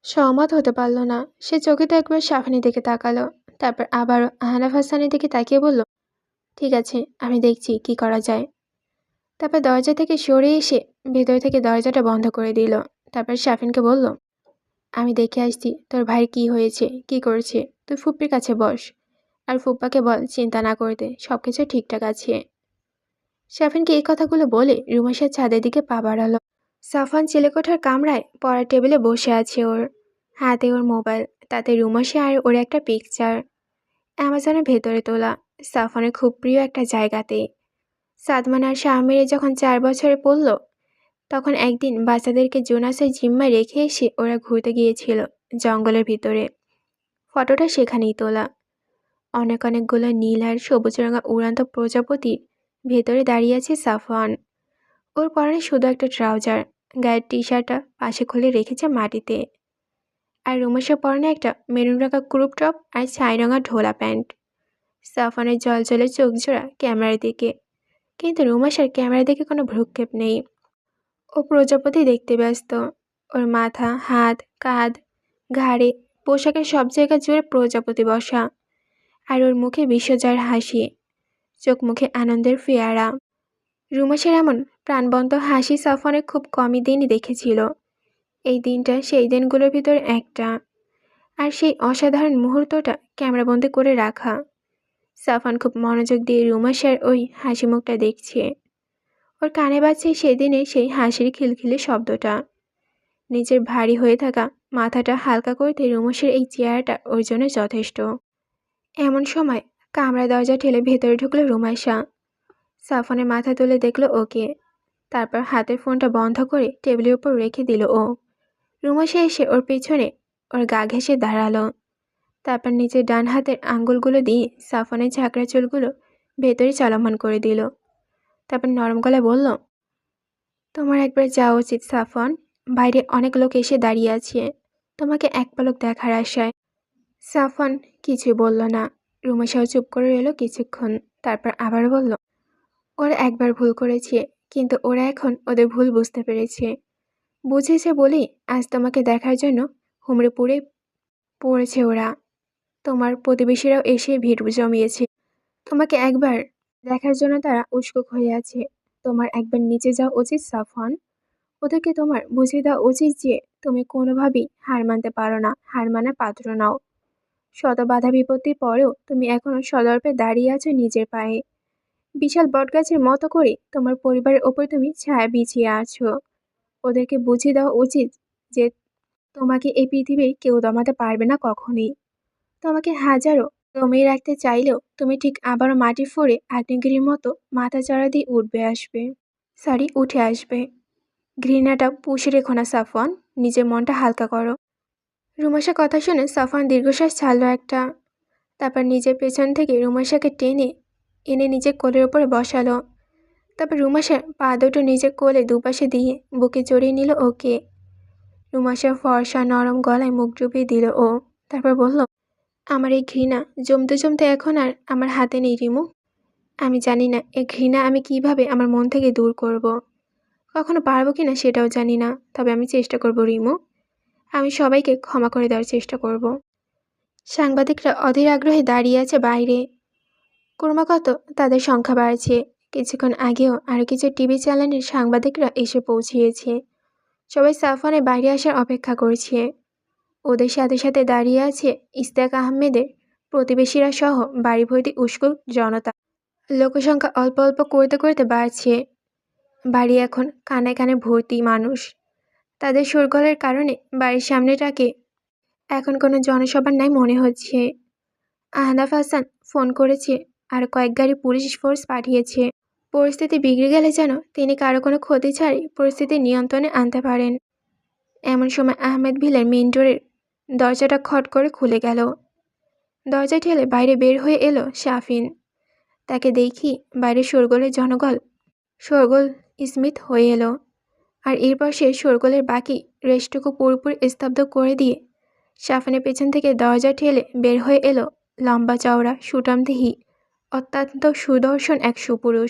সহমত হতে পারল না। সে চোখে তো একবার সাফনের দিকে তাকালো, তারপর আবারও আহনাফ হাসানের দিকে তাকিয়ে বলল, ঠিক আছে, আমি দেখছি কি করা যায়। তারপর দরজা থেকে সরে এসে ভেতর থেকে দরজাটা বন্ধ করে দিল। তারপর সাফিনকে বলল, আমি দেখে আসছি তোর ভাইয়ের কি হয়েছে, কি করেছে। তুই ফুপ্পির কাছে বস, আর ফুপ্পাকে বল চিন্তা না করতে, সব কিছু ঠিকঠাক আছে। সাফিনকে এই কথাগুলো বলে রুমাশার ছাদের দিকে পা বাড়ালো। সাফান চিলেকোঠার কামরায় পড়ার টেবিলে বসে আছে, ওর হাতে ওর মোবাইল, তাতে রুমাশা আর ওর একটা পিকচার, অ্যামাজনের ভেতরে তোলা, সাফানের খুব প্রিয় একটা জায়গাতে। সাদমান আর শাহমিরে যখন 4 বছরে পড়ল, তখন একদিন বাচ্চাদেরকে জোনাসের জিম্মায় রেখে এসে ওরা ঘুরতে গিয়েছিল জঙ্গলের ভিতরে। ফটোটা সেখানেই তোলা। অনেক অনেকগুলো নীল আর সবুজ রঙা উড়ান্ত প্রজাপতির ভেতরে দাঁড়িয়ে আছে সাফওয়ান। ওর পরনে শুধু একটা ট্রাউজার, গায়ের টি শার্টটা পাশে খুলে রেখেছে মাটিতে। আর রুমাশার পরনে একটা মেরুন রঙা ক্রুপ টপ আর ছাই রঙা ঢোলা প্যান্ট। সাফওয়ানের জলজলে চোখ জোড়া ক্যামেরার দিকে, কিন্তু রুমাশার ক্যামেরা দেখে কোনো ভ্রুক্ষেপ নেই। ও প্রজাপতি দেখতে ব্যস্ত। ওর মাথা, হাত, কাঁধ, ঘাড়ে, পোশাকের সব জায়গা জুড়ে প্রজাপতি বসা। আর ওর মুখে বিশ্বজয়ের হাসি, চোখ মুখে আনন্দের ফেয়ারা। রুমাশার এমন প্রাণবন্ত হাসি সাফওয়ানের খুব কমই দিনই দেখেছিল। এই দিনটা সেই দিনগুলোর ভিতরে একটা, আর সেই অসাধারণ মুহূর্তটা ক্যামেরাবন্দি করে রাখা। সাফওয়ান খুব মনোযোগ দিয়ে রুমাশার ওই হাসি মুখটা দেখছে। ওর কানে বাজছে সেদিনের সেই হাসির খিলখিলে শব্দটা। নিজের ভারী হয়ে থাকা মাথাটা হালকা করতে রুমাশার এই চেয়ারটা ওর জন্য যথেষ্ট। এমন সময় কামরা দরজা ঠেলে ভেতরে ঢুকলো রুমাশা। সাফওয়ানের মাথা তুলে দেখলো ওকে, তারপর হাতের ফোনটা বন্ধ করে টেবিলের উপর রেখে দিল ও। রুমাশা এসে ওর পেছনে ওর গা ঘেঁষে দাঁড়ালো। তারপর নিজের ডান হাতের আঙ্গুলগুলো দিয়ে সাফওয়ানের ঝাঁকড়া চুলগুলো ভেতরে চলমান করে দিল। তারপর নরম গলায় বলল, তোমার একবার যাওয়া উচিত সাফওয়ান। বাইরে অনেক লোক এসে দাঁড়িয়ে আছে তোমাকে এক পলক দেখার আশায়। সাফওয়ান কিছুই বলল না। রুমাশাও চুপ করে রইল কিছুক্ষণ। তারপর আবার বলল, ওরা একবার ভুল করেছে, কিন্তু ওরা এখন ওদের ভুল বুঝতে পেরেছে। বুঝেছে বলেই আজ তোমাকে দেখার জন্য হুমড়ে পড়েছে ওরা। তোমার প্রতিবেশীরাও এসে ভিড় জমিয়েছে তোমাকে একবার দেখার জন্য তারা উৎসুক হয়ে আছে। তোমার একবার নিচে যাওয়া উচিত সাফওয়ান। ওদেরকে তোমার বুঝিয়ে দেওয়া উচিত যে তুমি কোনোভাবেই হার মানতে পারো না, হার মানার পাত্র নাও। শত বাধা বিপত্তির পরেও তুমি এখনো সদর্পে দাঁড়িয়ে আছো নিজের পায়ে। বিশাল বটগাছের মতো করে তোমার পরিবারের ওপর তুমি ছায়া বিছিয়ে আছো। ওদেরকে বুঝিয়ে দেওয়া উচিত যে তোমাকে এই পৃথিবীর কেউ দমাতে পারবে না কখনোই। তোমাকে হাজারো দমিয়ে রাখতে চাইলেও তুমি ঠিক আবারও মাটি ফুঁড়ে আগ্নেয়গিরির মতো মাথাচাড়া দিয়ে উঠে আসবে। ঘৃণাটা পুষে রেখো না সাফওয়ান, নিজের মনটা হালকা করো। রুমাশা কথা শুনে সাফওয়ান দীর্ঘশ্বাস ছাড়ল একটা। তারপর নিজের পেছন থেকে রুমাশাকে টেনে এনে নিজের কোলের ওপরে বসালো। তারপর রুমাশার পা দুটো নিজের কোলে দুপাশে দিয়ে বুকে জড়িয়ে নিল ওকে। রুমাশার ফর্সা নরম গলায় মুখ ডুবিয়ে দিল ও। তারপর বলল, আমার এই ঘৃণা জমতে জমতে এখন আর আমার হাতে নেই রিমু। আমি জানি না এই ঘৃণা আমি কিভাবে আমার মন থেকে দূর করব। কখনো পারবো কিনা সেটাও জানি না, তবে আমি চেষ্টা করব রিমু। আমি সবাইকে ক্ষমা করে দেওয়ার চেষ্টা করব। সাংবাদিকরা অধীর আগ্রহে দাঁড়িয়ে আছে বাইরে। ক্রমাগত তাদের সংখ্যা বাড়ছে। কিছুক্ষণ আগেও আরও কিছু টিভি চ্যানেলের সাংবাদিকরা এসে পৌঁছিয়েছে। সবাই সাফওয়ানের বাইরে আসার অপেক্ষা করছে। ওদের সাথে সাথে দাঁড়িয়ে আছে ইশতিয়াক আহমেদের প্রতিবেশীরা সহ বাড়ি ভর্তি উস্কুল জনতা। লোকসংখ্যা অল্প অল্প করতে করতে বাড়ছে। বাড়ি এখন কানে কানে ভর্তি মানুষ। তাদের শোরগোলের কারণে বাড়ির সামনেটাকে এখন কোনো জনসভার নাই মনে হচ্ছে। আহনাফ হাসান ফোন করেছে আর কয়েক গাড়ি পুলিশ ফোর্স পাঠিয়েছে। পরিস্থিতি বিগড়ে গেলে যেন তিনি কারো কোনো ক্ষতি ছাড়াই পরিস্থিতি নিয়ন্ত্রণে আনতে পারেন। এমন সময় আহমেদ ভিলের মেইন ডোরের দরজাটা খট করে খুলে গেল। দরজা ঠেলে বাইরে বের হয়ে এলো শাফিন। তাকে দেখি বাইরে শোরগোল স্মিথ হয়ে এলো। আর এরপর সে শোরগোলের বাকি রেশটুকু পুরোপুরি স্তব্ধ করে দিয়ে শাফিনের পেছন থেকে দরজা ঠেলে বের হয়ে এলো লম্বা চওড়া সুঠামদেহী অত্যন্ত সুদর্শন এক সুপুরুষ।